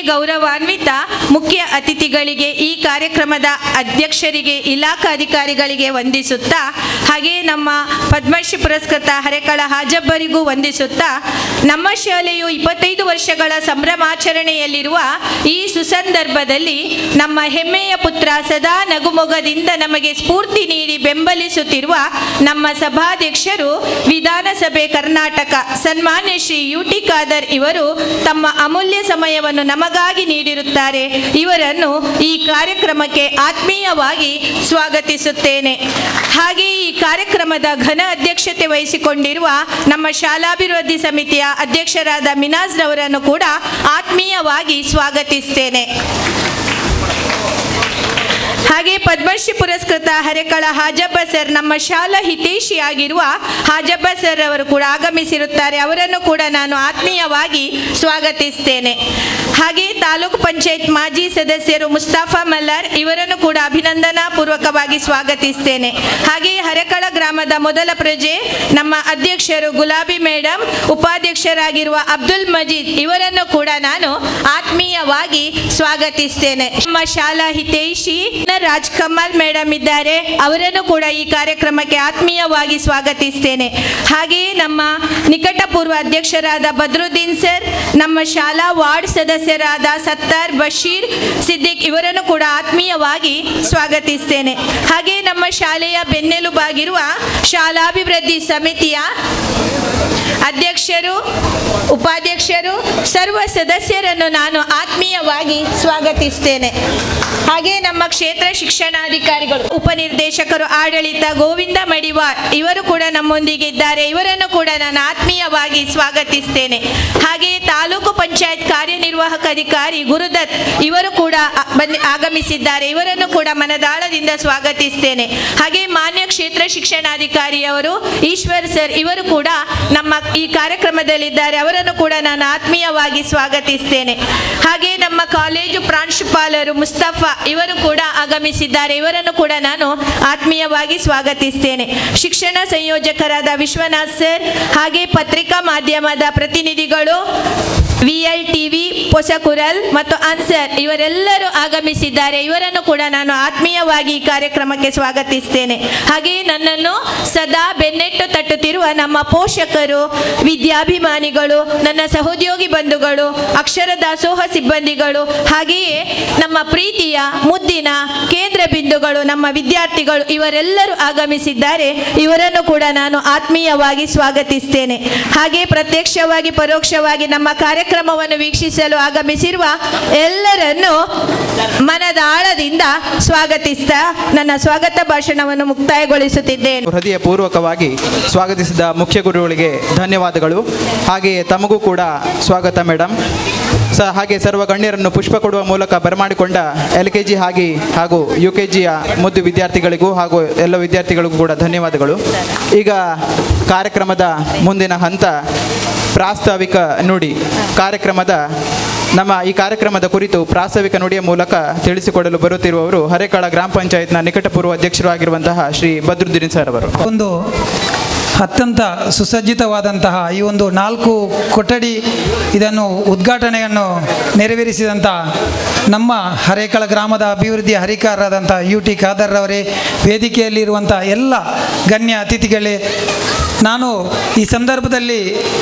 ಗೌರವಾನ್ವಿತ ಮುಖ್ಯ ಅತಿಥಿಗಳಿಗೆ, ಈ ಕಾರ್ಯಕ್ರಮದ ಅಧ್ಯಕ್ಷರಿಗೆ, ಇಲಾಖಾ ಅಧಿಕಾರಿಗಳಿಗೆ ವಂದಿಸುತ್ತಾ, ಹಾಗೆ ನಮ್ಮ ಪದ್ಮಶ್ರೀ ಪುರಸ್ಕೃತ ಹರೇಕಳ ಹಾಜಬ್ಬರಿಗೂ ವಂದಿಸುತ್ತಾ, ನಮ್ಮ ಶಾಲೆಯು 25 ವರ್ಷಗಳ ಸಂಭ್ರಮಾಚರಣೆಯಲ್ಲಿರುವ ಈ ಸುಸಂದರ್ಭದಲ್ಲಿ ನಮ್ಮ ಹೆಮ್ಮೆಯ ಪುತ್ರ ಸದಾ ನಗುಮೊಗದಿಂದ ನಮಗೆ ಸ್ಫೂರ್ತಿ ನೀಡಿ ಬೆಂಬಲಿಸುತ್ತಿರುವ ನಮ್ಮ ಸಭಾಧ್ಯಕ್ಷರು, ವಿಧಾನಸಭೆ ಕರ್ನಾಟಕ ಸನ್ಮಾನ್ಯ ಶ್ರೀ ಯುಟಿ ಖಾದರ್ ಇವರು ತಮ್ಮ ಅಮೂಲ್ಯ ಸಮಯವನ್ನು ನಮಗಾಗಿ ನೀಡಿರುತ್ತಾರೆ. ಇವರನ್ನು ಈ ಕಾರ್ಯಕ್ರಮಕ್ಕೆ ಆತ್ಮೀಯವಾಗಿ ಸ್ವಾಗತಿಸುತ್ತೇನೆ. ಹಾಗೆ ಈ ಕಾರ್ಯಕ್ರಮದ ಘನ ಅಧ್ಯಕ್ಷತೆ ವಹಿಸಿಕೊಂಡಿರುವ ನಮ್ಮ ಶಾಲಾಭಿವೃದ್ಧಿ ಸಮಿತಿಯ ಅಧ್ಯಕ್ಷರಾದ ಮಿನಾಜ್ ರವರನ್ನು ಕೂಡ ಆತ್ಮೀಯವಾಗಿ ಸ್ವಾಗತಿಸ್ತೇನೆ. ಹಾಗೆ ಪದ್ಮಶ್ರೀ ಪುರಸ್ಕೃತ ಹರೇಕಳ ಹಾಜಬ್ಬ ಸರ್, ನಮ್ಮ ಶಾಲಾ ಹಿತೈಷಿಯಾಗಿರುವ ಹಾಜಬ್ಬ ಸರ್ ಅವರು ಕೂಡ ಆಗಮಿಸಿರುತ್ತಾರೆ. ಅವರನ್ನು ಕೂಡ ನಾನು ಆತ್ಮೀಯವಾಗಿ ಸ್ವಾಗತಿಸ್ತೇನೆ. ಹಾಗೆ ತಾಲೂಕು ಪಂಚಾಯತ್ ಮಾಜಿ ಸದಸ್ಯರು ಮುಸ್ತಾಫಾ ಮಲ್ಲಾರ್ ಇವರನ್ನು ಕೂಡ ಅಭಿನಂದನಾ ಪೂರ್ವಕವಾಗಿ ಸ್ವಾಗತಿಸ್ತೇನೆ. ಹಾಗೆ ಹರೇಕಳ ಗ್ರಾಮದ ಮೊದಲ ಪ್ರಜೆ ನಮ್ಮ ಅಧ್ಯಕ್ಷರು ಗುಲಾಬಿ ಮೇಡಮ್, ಉಪಾಧ್ಯಕ್ಷರಾಗಿರುವ ಅಬ್ದುಲ್ ಮಜೀದ್ ಇವರನ್ನು ಕೂಡ ನಾನು ಆತ್ಮೀಯವಾಗಿ ಸ್ವಾಗತಿಸ್ತೇನೆ. ನಮ್ಮ ಶಾಲಾ ಹಿತೈಷಿ ರಾಜ್ ಕಮಲ್ ಮೇಡಮ್ ಇದ್ದಾರೆ, ಅವರನ್ನು ಕೂಡ ಈ ಕಾರ್ಯಕ್ರಮಕ್ಕೆ ಆತ್ಮೀಯವಾಗಿ ಸ್ವಾಗತಿಸ್ತೇನೆ. ಹಾಗೆಯೇ ನಮ್ಮ ನಿಕಟಪೂರ್ವ ಅಧ್ಯಕ್ಷರಾದ ಬದ್ರುದ್ದೀನ್ ಸರ್, ನಮ್ಮ ಶಾಲಾ ವಾರ್ಡ್ ಸದಸ್ಯರಾದ ಸತ್ತಾರ್ ಬಶೀರ್ ಸಿದ್ದಿಕ್ ಇವರನ್ನು ಕೂಡ ಆತ್ಮೀಯವಾಗಿ ಸ್ವಾಗತಿಸ್ತೇನೆ. ಹಾಗೆ ನಮ್ಮ ಶಾಲೆಯ ಬೆನ್ನೆಲುಬಾಗಿರುವ ಶಾಲಾಭಿವೃದ್ಧಿ ಸಮಿತಿಯ ಅಧ್ಯಕ್ಷರು, ಉಪಾಧ್ಯಕ್ಷರು, ಸರ್ವ ಸದಸ್ಯರನ್ನು ನಾನು ಆತ್ಮೀಯವಾಗಿ ಸ್ವಾಗತಿಸ್ತೇನೆ. ಹಾಗೆ ನಮ್ಮ ಕ್ಷೇತ್ರ ಶಿಕ್ಷಣಾಧಿಕಾರಿಗಳು, ಉಪನಿರ್ದೇಶಕರು ಆಡಳಿತ ಗೋವಿಂದ ಮಡಿವಾಳ್ ಇವರು ಕೂಡ ನಮ್ಮೊಂದಿಗೆ ಇದ್ದಾರೆ. ಇವರನ್ನು ಕೂಡ ನಾನು ಆತ್ಮೀಯವಾಗಿ ಸ್ವಾಗತಿಸ್ತೇನೆ. ಹಾಗೆ ತಾಲೂಕು ಪಂಚಾಯತ್ ಕಾರ್ಯನಿರ್ವಾಹಕ ಅಧಿಕಾರಿ ಗುರುದತ್ ಇವರು ಕೂಡ ಆಗಮಿಸಿದ್ದಾರೆ. ಇವರನ್ನು ಕೂಡ ಮನದಾಳದಿಂದ ಸ್ವಾಗತಿಸ್ತೇನೆ. ಹಾಗೆ ಮಾನ್ಯ ಕ್ಷೇತ್ರ ಶಿಕ್ಷಣಾಧಿಕಾರಿಯವರು ಈಶ್ವರ್ ಸರ್ ಇವರು ಕೂಡ ನಮ್ಮ ಈ ಕಾರ್ಯಕ್ರಮದಲ್ಲಿದ್ದಾರೆ. ಅವರನ್ನು ಕೂಡ ನಾನು ಆತ್ಮೀಯವಾಗಿ ಸ್ವಾಗತಿಸ್ತೇನೆ. ಹಾಗೆ ನಮ್ಮ ಕಾಲೇಜು ಪ್ರಾಂಶುಪಾಲರು ಮುಸ್ತಫಾ ಇವರು ಕೂಡ ಆಗಮಿಸಿದ್ದಾರೆ. ಇವರನ್ನು ಕೂಡ ನಾನು ಆತ್ಮೀಯವಾಗಿ ಸ್ವಾಗತಿಸ್ತೇನೆ. ಶಿಕ್ಷಣ ಸಂಯೋಜಕರಾದ ವಿಶ್ವನಾಥ್ ಸರ್, ಹಾಗೆ ಪತ್ರಿಕಾ ಮಾಧ್ಯಮದ ಪ್ರತಿನಿಧಿಗಳು VLTV ಪೊಸಕುರಲ್ ಮತ್ತು ಅನ್ಸರ್ ಇವರೆಲ್ಲರೂ ಆಗಮಿಸಿದ್ದಾರೆ. ಇವರನ್ನು ಕೂಡ ನಾನು ಆತ್ಮೀಯವಾಗಿ ಈ ಕಾರ್ಯಕ್ರಮಕ್ಕೆ ಸ್ವಾಗತಿಸ್ತೇನೆ. ಹಾಗೆಯೇ ನನ್ನನ್ನು ಸದಾ ಬೆನ್ನೆಟ್ಟು ತಟ್ಟುತ್ತಿರುವ ನಮ್ಮ ಪೋಷಕರು, ವಿದ್ಯಾಭಿಮಾನಿಗಳು, ನನ್ನ ಸಹೋದ್ಯೋಗಿ ಬಂಧುಗಳು, ಅಕ್ಷರ ದಾಸೋಹ ಸಿಬ್ಬಂದಿಗಳು, ಹಾಗೆಯೇ ನಮ್ಮ ಪ್ರೀತಿಯ ಮುದ್ದಿನ ಕೇಂದ್ರ ಬಿಂದುಗಳು ನಮ್ಮ ವಿದ್ಯಾರ್ಥಿಗಳು ಇವರೆಲ್ಲರೂ ಆಗಮಿಸಿದ್ದಾರೆ. ಇವರನ್ನು ಕೂಡ ನಾನು ಆತ್ಮೀಯವಾಗಿ ಸ್ವಾಗತಿಸ್ತೇನೆ. ಹಾಗೆ ಪ್ರತ್ಯಕ್ಷವಾಗಿ ಪರೋಕ್ಷವಾಗಿ ನಮ್ಮ ಕಾರ್ಯಕ್ರಮವನ್ನು ವೀಕ್ಷಿಸಲು ಆಗಮಿಸಿರುವ ಎಲ್ಲರನ್ನು ಮನದ ಆಳದಿಂದ ಸ್ವಾಗತಿಸ್ತಾ ನನ್ನ ಸ್ವಾಗತ ಭಾಷಣವನ್ನು ಮುಕ್ತಾಯಗೊಳಿಸುತ್ತಿದ್ದೇನೆ. ಹೃದಯಪೂರ್ವಕವಾಗಿ ಸ್ವಾಗತಿಸಿದ ಮುಖ್ಯ ಗುರುಗಳಿಗೆ ಧನ್ಯವಾದಗಳು. ಹಾಗೆಯೇ ತಮಗೂ ಕೂಡ ಸ್ವಾಗತ ಮೇಡಮ್. ಹಾಗೆ ಸರ್ವ ಗಣ್ಯರನ್ನು ಪುಷ್ಪ ಕೊಡುವ ಮೂಲಕ ಬರಮಾಡಿಕೊಂಡ LKG ಹಾಗೂ UKGಯ ಮುದ್ದು ವಿದ್ಯಾರ್ಥಿಗಳಿಗೂ ಹಾಗೂ ಎಲ್ಲ ವಿದ್ಯಾರ್ಥಿಗಳಿಗೂ ಕೂಡ ಧನ್ಯವಾದಗಳು. ಈಗ ಕಾರ್ಯಕ್ರಮದ ಮುಂದಿನ ಹಂತ ಪ್ರಾಸ್ತಾವಿಕ ನುಡಿ. ಈ ಕಾರ್ಯಕ್ರಮದ ಕುರಿತು ಪ್ರಾಸ್ತಾವಿಕ ನುಡಿಯ ಮೂಲಕ ತಿಳಿಸಿಕೊಡಲು ಬರುತ್ತಿರುವವರು ಹರೇಕಳ ಗ್ರಾಮ ಪಂಚಾಯತ್ನ ನಿಕಟಪೂರ್ವ ಅಧ್ಯಕ್ಷರು ಆಗಿರುವಂತಹ ಶ್ರೀ ಬದ್ರುದ್ದೀನ್ ಸರ್ ಅವರು. ಒಂದು ಅತ್ಯಂತ ಸುಸಜ್ಜಿತವಾದಂತಹ ಈ ಒಂದು 4 ಕೊಠಡಿ ಇದನ್ನು ಉದ್ಘಾಟನೆಯನ್ನು ನೆರವೇರಿಸಿದಂಥ ನಮ್ಮ ಹರೇಕಳ ಗ್ರಾಮದ ಅಭಿವೃದ್ಧಿಯ ಹರಿಕಾರರಾದಂಥ UT ಖಾದರ್ ಅವರೇ, ವೇದಿಕೆಯಲ್ಲಿರುವಂಥ ಎಲ್ಲ ಗಣ್ಯ ಅತಿಥಿಗಳೇ, ನಾನು ಈ ಸಂದರ್ಭದಲ್ಲಿ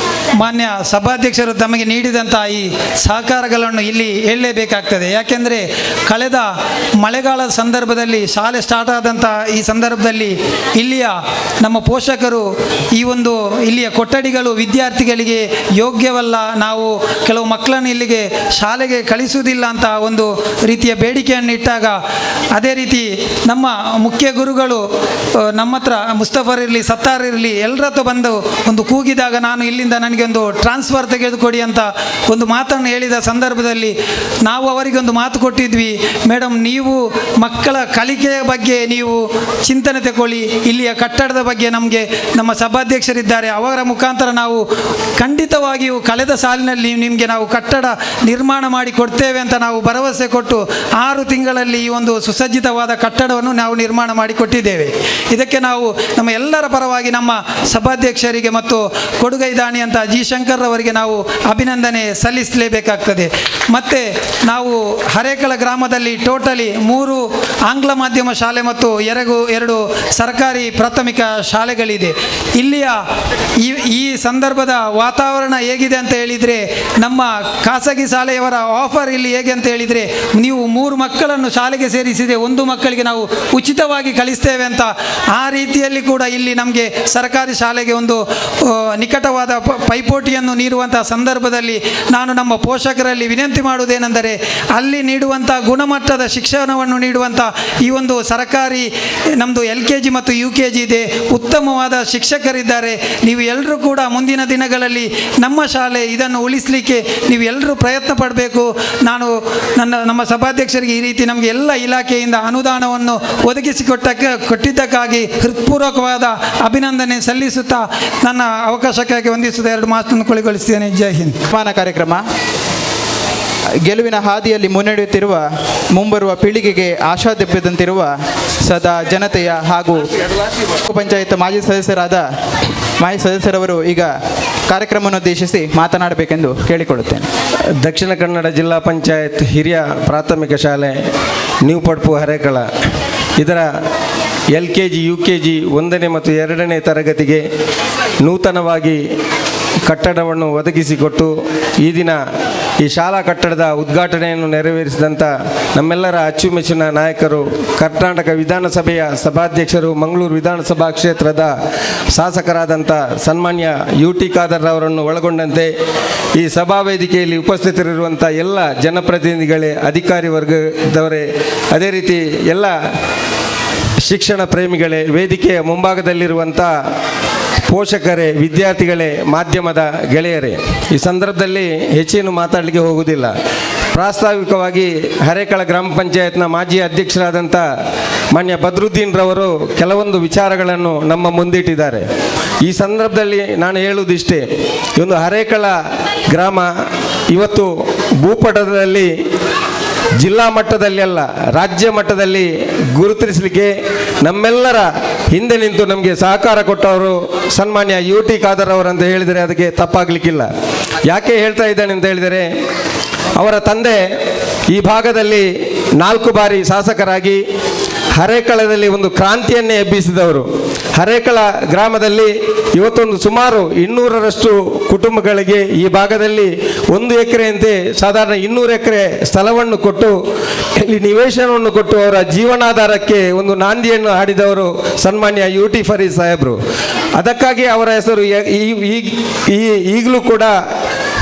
ಮಾನ್ಯ ಸಭಾಧ್ಯಕ್ಷರು ತಮಗೆ ನೀಡಿದಂಥ ಈ ಸಹಕಾರಗಳನ್ನು ಇಲ್ಲಿ ಹೇಳಲೇಬೇಕಾಗ್ತದೆ. ಯಾಕೆಂದರೆ ಕಳೆದ ಮಳೆಗಾಲದ ಸಂದರ್ಭದಲ್ಲಿ ಶಾಲೆ ಸ್ಟಾರ್ಟ್ ಆದಂಥ ಈ ಸಂದರ್ಭದಲ್ಲಿ ಇಲ್ಲಿಯ ನಮ್ಮ ಪೋಷಕರು ಇಲ್ಲಿಯ ಕೊಠಡಿಗಳು ವಿದ್ಯಾರ್ಥಿಗಳಿಗೆ ಯೋಗ್ಯವಲ್ಲ, ನಾವು ಕೆಲವು ಮಕ್ಕಳನ್ನು ಇಲ್ಲಿಗೆ ಶಾಲೆಗೆ ಕಳಿಸುವುದಿಲ್ಲ ಅಂತ ಒಂದು ರೀತಿಯ ಬೇಡಿಕೆಯನ್ನು ಇಟ್ಟಾಗ, ಅದೇ ರೀತಿ ನಮ್ಮ ಮುಖ್ಯ ಗುರುಗಳು ನಮ್ಮ ಹತ್ರ ಮುಸ್ತಫರ್ ಇರಲಿ, ಸತ್ತಾರ್ ಇರಲಿ, ಎಲ್ಲರ ಹತ್ರ ಬಂದು ಒಂದು ಕೂಗಿದಾಗ ನಾನು ಇಲ್ಲಿಂದ ನನಗೆ ಒಂದು ಟ್ರಾನ್ಸ್ಫರ್ ತೆಗೆದುಕೊಡಿ ಅಂತ ಒಂದು ಮಾತನ್ನು ಹೇಳಿದ ಸಂದರ್ಭದಲ್ಲಿ ನಾವು ಅವರಿಗೆ ಒಂದು ಮಾತು ಕೊಟ್ಟಿದ್ವಿ, ಮೇಡಮ್ ನೀವು ಮಕ್ಕಳ ಕಲಿಕೆಯ ಬಗ್ಗೆ ನೀವು ಚಿಂತನೆ ತಗೊಳ್ಳಿ, ಇಲ್ಲಿಯ ಕಟ್ಟಡದ ಬಗ್ಗೆ ನಮಗೆ ನಮ್ಮ ಸಭಾಧ್ಯಕ್ಷರಿದ್ದಾರೆ, ಅವರ ಮುಖಾಂತರ ನಾವು ಖಂಡಿತವಾಗಿಯೂ ಕಳೆದ ಸಾಲಿನಲ್ಲಿ ನಿಮಗೆ ನಾವು ಕಟ್ಟಡ ನಿರ್ಮಾಣ ಮಾಡಿ ಕೊಡ್ತೇವೆ ಅಂತ ನಾವು ಭರವಸೆ ಕೊಟ್ಟು 6 ತಿಂಗಳಲ್ಲಿ ಈ ಒಂದು ಸುಸಜ್ಜಿತವಾದ ಕಟ್ಟಡವನ್ನು ನಾವು ನಿರ್ಮಾಣ ಮಾಡಿಕೊಟ್ಟಿದ್ದೇವೆ. ಇದಕ್ಕೆ ನಾವು ನಮ್ಮ ಎಲ್ಲರ ಪರವಾಗಿ ನಮ್ಮ ಸಭಾಧ್ಯಕ್ಷರಿಗೆ ಮತ್ತು ಕೊಡುಗೈದಾಣಿ ಅಂತ ಜಿ ಶಂಕರ್ ಅವರಿಗೆ ನಾವು ಅಭಿನಂದನೆ ಸಲ್ಲಿಸಲೇಬೇಕಾಗ್ತದೆ. ಮತ್ತು ನಾವು ಹರೇಕಳ ಗ್ರಾಮದಲ್ಲಿ ಟೋಟಲಿ 3 ಆಂಗ್ಲ ಮಾಧ್ಯಮ ಶಾಲೆ ಮತ್ತು 2 ಸರ್ಕಾರಿ ಪ್ರಾಥಮಿಕ ಶಾಲೆಗಳಿದೆ. ಇಲ್ಲಿಯ ಈ ಸಂದರ್ಭದ ವಾತಾವರಣ ಹೇಗಿದೆ ಅಂತ ಹೇಳಿದರೆ, ನಮ್ಮ ಖಾಸಗಿ ಶಾಲೆಯವರ ಆಫರ್ ಇಲ್ಲಿ ಹೇಗೆ ಅಂತ ಹೇಳಿದರೆ, ನೀವು 3 ಮಕ್ಕಳನ್ನು ಶಾಲೆಗೆ ಸೇರಿಸಿದರೆ 1 ಮಕ್ಕಳಿಗೆ ನಾವು ಉಚಿತವಾಗಿ ಕಳಿಸ್ತೇವೆ ಅಂತ. ಆ ರೀತಿಯಲ್ಲಿ ಕೂಡ ಇಲ್ಲಿ ನಮಗೆ ಸರ್ಕಾರಿ ಶಾಲೆಗೆ ಒಂದು ನಿಕಟವಾದ ಪೈಪೋಟಿಯನ್ನು ನೀಡುವಂಥ ಸಂದರ್ಭದಲ್ಲಿ ನಾನು ನಮ್ಮ ಪೋಷಕರಲ್ಲಿ ವಿನಂತಿ ಮಾಡುವುದೇನೆಂದರೆ, ಅಲ್ಲಿ ನೀಡುವಂಥ ಗುಣಮಟ್ಟದ ಶಿಕ್ಷಣವನ್ನು ನೀಡುವಂಥ ಈ ಒಂದು ಸರ್ಕಾರಿ ನಮ್ಮದು LKG ಮತ್ತು UKG ಇದೆ, ಉತ್ತಮವಾದ ಶಿಕ್ಷಕರಿದ್ದಾರೆ. ನೀವು ಎಲ್ಲರೂ ಕೂಡ ಮುಂದಿನ ದಿನಗಳಲ್ಲಿ ನಮ್ಮ ಶಾಲೆ ಇದನ್ನು ಉಳಿಸಲಿಕ್ಕೆ ನೀವು ಎಲ್ಲರೂ ಪ್ರಯತ್ನ ಪಡಬೇಕು. ನಾನು ನಮ್ಮ ಸಭಾಧ್ಯಕ್ಷರಿಗೆ ಈ ರೀತಿ ನಮಗೆ ಎಲ್ಲ ಇಲಾಖೆಯಿಂದ ಅನುದಾನವನ್ನು ಕೊಟ್ಟಿದ್ದಕ್ಕಾಗಿ ಹೃತ್ಪೂರ್ವಕವಾದ ಅಭಿನಂದನೆ ಸಲ್ಲಿಸುತ್ತಾ ನನ್ನ ಅವಕಾಶಕ್ಕಾಗಿ ವಂದಿಸುತ್ತಾ 2 ಮಾತನ್ನು ಕೊನೆಗೊಳಿಸುತ್ತೇನೆ. ಜೈ ಹಿಂದ್. ಸನ್ಮಾನ ಕಾರ್ಯಕ್ರಮ ಗೆಲುವಿನ ಹಾದಿಯಲ್ಲಿ ಮುನ್ನಡೆಯುತ್ತಿರುವ ಮುಂಬರುವ ಪೀಳಿಗೆಗೆ ಆಶಾದೀಪದಂತಿರುವ ಸದಾ ಜನತೆಯ ಹಾಗೂ ಪಂಚಾಯತ್ ಮಾಜಿ ಸದಸ್ಯರವರು ಈಗ ಕಾರ್ಯಕ್ರಮವನ್ನು ಉದ್ದೇಶಿಸಿ ಮಾತನಾಡಬೇಕೆಂದು ಕೇಳಿಕೊಳ್ಳುತ್ತೇನೆ. ದಕ್ಷಿಣ ಕನ್ನಡ ಜಿಲ್ಲಾ ಪಂಚಾಯತ್ ಹಿರಿಯ ಪ್ರಾಥಮಿಕ ಶಾಲೆ ನ್ಯೂ ಪಡ್ಪು ಹರೇಕಳ ಇದರ LKG UKG 1ನೇ ಮತ್ತು 2ನೇ ತರಗತಿಗೆ ನೂತನವಾಗಿ ಕಟ್ಟಡವನ್ನು ಒದಗಿಸಿಕೊಟ್ಟು ಈ ದಿನ ಈ ಶಾಲಾ ಕಟ್ಟಡದ ಉದ್ಘಾಟನೆಯನ್ನು ನೆರವೇರಿಸಿದಂಥ ನಮ್ಮೆಲ್ಲರ ಅಚ್ಚುಮೆಚ್ಚಿನ ನಾಯಕರು, ಕರ್ನಾಟಕ ವಿಧಾನಸಭೆಯ ಸಭಾಧ್ಯಕ್ಷರು, ಮಂಗಳೂರು ವಿಧಾನಸಭಾ ಕ್ಷೇತ್ರದ ಶಾಸಕರಾದಂಥ ಸನ್ಮಾನ್ಯ UT ಖಾದರ್ ಅವರನ್ನು ಒಳಗೊಂಡಂತೆ ಈ ಸಭಾ ವೇದಿಕೆಯಲ್ಲಿ ಉಪಸ್ಥಿತರಿರುವಂಥ ಎಲ್ಲ ಜನಪ್ರತಿನಿಧಿಗಳೇ, ಅಧಿಕಾರಿ ವರ್ಗದವರೇ, ಅದೇ ರೀತಿ ಎಲ್ಲ ಶಿಕ್ಷಣ ಪ್ರೇಮಿಗಳೇ, ವೇದಿಕೆಯ ಮುಂಭಾಗದಲ್ಲಿರುವಂಥ ಪೋಷಕರೇ, ವಿದ್ಯಾರ್ಥಿಗಳೇ, ಮಾಧ್ಯಮದ ಗೆಳೆಯರೇ, ಈ ಸಂದರ್ಭದಲ್ಲಿ ಹೆಚ್ಚೇನು ಮಾತಾಡಲಿಕ್ಕೆ ಹೋಗುವುದಿಲ್ಲ. ಪ್ರಾಸ್ತಾವಿಕವಾಗಿ ಹರೇಕಳ ಗ್ರಾಮ ಪಂಚಾಯತ್ನ ಮಾಜಿ ಅಧ್ಯಕ್ಷರಾದಂಥ ಮಾನ್ಯ ಬದ್ರುದ್ದೀನ್ ರವರು ಕೆಲವೊಂದು ವಿಚಾರಗಳನ್ನು ನಮ್ಮ ಮುಂದಿಟ್ಟಿದ್ದಾರೆ. ಈ ಸಂದರ್ಭದಲ್ಲಿ ನಾನು ಹೇಳುವುದಿಷ್ಟೇ, ಈ ಒಂದು ಹರೇಕಳ ಗ್ರಾಮ ಇವತ್ತು ಭೂಪಟದಲ್ಲಿ ಜಿಲ್ಲಾ ಮಟ್ಟದಲ್ಲಿ ಅಲ್ಲ, ರಾಜ್ಯ ಮಟ್ಟದಲ್ಲಿ ಗುರುತಿಸಲಿಕ್ಕೆ ನಮ್ಮೆಲ್ಲರ ಹಿಂದೆ ನಿಂತು ನಮಗೆ ಸಹಕಾರ ಕೊಟ್ಟವರು ಸನ್ಮಾನ್ಯ UT ಖಾದರ್ ಅವರು ಅಂತ ಹೇಳಿದರೆ ಅದಕ್ಕೆ ತಪ್ಪಾಗಲಿಕ್ಕಿಲ್ಲ. ಯಾಕೆ ಹೇಳ್ತಾ ಇದ್ದಾನೆ ಅಂತ ಹೇಳಿದರೆ, ಅವರ ತಂದೆ ಈ ಭಾಗದಲ್ಲಿ 4 ಬಾರಿ ಶಾಸಕರಾಗಿ ಹರೇಕಳದಲ್ಲಿ ಒಂದು ಕ್ರಾಂತಿಯನ್ನೇ ಎಬ್ಬಿಸಿದವರು. ಹರೇಕಳ ಗ್ರಾಮದಲ್ಲಿ ಇವತ್ತೊಂದು ಸುಮಾರು 200ರಷ್ಟು ಕುಟುಂಬಗಳಿಗೆ ಈ ಭಾಗದಲ್ಲಿ 1 ಎಕರೆಯಂತೆ ಸಾಧಾರಣ 200 ಎಕರೆ ಸ್ಥಳವನ್ನು ಕೊಟ್ಟು ಇಲ್ಲಿ ನಿವೇಶನವನ್ನು ಕೊಟ್ಟು ಅವರ ಜೀವನಾಧಾರಕ್ಕೆ ಒಂದು ನಾಂದಿಯನ್ನು ಹಾಡಿದವರು ಸನ್ಮಾನ್ಯ UT ಫರೀದ್ ಸಾಹೇಬರು. ಅದಕ್ಕಾಗಿ ಅವರ ಹೆಸರು ಈಗಲೂ ಕೂಡ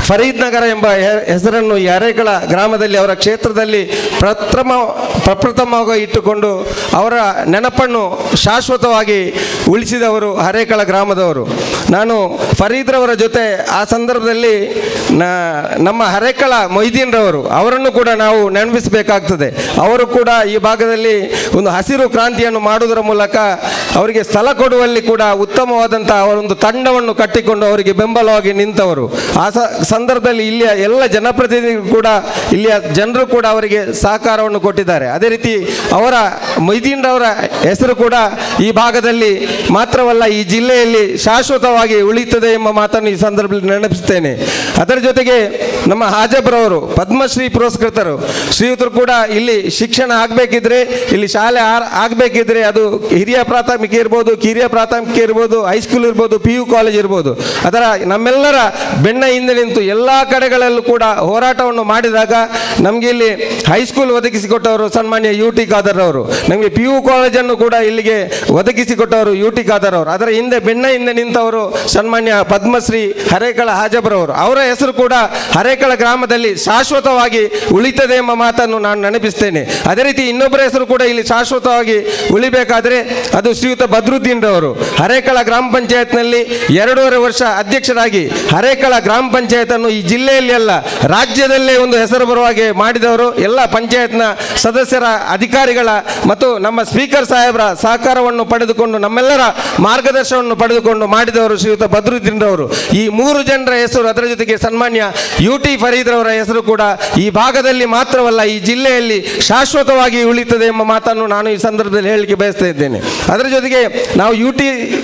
ಫರೀದ್ ನಗರ ಎಂಬ ಹೆಸರನ್ನು ಈ ಹರೇಕಳ ಗ್ರಾಮದಲ್ಲಿ ಅವರ ಕ್ಷೇತ್ರದಲ್ಲಿ ಪ್ರಪ್ರಥಮವಾಗಿ ಇಟ್ಟುಕೊಂಡು ಅವರ ನೆನಪನ್ನು ಶಾಶ್ವತವಾಗಿ ಉಳಿಸಿದವರು ಹರೇಕಳ ಗ್ರಾಮದವರು. ನಾನು ಫರೀದ್ರವರ ಜೊತೆ ಆ ಸಂದರ್ಭದಲ್ಲಿ ನಮ್ಮ ಹರೇಕಳ ಮೊಯ್ದೀನ್ರವರು ಅವರನ್ನು ಕೂಡ ನಾವು ನೆನಪಿಸಬೇಕಾಗ್ತದೆ. ಅವರು ಕೂಡ ಈ ಭಾಗದಲ್ಲಿ ಒಂದು ಹಸಿರು ಕ್ರಾಂತಿಯನ್ನು ಮಾಡುವುದರ ಮೂಲಕ ಅವರಿಗೆ ಸ್ಥಳ ಕೊಡುವಲ್ಲಿ ಕೂಡ ಉತ್ತಮವಾದಂಥ ಅವರೊಂದು ತಂಡವನ್ನು ಕಟ್ಟಿಕೊಂಡು ಅವರಿಗೆ ಬೆಂಬಲವಾಗಿ ನಿಂತವರು. ಆ ಸಂದರ್ಭದಲ್ಲಿ ಇಲ್ಲಿಯ ಎಲ್ಲ ಜನಪ್ರತಿನಿಧಿಗಳು ಕೂಡ, ಇಲ್ಲಿಯ ಜನರು ಕೂಡ ಅವರಿಗೆ ಸಹಕಾರವನ್ನು ಕೊಟ್ಟಿದ್ದಾರೆ. ಅದೇ ರೀತಿ ಅವರ ಮೊಯ್ದೀನ್ರವರ ಹೆಸರು ಕೂಡ ಈ ಭಾಗದಲ್ಲಿ ಮಾತ್ರವಲ್ಲ, ಈ ಜಿಲ್ಲೆಯಲ್ಲಿ ಶಾಶ್ವತವಾಗಿ ಉಳಿಯುತ್ತದೆ ಎಂಬ ಮಾತನ್ನು ಈ ಸಂದರ್ಭದಲ್ಲಿ ನೆನಪಿಸುತ್ತೇನೆ. ಅದರ ಜೊತೆಗೆ ನಮ್ಮ ಹಾಜಬ್ರವರು ಪದ್ಮಶ್ರೀ ಪುರಸ್ಕೃತರು, ಶ್ರೀಯುತರು ಕೂಡ ಇಲ್ಲಿ ಶಿಕ್ಷಣ ಆಗಬೇಕಿದ್ರೆ, ಇಲ್ಲಿ ಶಾಲೆ ಆಗಬೇಕಿದ್ರೆ ಅದು ಹಿರಿಯ ಪ್ರಾಥಮಿಕ ಇರ್ಬೋದು, ಕಿರಿಯ ಪ್ರಾಥಮಿಕ ಇರ್ಬೋದು, ಹೈಸ್ಕೂಲ್ ಇರ್ಬೋದು, PU ಕಾಲೇಜ್ ಇರ್ಬೋದು, ಅದರ ನಮ್ಮೆಲ್ಲರ ಬೆನ್ನ ಹಿಂದೆ ನಿಂತು ಎಲ್ಲ ಕಡೆಗಳಲ್ಲೂ ಕೂಡ ಹೋರಾಟವನ್ನು ಮಾಡಿದಾಗ ನಮಗೆ ಇಲ್ಲಿ ಹೈಸ್ಕೂಲ್ ಒದಗಿಸಿಕೊಟ್ಟವರು ಸನ್ಮಾನ್ಯ UT ಖಾದರ್ ಅವರು, ನಮಗೆ PU ಕಾಲೇಜನ್ನು ಕೂಡ ಇಲ್ಲಿಗೆ ಒದಗಿಸಿಕೊಟ್ಟವರು UT ಖಾದರ್ ಅವರು, ಅದರ ಹಿಂದೆ ಬೆನ್ನ ಹಿಂದೆ ನಿಂತವರು ಸನ್ಮಾನ್ಯ ಪದ್ಮಶ್ರೀ ಹರೇಕಳ ಹಾಜಬ್ರವರು. ಅವರ ಹೆಸರು ಕೂಡ ಹರೇಕಳ ಗ್ರಾಮದಲ್ಲಿ ಶಾಶ್ವತವಾಗಿ ಉಳಿತದೆ ಎಂಬ ಮಾತನ್ನು ನಾನು ನೆನಪಿಸ್ತೇನೆ. ಅದೇ ರೀತಿ ಇನ್ನೊಬ್ಬರ ಹೆಸರು ಕೂಡ ಇಲ್ಲಿ ಶಾಶ್ವತವಾಗಿ ಉಳಿಬೇಕಾದರೆ ಅದು ಶ್ರೀಯುತ ಬದ್ರುದ್ದೀನ್ ರವರು. ಹರೇಕಳ ಗ್ರಾಮ ಪಂಚಾಯತ್ನಲ್ಲಿ 2.5 ವರ್ಷ ಅಧ್ಯಕ್ಷರಾಗಿ ಹರೇಕಳ ಗ್ರಾಮ ಪಂಚಾಯತನ್ನು ಈ ಜಿಲ್ಲೆಯಲ್ಲಿ ಅಲ್ಲ ರಾಜ್ಯದಲ್ಲೇ ಒಂದು ಹೆಸರು ಬರುವ ಹಾಗೆ ಮಾಡಿದವರು. ಎಲ್ಲ ಪಂಚಾಯತ್ನ ಸದಸ್ಯರ, ಅಧಿಕಾರಿಗಳ ಮತ್ತು ನಮ್ಮ ಸ್ಪೀಕರ್ ಸಾಹೇಬರ ಸಹಕಾರವನ್ನು ಪಡೆದುಕೊಂಡು ನಮ್ಮೆಲ್ಲರ ಮಾರ್ಗದರ್ಶನವನ್ನು ಪಡೆದುಕೊಂಡು ಮಾಡಿದವರು ಶ್ರೀಯುತ ಬದ್ರುದ್ದೀನ್ ರವರು. ಈ 3 ಜನರ ಹೆಸರು, ಅದರ ಜೊತೆಗೆ ಸನ್ಮಾನ್ಯ UT ಫರೀದ್ ರವರ ಹೆಸರು ಕೂಡ ಈ ಭಾಗದಲ್ಲಿ ಮಾತ್ರವಲ್ಲ ಈ ಜಿಲ್ಲೆಯಲ್ಲಿ ಶಾಶ್ವತವಾಗಿ ಉಳಿತದೆ ಎಂಬ ಮಾತನ್ನು ನಾನು ಈ ಸಂದರ್ಭದಲ್ಲಿ ಹೇಳಲಿಕ್ಕೆ ಬಯಸ್ತಾ ಇದ್ದೇನೆ. ಅದರ ಜೊತೆಗೆ ನಾವು UT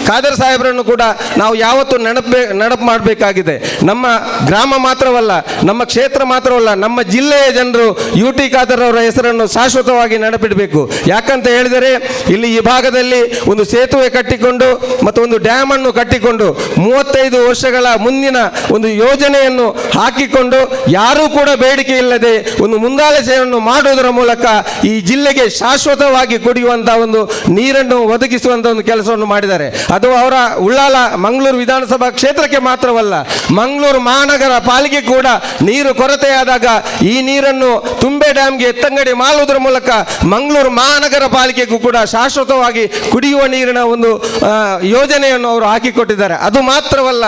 ಖಾದರ್ ಸಾಹೇಬರನ್ನು ಕೂಡ ನಾವು ಯಾವತ್ತೂ ನೆನಪು ಮಾಡಬೇಕಾಗಿದೆ. ನಮ್ಮ ಗ್ರಾಮ ಮಾತ್ರವಲ್ಲ, ನಮ್ಮ ಕ್ಷೇತ್ರ ಮಾತ್ರವಲ್ಲ, ನಮ್ಮ ಜಿಲ್ಲೆಯ ಜನರು UT ಖಾದರ್ ಅವರ ಹೆಸರನ್ನು ಶಾಶ್ವತವಾಗಿ ನೆನಪಿಡಬೇಕು. ಯಾಕಂತ ಹೇಳಿದರೆ ಇಲ್ಲಿ ಈ ಭಾಗದಲ್ಲಿ ಒಂದು ಸೇತುವೆ ಕಟ್ಟಿಕೊಂಡು ಮತ್ತು ಒಂದು ಡ್ಯಾಮ್ ಅನ್ನು ಕಟ್ಟಿಕೊಂಡು 35 ವರ್ಷಗಳ ಮುಂದಿನ ಒಂದು ಯೋಜನೆಯನ್ನು ಹಾಕಿಕೊಂಡು ಯಾರೂ ಕೂಡ ಬೇಡಿಕೆ ಇಲ್ಲದೆ ಒಂದು ಮುಂದಾಲೋಚನೆಯನ್ನು ಮಾಡುವುದರ ಮೂಲಕ ಈ ಜಿಲ್ಲೆಗೆ ಶಾಶ್ವತವಾಗಿ ಕುಡಿಯುವಂತಹ ಒಂದು ನೀರನ್ನು ಒದಗಿಸುವಂತ ಒಂದು ಕೆಲಸವನ್ನು ಮಾಡಿದ್ದಾರೆ. ಅದು ಅವರ ಉಳ್ಳಾಲ ಮಂಗಳೂರು ವಿಧಾನಸಭಾ ಕ್ಷೇತ್ರಕ್ಕೆ ಮಾತ್ರವಲ್ಲ, ಮಂಗಳೂರು ಮಹಾನಗರ ಪಾಲಿಕೆ ಕೂಡ ನೀರು ಕೊರತೆಯಾದಾಗ ಈ ನೀರನ್ನು ತುಂಬೆ ಡ್ಯಾಮ್ಗೆ ಎತ್ತಂಗಡಿ ಮಾಡುವುದರ ಮೂಲಕ ಮಂಗಳೂರು ಮಹಾನಗರ ಪಾಲಿಕೆಗೂ ಕೂಡ ಶಾಶ್ವತವಾಗಿ ಕುಡಿಯುವ ನೀರಿನ ಒಂದು ಯೋಜನೆಯನ್ನು ಅವರು ಹಾಕಿಕೊಟ್ಟಿದ್ದಾರೆ. ಅದು ಮಾತ್ರವಲ್ಲ,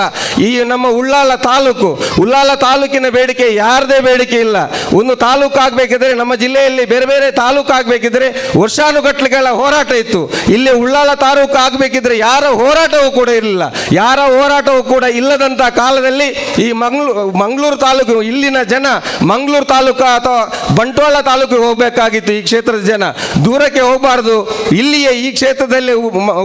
ಈ ನಮ್ಮ ಉಳ್ಳಾಲ ತಾಲೂಕಿನ ಬೇಡಿಕೆ ಯಾರದೇ ಬೇಡಿಕೆ ಇಲ್ಲ. ಒಂದು ತಾಲೂಕು ಆಗಬೇಕಿದ್ರೆ, ನಮ್ಮ ಜಿಲ್ಲೆಯಲ್ಲಿ ಬೇರೆ ಬೇರೆ ತಾಲೂಕು ಆಗಬೇಕಿದ್ರೆ ವರ್ಷಾನುಗಟ್ಟಲೆಗಳ ಹೋರಾಟ ಇತ್ತು. ಇಲ್ಲಿ ಉಳ್ಳಾಲ ತಾಲೂಕು ಆಗಬೇಕಿದ್ರೆ ಯಾರ ಹೋರಾಟವೂ ಕೂಡ ಇರಲಿಲ್ಲ. ಯಾರ ಹೋರಾಟವೂ ಕೂಡ ಇಲ್ಲದಂಥ ಕಾಲದಲ್ಲಿ ಈ ಮಂಗಳೂರು ತಾಲೂಕು, ಇಲ್ಲಿನ ಜನ ಮಂಗಳೂರು ತಾಲೂಕು ಅಥವಾ ಬಂಟ್ವಾಳ ತಾಲೂಕಿಗೆ ಹೋಗಬೇಕಾಗಿತ್ತು. ಈ ಕ್ಷೇತ್ರದ ಜನ ದೂರಕ್ಕೆ ಹೋಗಬಾರ್ದು, ಇಲ್ಲಿಯೇ ಈ ಕ್ಷೇತ್ರದಲ್ಲಿ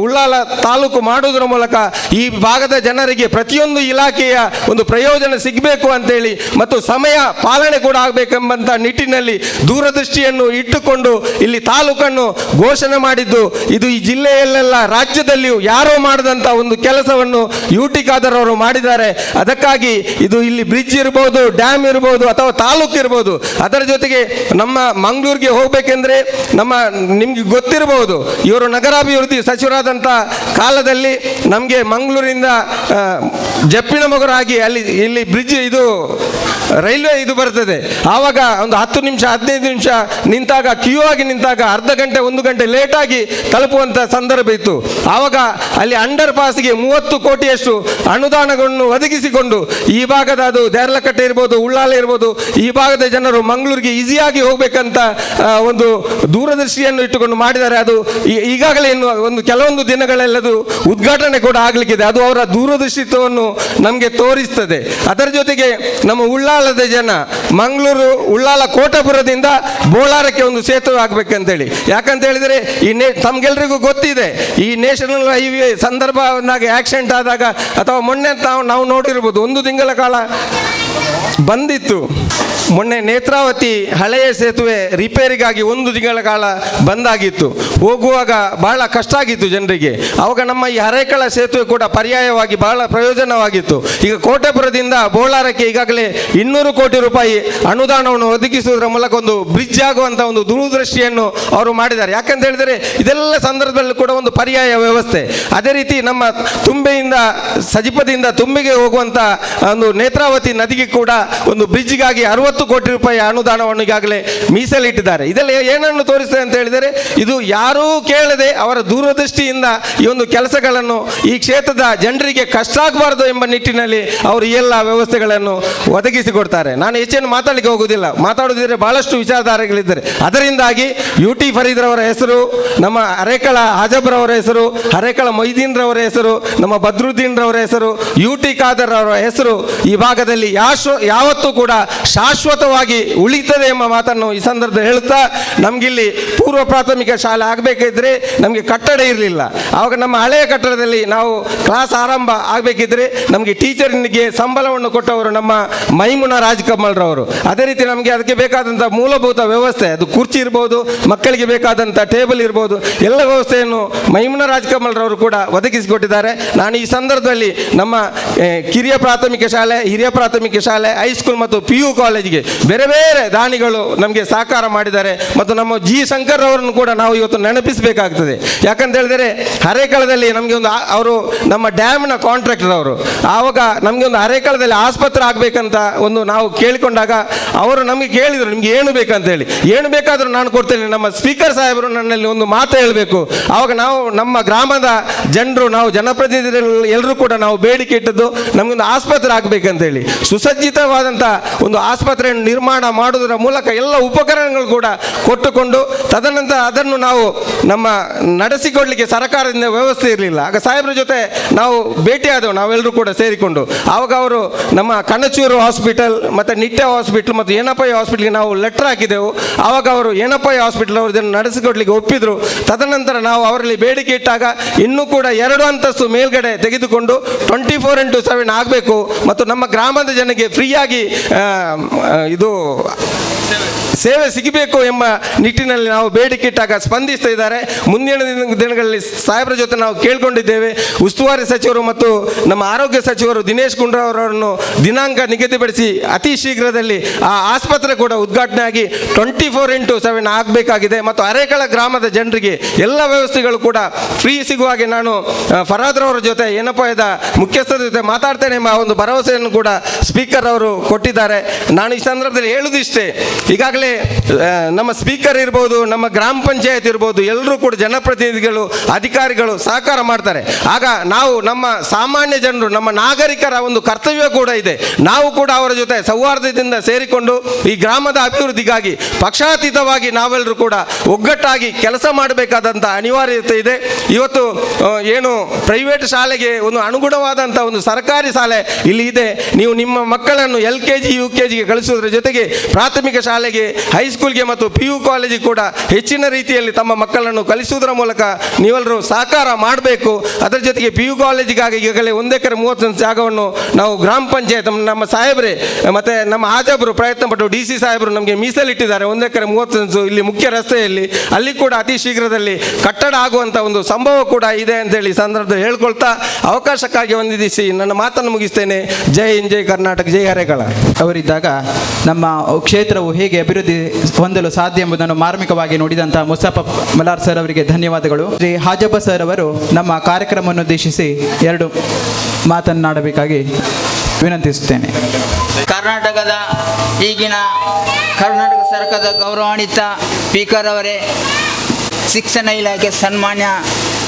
ಉಳ್ಳಾಲ ತಾಲೂಕು ಮಾಡುವುದರ ಮೂಲಕ ಈ ಭಾಗದ ಜನರಿಗೆ ಪ್ರತಿಯೊಂದು ಇಲಾಖೆಯ ಒಂದು ಪ್ರಯೋಜನ ಸಿಗಬೇಕು ಅಂತೇಳಿ ಮತ್ತು ಸಮಯ ಪಾಲನೆ ಕೂಡ ಆಗಬೇಕೆಂಬಂತ ನಿಟ್ಟಿನಲ್ಲಿ ದೂರದೃಷ್ಟಿಯನ್ನು ಇಟ್ಟುಕೊಂಡು ಇಲ್ಲಿ ತಾಲೂಕನ್ನು ಘೋಷಣೆ ಮಾಡಿದ್ದು. ಇದು ಈ ಜಿಲ್ಲೆಯಲ್ಲೆಲ್ಲ ರಾಜ್ಯದಲ್ಲಿಯೂ ಯಾರೋ ಮಾಡದಂತ ಒಂದು ಕೆಲಸವನ್ನು UT ಖಾದರ್ ಅವರು ಮಾಡಿದ್ದಾರೆ. ಅದಕ್ಕಾಗಿ ಇದು ಇಲ್ಲಿ ಬ್ರಿಡ್ಜ್ ಇರ್ಬೋದು, ಡ್ಯಾಮ್ ಇರ್ಬೋದು ಅಥವಾ ತಾಲೂಕು ಇರ್ಬೋದು. ಅದರ ಜೊತೆಗೆ ನಮ್ಮ ಮಂಗಳೂರಿಗೆ ಹೋಗಬೇಕೆಂದ್ರೆ ನಿಮ್ಗೆ ಗೊತ್ತಿರಬಹುದು, ಇವರು ನಗರಾಭಿವೃದ್ಧಿ ಸಚಿವರಾದಂಥ ಕಾಲದಲ್ಲಿ ನಮಗೆ ಮಂಗಳೂರಿಂದ ಜಪ್ಪಿನ ಮೊಗರಾಗಿ ಇಲ್ಲಿ ಬ್ರಿಡ್ಜ್ ಇದು ರೈಲ್ವೆ ಇದು ಬರ್ತದೆ. ಆವಾಗ ಒಂದು 10 ನಿಮಿಷ 15 ನಿಮಿಷ ನಿಂತಾಗ, ಕ್ಯೂ ಆಗಿ ನಿಂತಾಗ ಅರ್ಧ ಗಂಟೆ 1 ಗಂಟೆ ಲೇಟಾಗಿ ತಲುಪುವಂಥ ಸಂದರ್ಭ ಇತ್ತು. ಆವಾಗ ಅಲ್ಲಿ ಅಂಡರ್ ಪಾಸ್ಗೆ 30 ಕೋಟಿಯಷ್ಟು ಅನುದಾನಗಳನ್ನು ಒದಗಿಸಿಕೊಂಡು ಈ ಭಾಗದ, ಅದು ದೇರ್ಲಕಟ್ಟೆ ಇರ್ಬೋದು, ಉಳ್ಳಾಲ ಇರ್ಬೋದು, ಈ ಭಾಗದ ಜನರು ಮಂಗಳೂರಿಗೆ ಈಸಿಯಾಗಿ ಹೋಗ್ಬೇಕಂತ ಒಂದು ದೂರದೃಷ್ಟಿಯನ್ನು ಇಟ್ಟುಕೊಂಡು ಮಾಡಿದ್ದಾರೆ. ಅದು ಈಗಾಗಲೇ ಇನ್ನು ಒಂದು ಕೆಲವೊಂದು ದಿನಗಳಲ್ಲದು ಉದ್ಘಾಟನೆ ಕೂಡ ಆಗಲಿಕ್ಕಿದೆ. ಅದು ಅವರ ದೂರದೃಷ್ಟಿತ್ವವನ್ನು ನಮಗೆ ತೋರಿಸ್ತದೆ. ಅದರ ಜೊತೆಗೆ ನಮ್ಮ ಉಳ್ಳಾಲದ ಜನ ಮಂಗಳೂರು ಉಳ್ಳಾಲ ಕೋಟಪುರದಿಂದ ಬೋಳಾರಕ್ಕೆ ಒಂದು ಸೇತುವೆ ಆಗಬೇಕಂತೇಳಿ. ಯಾಕಂತ ಹೇಳಿದರೆ ತಮ್ಗೆಲ್ರಿಗೂ ಗೊತ್ತಿದೆ, ಈ ನ್ಯಾಷನಲ್ ಹೈವೇ ಸಂದರ್ಭ ಆಕ್ಸಿಡೆಂಟ್ ಆದಾಗ ಅಥವಾ ಮೊನ್ನೆ ನಾವು ನೋಡಿರ್ಬೋದು, 1 ತಿಂಗಳ ಕಾಲ ಬಂದಿತ್ತು. ಮೊನ್ನೆ ನೇತ್ರಾವತಿ ಹಳೆಯ ಸೇತುವೆ ರಿಪೇರಿಗಾಗಿ 1 ತಿಂಗಳ ಕಾಲ ಬಂದಾಗಿತ್ತು. ಹೋಗುವಾಗ ಬಹಳ ಕಷ್ಟ ಆಗಿತ್ತು ಜನರಿಗೆ. ಆವಾಗ ನಮ್ಮ ಈ ಹರೇಕಳ ಸೇತುವೆ ಕೂಡ ಪರ್ಯಾಯವಾಗಿ ಬಹಳ ಪ್ರಯೋಜನವಾಗಿತ್ತು. ಈಗ ಕೋಟೆಪುರದಿಂದ ಬೋಳಾರಕ್ಕೆ ಈಗಾಗಲೇ 200 ಕೋಟಿ ರೂಪಾಯಿ ಅನುದಾನವನ್ನು ಒದಗಿಸುವುದರ ಮೂಲಕ ಒಂದು ಬ್ರಿಡ್ಜ್ ಆಗುವಂಥ ಒಂದು ದೂರದೃಷ್ಟಿಯನ್ನು ಅವರು ಮಾಡಿದ್ದಾರೆ. ಯಾಕಂತ ಹೇಳಿದರೆ ಇದೆಲ್ಲ ಸಂದರ್ಭದಲ್ಲಿ ಕೂಡ ಒಂದು ಪರ್ಯಾಯ ವ್ಯವಸ್ಥೆ. ಅದೇ ರೀತಿ ನಮ್ಮ ತುಂಬೆಯಿಂದ ಸಜಿಪದಿಂದ ತುಂಬಿಗೆ ಹೋಗುವಂಥ ಒಂದು ನೇತ್ರಾವತಿ ನದಿಗೆ ಕೂಡ ಒಂದು ಬ್ರಿಡ್ಜ್ಗಾಗಿ 60 ಕೋಟಿ ರೂಪಾಯಿ ಅನುದಾನವನ್ನು ಈಗಾಗಲೇ ಮೀಸಲಿಟ್ಟಿದ್ದಾರೆ. ಇದೆಲ್ಲ ಏನನ್ನು ತೋರಿಸ್ತದೆ ಅಂತ ಹೇಳಿದರೆ, ಇದು ಯಾರೂ ಕೇಳದೆ ಅವರ ದೂರದೃಷ್ಟಿಯಿಂದ ಈ ಒಂದು ಕೆಲಸಗಳನ್ನು ಈ ಕ್ಷೇತ್ರದ ಜನರಿಗೆ ಕಷ್ಟ ಆಗಬಾರ್ದು ಎಂಬ ನಿಟ್ಟಿನಲ್ಲಿ ಅವರು ಎಲ್ಲ ವ್ಯವಸ್ಥೆಗಳನ್ನು ಒದಗಿಸಿಕೊಡ್ತಾರೆ. ನಾನು ಹೆಚ್ಚೇನು ಮಾತಾಡಲಿಕ್ಕೆ ಹೋಗುವುದಿಲ್ಲ, ಮಾತಾಡುವುದಿದ್ರೆ ಬಹಳಷ್ಟು ವಿಚಾರಧಾರೆಗಳಿದ್ದಾರೆ. ಅದರಿಂದಾಗಿ UT ಫರೀದ್ ರವರ ಹೆಸರು, ನಮ್ಮ ಹರೇಕಳ ಹಾಜಬ್ ರವರ ಹೆಸರು, ಹರೇಕಳ ಮೊಯ್ದೀನ್ ರವರ ಹೆಸರು, ನಮ್ಮ ಬದ್ರುದ್ದೀನ್ ರವರ ಹೆಸರು, UT ಖಾದರ್ ಅವರ ಹೆಸರು ಈ ಭಾಗದಲ್ಲಿ ಯಾವತ್ತೂ ಕೂಡ ಶಾಶ್ವತವಾಗಿ ಉಳಿತದೆ ಎಂಬ ಮಾತನ್ನು ಈ ಸಂದರ್ಭದಲ್ಲಿ ಹೇಳುತ್ತಾ, ನಮಗಿಲ್ಲಿ ಪೂರ್ವ ಪ್ರಾಥಮಿಕ ಶಾಲೆ ಆಗಬೇಕಿದ್ರೆ ನಮಗೆ ಕಟ್ಟಡ ಇರಲಿಲ್ಲ. ಆವಾಗ ನಮ್ಮ ಹಳೆಯ ಕಟ್ಟಡದಲ್ಲಿ ನಾವು ಕ್ಲಾಸ್ ಆರಂಭ ಆಗಬೇಕಿದ್ರೆ ನಮಗೆ ಟೀಚರ್ನಿಗೆ ಸಂಬಳವನ್ನು ಕೊಟ್ಟವರು ನಮ್ಮ ಮೈಮುನಾ ರಾಜ್ಕಮಲ್ರವರು. ಅದೇ ರೀತಿ ನಮಗೆ ಅದಕ್ಕೆ ಬೇಕಾದಂಥ ಮೂಲಭೂತ ವ್ಯವಸ್ಥೆ, ಅದು ಕುರ್ಚಿ ಇರ್ಬೋದು, ಮಕ್ಕಳಿಗೆ ಬೇಕಾದಂಥ ಟೇಬಲ್ ಇರ್ಬೋದು, ಎಲ್ಲ ವ್ಯವಸ್ಥೆಯನ್ನು ಮೈಮುನಾ ರಾಜ್ಕಮಲ್ರವರು ಕೂಡ ಒದಗಿಸಿಕೊಟ್ಟಿದ್ದಾರೆ. ನಾನು ಈ ಸಂದರ್ಭದಲ್ಲಿ ನಮ್ಮ ಕಿರಿಯ ಪ್ರಾಥಮಿಕ ಶಾಲೆ, ಹಿರಿಯ ಪ್ರಾಥಮಿಕ ಶಾಲೆ, ಹೈಸ್ಕೂಲ್ ಮತ್ತು PU ಕಾಲೇಜಿಗೆ ಬೇರೆ ಬೇರೆ ದಾನಿಗಳು ನಮಗೆ ಸಹಕಾರ ಮಾಡಿದ್ದಾರೆ. ಮತ್ತು ನಮ್ಮ G ಶಂಕರ್ ಅವರನ್ನು ಕೂಡ ನಾವು ಇವತ್ತು ನೆನಪಿಸಬೇಕಾಗ್ತದೆ. ಯಾಕಂತ ಹೇಳಿದರೆ ಹರೇಕಳದಲ್ಲಿ ನಮಗೆ ಒಂದು ಅವರು ನಮ್ಮ ಡ್ಯಾಮ್ನ ಕಾಂಟ್ರಾಕ್ಟರ್ ಅವರು. ಆವಾಗ ನಮಗೆ ಒಂದು ಹರೇಕಳದಲ್ಲಿ ಆಸ್ಪತ್ರೆ ಆಗಬೇಕಂತ ಒಂದು ನಾವು ಕೇಳಿಕೊಂಡಾಗ ಅವರು ನಮಗೆ ಕೇಳಿದರು, ನಿಮ್ಗೆ ಏನು ಬೇಕಂತ ಹೇಳಿ. ಏನು ಬೇಕಾದರೂ ನಾನು ಕೊಡ್ತೇನೆ, ನಮ್ಮ ಸ್ಪೀಕರ್ ಸಾಹೇಬರು ನನ್ನಲ್ಲಿ ಒಂದು ಮಾತು ಹೇಳಬೇಕು. ಆವಾಗ ನಾವು ನಮ್ಮ ಗ್ರಾಮದ ಜನರು, ನಾವು ಜನಪ್ರತಿನಿಧಿಗಳು ಎಲ್ಲರೂ ಕೂಡ ನಾವು ಬೇಡಿಕೆ ಇಟ್ಟದ್ದು ನಮಗೊಂದು ಆಸ್ಪತ್ರೆ ಆಗಬೇಕಂತೇಳಿ. ಸುಸಜ್ಜಿತವಾದಂಥ ಒಂದು ಆಸ್ಪತ್ರೆಯನ್ನು ನಿರ್ಮಾಣ ಮಾಡುವುದರ ಮೂಲಕ ಎಲ್ಲ ಉಪಕರಣಗಳು ಕೂಡ ಕೊಟ್ಟುಕೊಂಡು ತದನಂತರ ಅದನ್ನು ನಾವು ನಮ್ಮ ನಡೆಸಿಕೊಡಲಿಕ್ಕೆ ಸರ್ಕಾರದಿಂದ ವ್ಯವಸ್ಥೆ ಇರಲಿಲ್ಲ. ಆಗ ಸಾಹೇಬ್ರ ಜೊತೆ ನಾವು ಭೇಟಿಯಾದೆವು, ನಾವೆಲ್ಲರೂ ಕೂಡ ಸೇರಿಕೊಂಡು. ಆವಾಗ ಅವರು ನಮ್ಮ ಕಣಚೂರು ಹಾಸ್ಪಿಟಲ್ ಮತ್ತು ನಿಟ್ಟೆ ಹಾಸ್ಪಿಟಲ್ ಮತ್ತು ಏನಪ್ಪಯ್ಯ ಹಾಸ್ಪಿಟ್ಲಿಗೆ ನಾವು ಲೆಟರ್ ಹಾಕಿದೆವು. ಆವಾಗ ಅವರು ಏನಪ್ಪಯ್ಯ ಹಾಸ್ಪಿಟಲ್ ಅವರು ಇದನ್ನು ನಡೆಸಿಕೊಡ್ಲಿಕ್ಕೆ ಒಪ್ಪಿದ್ರು. ತದನಂತರ ನಾವು ಅವರಲ್ಲಿ ಬೇಡಿಕೆ ಇಟ್ಟಾಗ ಇನ್ನೂ ಕೂಡ 2 ಅಂತಸ್ತು ಮೇಲ್ಗಡೆ ತೆಗೆದುಕೊಂಡು 24x7 ಆಗಬೇಕು ಮತ್ತು ನಮ್ಮ ಗ್ರಾಮದ ಜನಕ್ಕೆ ಫ್ರೀಯಾಗಿ ಇದು ಸೇವೆ ಸಿಗಬೇಕು ಎಂಬ ನಿಟ್ಟಿನಲ್ಲಿ ನಾವು ಬೇಡಿಕೆ ಇಟ್ಟಾಗ ಸ್ಪಂದಿಸ್ತಾ ಇದ್ದಾರೆ. ಮುಂದಿನ ದಿನಗಳಲ್ಲಿ ಸಾಹೇಬರ ಜೊತೆ ನಾವು ಕೇಳ್ಕೊಂಡಿದ್ದೇವೆ. ಉಸ್ತುವಾರಿ ಸಚಿವರು ಮತ್ತು ನಮ್ಮ ಆರೋಗ್ಯ ಸಚಿವರು ದಿನೇಶ್ ಗುಂಡೂರಾವ್ ಅವರನ್ನು ದಿನಾಂಕ ನಿಗದಿಪಡಿಸಿ ಅತಿ ಶೀಘ್ರದಲ್ಲಿ ಆ ಆಸ್ಪತ್ರೆ ಕೂಡ ಉದ್ಘಾಟನೆ ಆಗಿ 24x7 ಆಗಬೇಕಾಗಿದೆ ಮತ್ತು ಅರೇಕಳ ಗ್ರಾಮದ ಜನರಿಗೆ ಎಲ್ಲ ವ್ಯವಸ್ಥೆಗಳು ಕೂಡ ಫ್ರೀ ಸಿಗುವ ಹಾಗೆ ನಾನು ಫರಾದ್ರವರ ಜೊತೆ ಏನಪ್ಪದ ಮುಖ್ಯಸ್ಥರ ಜೊತೆ ಮಾತಾಡ್ತೇನೆ ಎಂಬ ಒಂದು ಭರವಸೆಯನ್ನು ಕೂಡ ಸ್ಪೀಕರ್ ಅವರು ಕೊಟ್ಟಿದ್ದಾರೆ. ನಾನು ಈ ಸಂದರ್ಭದಲ್ಲಿ ಹೇಳುವುದಿಷ್ಟೇ, ಈಗಾಗಲೇ ನಮ್ಮ ಸ್ಪೀಕರ್ ಇರ್ಬೋದು, ನಮ್ಮ ಗ್ರಾಮ ಪಂಚಾಯತ್ ಇರ್ಬೋದು, ಎಲ್ಲರೂ ಕೂಡ ಜನಪ್ರತಿನಿಧಿಗಳು ಅಧಿಕಾರಿಗಳು ಸಹಕಾರ ಮಾಡ್ತಾರೆ. ಆಗ ನಾವು ನಮ್ಮ ಸಾಮಾನ್ಯ ಜನರು ನಮ್ಮ ನಾಗರಿಕರ ಒಂದು ಕರ್ತವ್ಯ ಕೂಡ ಇದೆ. ನಾವು ಕೂಡ ಅವರ ಜೊತೆ ಸೌಹಾರ್ದದಿಂದ ಸೇರಿಕೊಂಡು ಈ ಗ್ರಾಮದ ಅಭಿವೃದ್ಧಿಗಾಗಿ ಪಕ್ಷಾತೀತವಾಗಿ ನಾವೆಲ್ಲರೂ ಕೂಡ ಒಗ್ಗಟ್ಟಾಗಿ ಕೆಲಸ ಮಾಡಬೇಕಾದಂಥ ಅನಿವಾರ್ಯತೆ ಇದೆ. ಇವತ್ತು ಏನು ಪ್ರೈವೇಟ್ ಶಾಲೆಗೆ ಒಂದು ಅನುಗುಣವಾದಂಥ ಒಂದು ಸರ್ಕಾರಿ ಶಾಲೆ ಇಲ್ಲಿ ಇದೆ. ನೀವು ನಿಮ್ಮ ಮಕ್ಕಳನ್ನು LKG UKG ಕಳಿಸುವುದರ ಜೊತೆಗೆ ಪ್ರಾಥಮಿಕ ಶಾಲೆಗೆ, ಹೈಸ್ಕೂಲ್ಗೆ ಮತ್ತು PU ಕಾಲೇಜಿಗೆ ಕೂಡ ಹೆಚ್ಚಿನ ರೀತಿಯಲ್ಲಿ ತಮ್ಮ ಮಕ್ಕಳನ್ನು ಕಲಿಸುವುದರ ಮೂಲಕ ನೀವೆಲ್ಲರೂ ಸಹಕಾರ ಮಾಡಬೇಕು. ಅದರ ಜೊತೆಗೆ PU ಕಾಲೇಜಿಗಾಗಿ ಈಗಾಗಲೇ 1 ಎಕರೆ 30 ಸೆಂಟ್ಸ್ ಜಾಗವನ್ನು ನಾವು ಗ್ರಾಮ ಪಂಚಾಯತ್ ನಮ್ಮ ಸಾಹೇಬ್ರೆ ಮತ್ತು ನಮ್ಮ ಆಜಾಬರು ಪ್ರಯತ್ನಪಟ್ಟು DC ಸಾಹೇಬರು ನಮಗೆ ಮೀಸಲಿಟ್ಟಿದ್ದಾರೆ. 1 ಎಕರೆ 30 ಸೆಂಟ್ಸು ಇಲ್ಲಿ ಮುಖ್ಯ ರಸ್ತೆಯಲ್ಲಿ, ಅಲ್ಲಿ ಕೂಡ ಅತಿ ಶೀಘ್ರದಲ್ಲಿ ಕಟ್ಟಡ ಆಗುವಂಥ ಒಂದು ಸಂಭವ ಕೂಡ ಇದೆ ಅಂತೇಳಿ ಸಂದರ್ಭದಲ್ಲಿ ಹೇಳ್ಕೊಳ್ತಾ ಅವಕಾಶಕ್ಕಾಗಿ ವಂದಿಸಿ ನನ್ನ ಮಾತನ್ನು ಮುಗಿಸ್ತೇನೆ. ಜೈ ಹಿಂದ್, ಜೈ ಕರ್ನಾಟಕ, ಜೈ ಹರೇಕಳ. ಅವರಿದ್ದಾಗ ನಮ್ಮ ಕ್ಷೇತ್ರವು ಹೇಗೆ ಅಭಿವೃದ್ಧಿ ಹೊಂದಲು ಸಾಧ್ಯ ಎಂಬುದನ್ನು ಮಾರ್ಮಿಕವಾಗಿ ನುಡಿದಂತಹ ಮುಸ್ತಫಾ ಮಲಾರ್ ಸರ್ ಅವರಿಗೆ ಧನ್ಯವಾದಗಳು. ಶ್ರೀ ಹಾಜಬ್ಬ ಸರ್ ಅವರು ನಮ್ಮ ಕಾರ್ಯಕ್ರಮವನ್ನು ಉದ್ದೇಶಿಸಿ 2 ಮಾತನ್ನಾಡಬೇಕಾಗಿ ವಿನಂತಿಸುತ್ತೇನೆ. ಕರ್ನಾಟಕ ಸರ್ಕಾರದ ಗೌರವಾನ್ವಿತ ಸ್ಪೀಕರ್ ಅವರೇ, ಶಿಕ್ಷಣ ಇಲಾಖೆ ಸನ್ಮಾನ್ಯ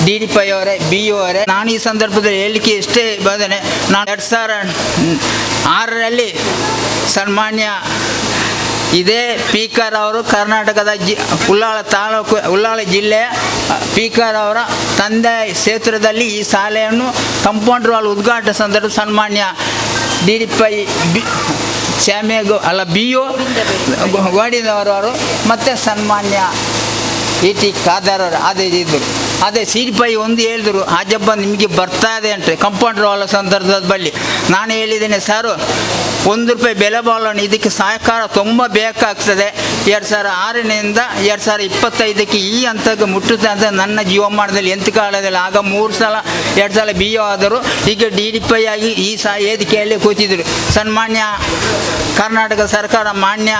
DDPI ಅವರೇ, BO ಅವರೇ, ನಾನು ಈ ಸಂದರ್ಭದಲ್ಲಿ ಹೇಳಲಿಕ್ಕೆ ಇಷ್ಟೇ ಬಂದೇನೆ. ನಾನು 2006ರಲ್ಲಿ ಸನ್ಮಾನ್ಯ ಇದೇ ಸ್ಪೀಕರ್ ಅವರು ಕರ್ನಾಟಕದ ಉಳ್ಳಾಳ ತಾಲೂಕು, ಉಳ್ಳಾಳ ಜಿಲ್ಲೆಯ ಸ್ಪೀಕರ್ ಅವರ ತಂದೆ ಕ್ಷೇತ್ರದಲ್ಲಿ ಈ ಶಾಲೆಯನ್ನು ಕಂಪೌಂಡರ್ ವಾಲ್ ಉದ್ಘಾಟನೆ ಸಂದರ್ಭ ಸನ್ಮಾನ್ಯ DDPI BO ಗೋಡಿನವರು ಮತ್ತು ಸನ್ಮಾನ್ಯ ET ಖಾದರ್ ಅವರು ಅದೇ ಇದ್ದರು. ಅದೇ CDPI ಒಂದು ಹೇಳಿದ್ರು, ಹಾಜಬ್ಬ ನಿಮಗೆ ಬರ್ತಾ ಇದೆ ಅಂತ ಕಂಪೌಂಡರ್ ವಾಲ್ ಸಂದರ್ಭದ ಬಳಿ. ನಾನು ಹೇಳಿದ್ದೇನೆ, ಸರ್ ₹1 ಬೆಲೆ ಬಾಳೋಣ, ಇದಕ್ಕೆ ಸಹಕಾರ ತುಂಬ ಬೇಕಾಗ್ತದೆ. 2006ನಿಂದ 2025ಕ್ಕೆ ಈ ಹಂತಕ್ಕೆ ಮುಟ್ಟುತ್ತೆ ಅಂತ ನನ್ನ ಜೀವಮಾನದಲ್ಲಿ ಎಂತ ಕಾಲದಲ್ಲಿ. ಆಗ 3 ಸಲ 2 ಸಲ BO ಆದರು. ಈಗ DDPI ಆಗಿ ಈ ವೇದಿಕೆಯಲ್ಲಿ ಕೂತಿದ್ರು. ಸನ್ಮಾನ್ಯ ಕರ್ನಾಟಕ ಸರ್ಕಾರ ಮಾನ್ಯ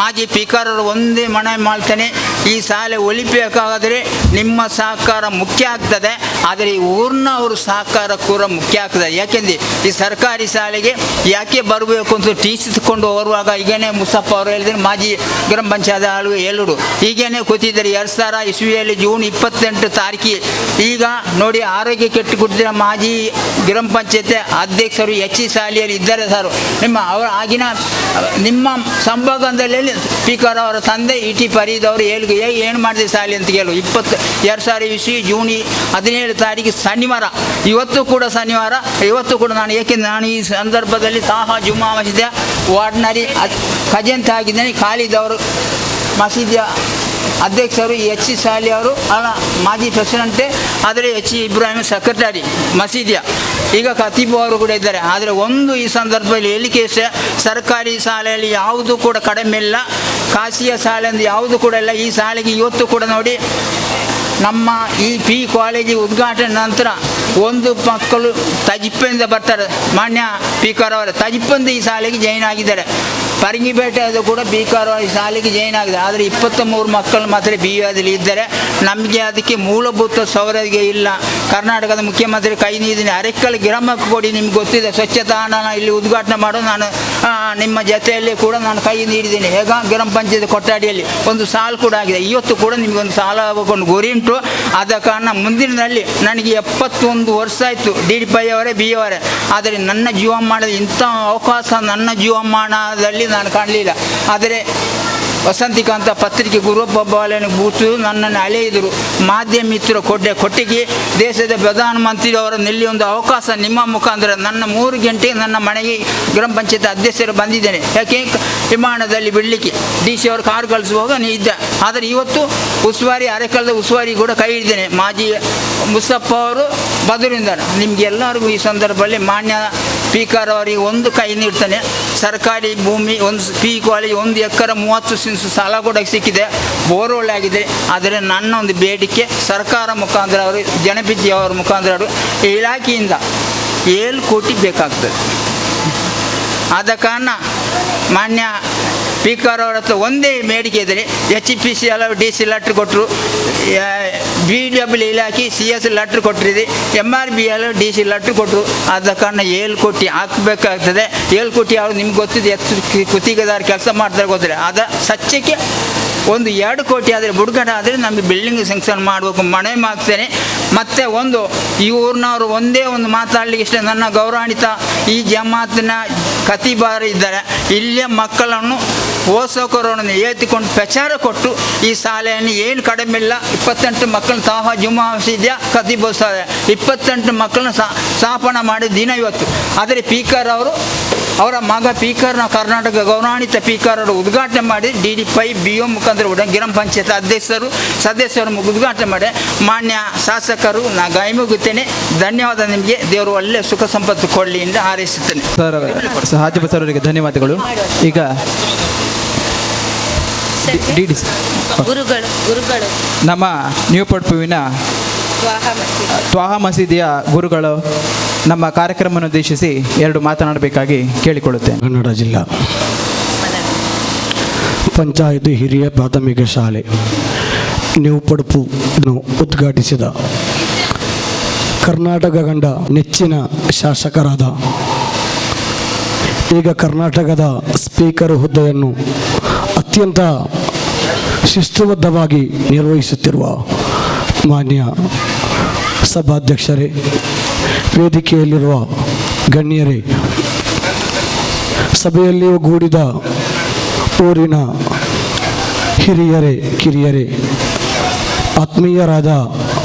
ಮಾಜಿ ಸ್ಪೀಕರ್ ಅವರು ಒಂದೇ ಮನವಿ ಮಾಡ್ತೇನೆ, ಈ ಶಾಲೆ ಒಲಿಬೇಕಾದರೆ ನಿಮ್ಮ ಸಹಕಾರ ಮುಖ್ಯ ಆಗ್ತದೆ. ಆದರೆ ಈ ಊರಿನ ಅವರು ಸಹಕಾರ ಕೂಡ ಮುಖ್ಯ ಆಗ್ತದೆ. ಯಾಕೆಂದರೆ ಈ ಸರ್ಕಾರಿ ಶಾಲೆಗೆ ಯಾಕೆ ಬರಬೇಕು ಅಂತ ಟೀಚಿಸಿಕೊಂಡು ಬರುವಾಗ ಈಗೇನೆ ಮುಸ್ತಫಾ ಅವರು ಹೇಳಿದ್ರೆ, ಮಾಜಿ ಗ್ರಾಮ ಪಂಚಾಯತ್ ಆಳುವೆ ಎಲ್ಲರೂ ಈಗೇನೆ ಕೂತಿದ್ದಾರೆ. 2000 ಇಸ್ವಿಯಲ್ಲಿ ಜೂನ್ 28 ತಾರೀಕಿಗೆ. ಈಗ ನೋಡಿ, ಆರೋಗ್ಯ ಕೆಟ್ಟು ಕೊಟ್ಟಿದ್ದ ಮಾಜಿ ಗ್ರಾಮ ಪಂಚಾಯತ್ ಅಧ್ಯಕ್ಷರು HC ಶಾಲೆಯಲ್ಲಿ ಇದ್ದಾರೆ ಸರ್. ಆಗಿನ ನಿಮ್ಮ ಸಂಭಾಗದಲ್ಲಿ ಸ್ಪೀಕರ್ ಅವರ ತಂದೆ ET ಫರೀದ್ ಅವರು ಏನು ಮಾಡಿದೆ ಶಾಲೆ ಅಂತ ಕೇಳು. 2000 ಇಸ್ವಿ ಜೂನ್ 17 ತಾರೀಕು ಶನಿವಾರ, ಇವತ್ತು ಕೂಡ ಶನಿವಾರ. ಇವತ್ತು ಕೂಡ ನಾನು ಏಕೆಂದರೆ ನಾನು ಈ ಸಂದರ್ಭದಲ್ಲಿ ತಾಹಾ ಜುಮ್ಮಾ ಮಸೀದಿಯ ವಾರ್ಡ್ನರಿ ಖಜಂತ ಆಗಿದ್ದೇನೆ. ಖಾಲಿದ್ ಅವರು ಮಸೀದಿಯ ಅಧ್ಯಕ್ಷರು, HC ಶಾಲೆಯವರು ಮಾಜಿ ಪ್ರೆಸಿಡೆಂಟೇ, ಆದರೆ HC ಇಬ್ರಾಹಿಂ ಸೆಕ್ರೆಟರಿ ಮಸೀದಿಯ. ಈಗ ಖತೀಬ್ ಅವರು ಕೂಡ ಇದ್ದಾರೆ. ಆದರೆ ಒಂದು ಈ ಸಂದರ್ಭದಲ್ಲಿ ಹೇಳಿಕೆ, ಸರ್ಕಾರಿ ಶಾಲೆಯಲ್ಲಿ ಯಾವುದೂ ಕೂಡ ಕಡಿಮೆ ಇಲ್ಲ, ಖಾಸಗಿಯ ಶಾಲೆ ಅಂದರೆ ಯಾವುದೂ ಕೂಡ ಇಲ್ಲ. ಈ ಶಾಲೆಗೆ ಇವತ್ತು ಕೂಡ ನೋಡಿ, ನಮ್ಮ ಈ ಕಾಲೇಜಿ ಉದ್ಘಾಟನೆ ನಂತರ ಒಂದು ಮಕ್ಕಳು ತಜಿಪ್ಪೆಯಿಂದ ಬರ್ತಾರೆ. ಮಾನ್ಯ ಸ್ಪೀಕರ್ ಅವರು ತಜಿಪ್ಪೆಂದು ಈ ಶಾಲೆಗೆ ಜಾಯಿನ್ ಆಗಿದ್ದಾರೆ. ಪರಂಗಿಪೇಟೆಯದು ಕೂಡ ಬೀಕಾರವಾಡಿ ಶಾಲೆಗೆ ಜಾಯಿನ್ ಆಗಿದೆ. ಆದರೆ 23 ಮಕ್ಕಳು ಮಾತ್ರ BYದಲ್ಲಿ ಇದ್ದರೆ ನಮಗೆ ಅದಕ್ಕೆ ಮೂಲಭೂತ ಸೌಲಭ್ಯ ಇಲ್ಲ. ಕರ್ನಾಟಕದ ಮುಖ್ಯಮಂತ್ರಿ ಕೈ ನೀಡಿದ್ದೀನಿ, ಅರೆಕಲ್ ಗ್ರಾಮಕ್ಕೆ ಕೊಡಿ, ನಿಮ್ಗೆ ಗೊತ್ತಿದೆ ಸ್ವಚ್ಛತಾ ಇಲ್ಲಿ ಉದ್ಘಾಟನೆ ಮಾಡೋ ನಾನು ನಿಮ್ಮ ಜೊತೆಯಲ್ಲಿ ಕೂಡ ನಾನು ಕೈ ನೀಡಿದ್ದೀನಿ. ಹೇಗ ಗ್ರಾಮ ಪಂಚಾಯತ್ ಕೊಠಡಿಯಲ್ಲಿ ಒಂದು ಸಾಲು ಕೂಡ ಆಗಿದೆ. ಇವತ್ತು ಕೂಡ ನಿಮಗೊಂದು ಸಾಲ ಕೊಂಡು ಗುರಿ ಉಂಟು. ಆದ ಕಾರಣ ಮುಂದಿನಲ್ಲಿ ನನಗೆ 71 ವರ್ಷ ಆಯಿತು, DDP ಅವರೇ BA ಅವರೇ. ಆದರೆ ನನ್ನ ಜೀವಮಾನದ ಇಂಥ ಅವಕಾಶ ನನ್ನ ಜೀವಮಾನದಲ್ಲಿ ನಾನು ಕಾಣಲಿಲ್ಲ. ಆದರೆ ವಸಂತಿಕಾಂತ ಪತ್ರಿಕೆ ಗುರುಬಾಲನ ಬೂತು ನನ್ನನ್ನು ಅಲೆಯಿದರು. ಮಾಧ್ಯಮ ಮಿತ್ರ ಕೊಟ್ಟಿಗೆ ದೇಶದ ಪ್ರಧಾನಮಂತ್ರಿ ಅವರ ನೆಲ್ಲಿ ಒಂದು ಅವಕಾಶ ನಿಮ್ಮ ಮುಖಾಂತರ ನನ್ನ 3 ಗಂಟೆಗೆ ನನ್ನ ಮನೆಗೆ ಗ್ರಾಮ ಪಂಚಾಯತ್ ಅಧ್ಯಕ್ಷರು ಬಂದಿದ್ದೇನೆ. ಯಾಕೆ ವಿಮಾನದಲ್ಲಿ ಬಿಡಲಿಕ್ಕೆ DC ಅವರು ಕಾರು ಕಳಿಸುವಾಗ ನೀ ಇದ್ದ. ಆದರೆ ಇವತ್ತು ಉಸ್ತುವಾರಿ ಅರೆಕಲ್ದ ಉಸ್ತುವಾರಿ ಕೂಡ ಕೈ ಹಿಡಿದ್ದೇನೆ. ಮಾಜಿ ಮುಸ್ತಫ ಅವರು ಬದರಿಂದ ನಿಮ್ಗೆ ಎಲ್ಲರಿಗೂ ಈ ಸಂದರ್ಭದಲ್ಲಿ ಮಾನ್ಯ ಸ್ಪೀಕರ್ ಅವರಿಗೆ ಒಂದು ಕೈ ನೀಡ್ತಾನೆ. ಸರ್ಕಾರಿ ಭೂಮಿ ಒಂದು PE ಕಾಲೇಜ್ 1 ಎಕರೆ 30 ಸೆಂಟ್ಸ್ ಸಾಲ ಕೂಡ ಸಿಕ್ಕಿದೆ, ಬೋರ್ವೆಲ್ ಆಗಿದೆ. ಆದರೆ ನನ್ನ ಒಂದು ಬೇಡಿಕೆ ಸರ್ಕಾರ ಮುಖಾಂತರ ಅವರು ಜನಪಿಜಿ ಅವರ ಮುಖಾಂತರ ಅವರು ಇಲಾಖೆಯಿಂದ 7 ಕೋಟಿ ಬೇಕಾಗ್ತದೆ. ಆದ ಕಾರಣ ಮಾನ್ಯ ಸ್ಪೀಕರ್ ಅವರ ಹತ್ರ ಒಂದೇ ಬೇಡಿಕೆ ಇದ್ದರೆ HPC DC ಲೆಟ್ರ್ ಕೊಟ್ಟರು, BW ಇಲಾಖೆ CS ಲೆಟ್ರ್ ಕೊಟ್ಟಿದೆ, MRBL DC ಲೆಟ್ರ್ ಕೊಟ್ಟರು. ಆದ ಕಾರಣ 7 ಕೋಟಿ ಹಾಕಬೇಕಾಗ್ತದೆ. 7 ಕೋಟಿ ಅವರು ನಿಮ್ಗೆ ಗೊತ್ತಿದೆ, ಎಷ್ಟು ಗುತ್ತಿಗೆದಾರ ಕೆಲಸ ಮಾಡ್ತಾರೆ ಗೊತ್ತಿಲ್ಲ. ಆದ ಸಚ್ಯಕ್ಕೆ ಒಂದು 2 ಕೋಟಿ ಆದರೆ ಬುಡಗಡೆ ಆದರೆ ನಮಗೆ ಬಿಲ್ಡಿಂಗ್ ಸ್ಯಾಂಕ್ಷನ್ ಮಾಡಬೇಕು, ಮನೆ ಮಾಡ್ತೇನೆ. ಮತ್ತು ಒಂದು ಈ ಊರಿನವರು ಒಂದೇ ಒಂದು ಮಾತಾಡಲಿಕ್ಕೆ ಇಷ್ಟ, ನನ್ನ ಗೌರವಾನ್ವಿತ ಈ ಜಮಾತಿನ ಕತಿಬಾರ ಇದ್ದಾರೆ, ಇಲ್ಲೇ ಮಕ್ಕಳನ್ನು ಪೋಷಕರನ್ನು ಏತಿಕೊಂಡು ಪ್ರಚಾರ ಕೊಟ್ಟು ಈ ಶಾಲೆಯನ್ನು ಏನು ಕಡಿಮೆ ಇಲ್ಲ, 28 ಮಕ್ಕಳನ್ನ ತಾಹ ಜುಮಾ ಮಸೀದಿಯ ಕತಿಬೋತ್ಸವ 28 ಮಕ್ಕಳನ್ನ ಸ್ಥಾಪನ ಮಾಡಿದ ದಿನ ಇವತ್ತು. ಆದರೆ ಸ್ಪೀಕರ್ ಅವರು ಅವರ ಮಗ ಸ್ಪೀಕರ್ನ ಕರ್ನಾಟಕ ಗೌರವಾನ್ವಿತ ಸ್ಪೀಕರ್ ಅವರು ಉದ್ಘಾಟನೆ ಮಾಡಿ DDP BO ಮುಖಾಂತರ ಗ್ರಾಮ ಪಂಚಾಯತ್ ಅಧ್ಯಕ್ಷರು ಸದಸ್ಯರು ಉದ್ಘಾಟನೆ ಮಾಡಿ ಮಾನ್ಯ ಶಾಸಕರು ನಾ ಗೈಮುಗುತ್ತೇನೆ. ಧನ್ಯವಾದ ನಿಮಗೆ. ದೇವರು ಒಳ್ಳೆ ಸುಖ ಸಂಪತ್ತು ಕೊಡಲಿ ಎಂದು ಹಾರೈಸುತ್ತೇನೆ. ಸರ್ ಹಾಜಿಬ ಸರ್ ಅವರಿಗೆ ಧನ್ಯವಾದಗಳು. ಈಗ DD ಗುರುಗಳು ನಮ್ಮ ನ್ಯೂ ಪಡ್ಪುವಿನ ತ್ವಾಹ ಮಸೀದಿಯ ಗುರುಗಳು ನಮ್ಮ ಕಾರ್ಯಕ್ರಮವನ್ನು ಉದ್ದೇಶಿಸಿ 2 ಮಾತನಾಡಬೇಕಾಗಿ ಕೇಳಿಕೊಳ್ಳುತ್ತೇನೆ. ಕನ್ನಡ ಜಿಲ್ಲಾ ಪಂಚಾಯತ್ ಹಿರಿಯ ಪ್ರಾಥಮಿಕ ಶಾಲೆ ನ್ಯೂ ಪಡ್ಪುನ್ನು ಉದ್ಘಾಟಿಸಿದ ಕರ್ನಾಟಕ ಕಂಡ ನೆಚ್ಚಿನ ಶಾಸಕರಾದ ಈಗ ಕರ್ನಾಟಕದ ಸ್ಪೀಕರ್ ಹುದ್ದೆಯನ್ನು ಅತ್ಯಂತ ಶಿಸ್ತುಬದ್ಧವಾಗಿ ನಿರ್ವಹಿಸುತ್ತಿರುವ ಮಾನ್ಯ ಸಭಾಧ್ಯಕ್ಷರೇ, ವೇದಿಕೆಯಲ್ಲಿರುವ ಗಣ್ಯರೇ, ಸಭೆಯಲ್ಲಿ ಒಗ್ಗೂಡಿದ ಊರಿನ ಹಿರಿಯರೇ ಕಿರಿಯರೇ, ಆತ್ಮೀಯರಾದ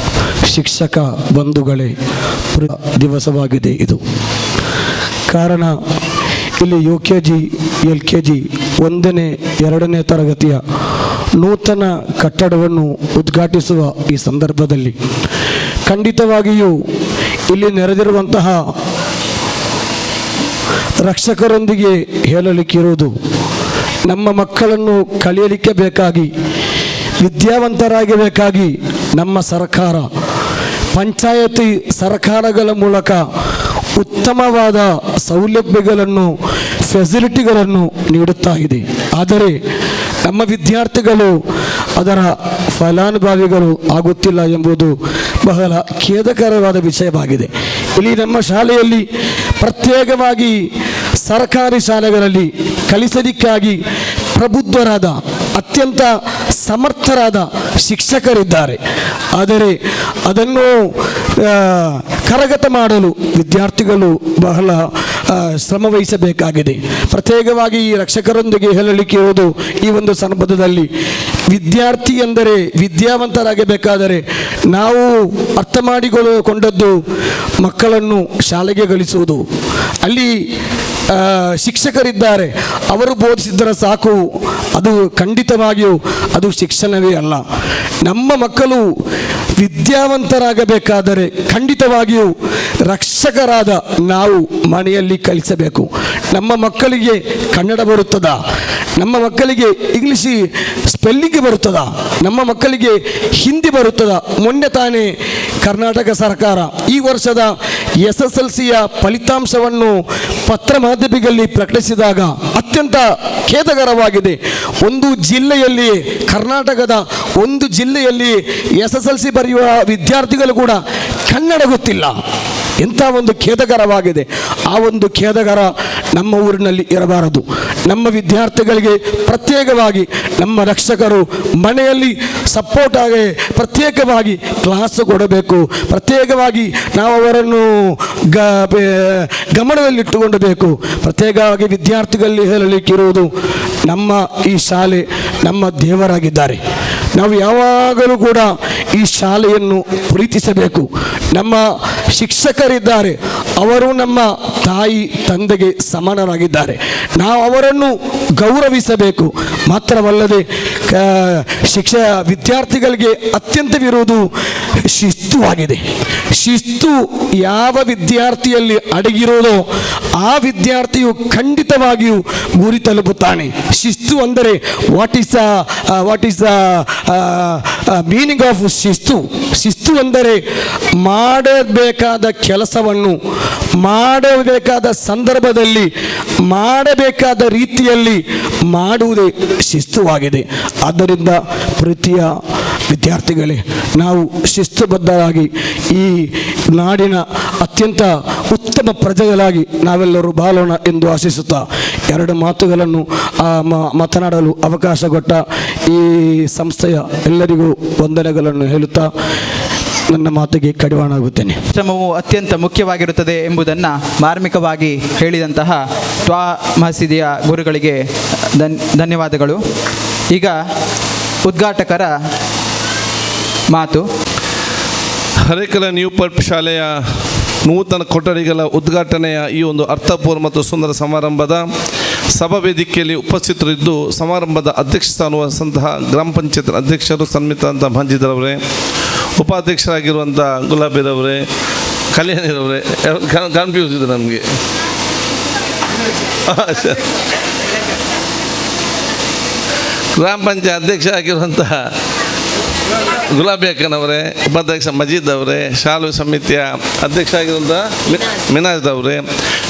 ಶಿಕ್ಷಕ ಬಂಧುಗಳೇ, ದಿವಸವಾಗಿದೆ ಇದು. ಕಾರಣ ಇಲ್ಲಿ UKG LKG 1ನೇ 2ನೇ ತರಗತಿಯ ನೂತನ ಕಟ್ಟಡವನ್ನು ಉದ್ಘಾಟಿಸುವ ಈ ಸಂದರ್ಭದಲ್ಲಿ ಖಂಡಿತವಾಗಿಯೂ ಇಲ್ಲಿ ನೆರೆದಿರುವಂತಹ ರಕ್ಷಕರೊಂದಿಗೆ ಹೇಳಲಿಕ್ಕಿರುವುದು, ನಮ್ಮ ಮಕ್ಕಳನ್ನು ಕಲಿಯಲಿಕ್ಕೆ ಬೇಕಾಗಿ, ವಿದ್ಯಾವಂತರಾಗಬೇಕಾಗಿ ನಮ್ಮ ಸರ್ಕಾರ ಪಂಚಾಯತಿ ಸರ್ಕಾರಗಳ ಮೂಲಕ ಉತ್ತಮವಾದ ಸೌಲಭ್ಯಗಳನ್ನು ಫೆಸಿಲಿಟಿಗಳನ್ನು ನೀಡುತ್ತಾ ಇದೆ. ಆದರೆ ನಮ್ಮ ವಿದ್ಯಾರ್ಥಿಗಳು ಅದರ ಫಲಾನುಭವಿಗಳು ಆಗುತ್ತಿಲ್ಲ ಎಂಬುದು ಬಹಳ ಖೇದಕರವಾದ ವಿಷಯವಾಗಿದೆ. ಇಲ್ಲಿ ನಮ್ಮ ಶಾಲೆಯಲ್ಲಿ ಪ್ರತ್ಯೇಕವಾಗಿ ಸರ್ಕಾರಿ ಶಾಲೆಗಳಲ್ಲಿ ಕಲಿಸಲಿಕ್ಕಾಗಿ ಪ್ರಬುದ್ಧರಾದ ಅತ್ಯಂತ ಸಮರ್ಥರಾದ ಶಿಕ್ಷಕರಿದ್ದಾರೆ. ಆದರೆ ಅದನ್ನು ಕರಗತ ಮಾಡಲು ವಿದ್ಯಾರ್ಥಿಗಳು ಬಹಳ ಶ್ರಮವಹಿಸಬೇಕಾಗಿದೆ. ಪ್ರತ್ಯೇಕವಾಗಿ ಈ ರಕ್ಷಕರೊಂದಿಗೆ ಹೇಳಲಿಕ್ಕೆ ಇರುವುದು, ಈ ಒಂದು ಸಂದರ್ಭದಲ್ಲಿ ವಿದ್ಯಾರ್ಥಿ ಎಂದರೆ ವಿದ್ಯಾವಂತರಾಗಬೇಕಾದರೆ ನಾವು ಅರ್ಥ ಮಾಡಿಕೊಂಡದ್ದು ಮಕ್ಕಳನ್ನು ಶಾಲೆಗೆ ಕಳಿಸುವುದು. ಅಲ್ಲಿ ಶಿಕ್ಷಕರಿದ್ದಾರೆ, ಅವರು ಬೋಧಿಸಿದರೆ ಸಾಕು, ಅದು ಖಂಡಿತವಾಗಿಯೂ ಅದು ಶಿಕ್ಷಣವೇ ಅಲ್ಲ. ನಮ್ಮ ಮಕ್ಕಳು ವಿದ್ಯಾವಂತರಾಗಬೇಕಾದರೆ ಖಂಡಿತವಾಗಿಯೂ ರಕ್ಷಕರಾದ ನಾವು ಮನೆಯಲ್ಲಿ ಕಲಿಸಬೇಕು. ನಮ್ಮ ಮಕ್ಕಳಿಗೆ ಕನ್ನಡ ಬರುತ್ತದಾ? ನಮ್ಮ ಮಕ್ಕಳಿಗೆ ಇಂಗ್ಲಿಷ್ ಸ್ಪೆಲ್ಲಿಂಗ್ ಬರುತ್ತದಾ? ನಮ್ಮ ಮಕ್ಕಳಿಗೆ ಹಿಂದಿ ಬರುತ್ತದಾ? ಮೊನ್ನೆ ತಾನೇ ಕರ್ನಾಟಕ ಸರ್ಕಾರ ಈ ವರ್ಷದ SSLCಯ ಫಲಿತಾಂಶವನ್ನು ಪತ್ರ ಮಾಧ್ಯಮಗಳಲ್ಲಿ ಪ್ರಕಟಿಸಿದಾಗ ಅತ್ಯಂತ ಖೇದಕರವಾಗಿದೆ. ಒಂದು ಜಿಲ್ಲೆಯಲ್ಲಿ, ಕರ್ನಾಟಕದ ಒಂದು ಜಿಲ್ಲೆಯಲ್ಲಿ SSLC ಬರೆಯುವ ವಿದ್ಯಾರ್ಥಿಗಳು ಕೂಡ ಕನ್ನಡ ಗೊತ್ತಿಲ್ಲ. ಎಂಥ ಒಂದು ಖೇದಕರವಾಗಿದೆ. ಆ ಒಂದು ಖೇದಕರ ನಮ್ಮ ಊರಿನಲ್ಲಿ ಇರಬಾರದು. ನಮ್ಮ ವಿದ್ಯಾರ್ಥಿಗಳಿಗೆ ಪ್ರತ್ಯೇಕವಾಗಿ ನಮ್ಮ ರಕ್ಷಕರು ಮನೆಯಲ್ಲಿ ಸಪೋರ್ಟ್ ಆಗಿ ಪ್ರತ್ಯೇಕವಾಗಿ ಕ್ಲಾಸ್ ಕೊಡಬೇಕು. ಪ್ರತ್ಯೇಕವಾಗಿ ನಾವು ಅವರನ್ನು ಗಮನದಲ್ಲಿಟ್ಟುಕೊಳ್ಳಬೇಕು. ಪ್ರತ್ಯೇಕವಾಗಿ ವಿದ್ಯಾರ್ಥಿಗಳಲ್ಲಿ ಹೇಳಲಿಕ್ಕಿರುವುದು, ನಮ್ಮ ಈ ಶಾಲೆ ನಮ್ಮ ದೇವರಾಗಿದ್ದಾರೆ. ನಾವು ಯಾವಾಗಲೂ ಕೂಡ ಈ ಶಾಲೆಯನ್ನು ಪ್ರೀತಿಸಬೇಕು. ನಮ್ಮ ಶಿಕ್ಷಕರಿದ್ದಾರೆ, ಅವರು ನಮ್ಮ ತಾಯಿ ತಂದೆಗೆ ಸಮಾನರಾಗಿದ್ದಾರೆ. ನಾವು ಅವರನ್ನು ಗೌರವಿಸಬೇಕು. ಮಾತ್ರವಲ್ಲದೆ ವಿದ್ಯಾರ್ಥಿಗಳಿಗೆ ಅತ್ಯಂತವಿರುವುದು ಶಿಸ್ತು ಆಗಿದೆ. ಶಿಸ್ತು ಯಾವ ವಿದ್ಯಾರ್ಥಿಯಲ್ಲಿ ಅಡಗಿರೋದೋ ಆ ವಿದ್ಯಾರ್ಥಿಯು ಖಂಡಿತವಾಗಿಯೂ ಗುರಿ ತಲುಪುತ್ತಾನೆ. ಶಿಸ್ತು ಅಂದರೆ what is the meaning of ಶಿಸ್ತು? ಶಿಸ್ತು ಅಂದರೆ ಮಾಡಬೇಕಾದ ಕೆಲಸವನ್ನು ಮಾಡಬೇಕಾದ ಸಂದರ್ಭದಲ್ಲಿ ಮಾಡಬೇಕಾದ ರೀತಿಯಲ್ಲಿ ಮಾಡುವುದೇ ಶಿಸ್ತುವಾಗಿದೆ. ಆದ್ದರಿಂದ ಪ್ರೀತಿಯ ವಿದ್ಯಾರ್ಥಿಗಳೇ, ನಾವು ಶಿಸ್ತುಬದ್ಧರಾಗಿ ಈ ನಾಡಿನ ಅತ್ಯಂತ ಉತ್ತಮ ಪ್ರಜೆಗಳಾಗಿ ನಾವೆಲ್ಲರೂ ಬಾಳೋಣ ಎಂದು ಆಶಿಸುತ್ತಾ ಎರಡು ಮಾತುಗಳನ್ನು ಮಾತನಾಡಲು ಅವಕಾಶ ಕೊಟ್ಟ ಈ ಸಂಸ್ಥೆಯ ಎಲ್ಲರಿಗೂ ವಂದನೆಗಳನ್ನು ಹೇಳುತ್ತಾ ನನ್ನ ಮಾತಿಗೆ ಕಡಿವಾಣಾಗುತ್ತೇನೆ. ಶ್ರಮವು ಅತ್ಯಂತ ಮುಖ್ಯವಾಗಿರುತ್ತದೆ ಎಂಬುದನ್ನು ಮಾರ್ಮಿಕವಾಗಿ ಹೇಳಿದಂತಹ ತ್ವಾ ಮಸೀದಿಯ ಗುರುಗಳಿಗೆ ಧನ್ಯವಾದಗಳು. ಈಗ ಉದ್ಘಾಟಕರ ಮಾತು. ಹರೇಕಳ ನ್ಯೂ ಪಡ್ಪ್ ಶಾಲೆಯ ನೂತನ ಕೊಠಡಿಗಳ ಉದ್ಘಾಟನೆಯ ಈ ಒಂದು ಅರ್ಥಪೂರ್ಣ ಮತ್ತು ಸುಂದರ ಸಮಾರಂಭದ ಸಭಾ ವೇದಿಕೆಯಲ್ಲಿ ಉಪಸ್ಥಿತರಿದ್ದು ಸಮಾರಂಭದ ಅಧ್ಯಕ್ಷ ಸ್ಥಾನ ವಹಿಸಿದಂತಹ ಗ್ರಾಮ ಪಂಚಾಯತ್ ಅಧ್ಯಕ್ಷರು ಸನ್ಮಿತ ಮಂಜಿದ್ರವರೇ, ಉಪಾಧ್ಯಕ್ಷರಾಗಿರುವಂಥ ಗುಲಾಬಿರವರೇ, ಕಲ್ಯಾಣಿರವರೇ, ಕನ್ಫ್ಯೂಸ್ ಇದೆ ನಮಗೆ. ಗ್ರಾಮ ಪಂಚಾಯತ್ ಅಧ್ಯಕ್ಷ ಆಗಿರುವಂತಹ ಗುಲಾಬಿ ಅಕ್ಕನವರೇ, ಉಪಾಧ್ಯಕ್ಷ ಮಜೀದ್ ಅವರೇ, ಶಾಲು ಸಮಿತಿಯ ಅಧ್ಯಕ್ಷ ಆಗಿರುವಂತಹ ಮಿನಾಜ್ ಅವರೇ,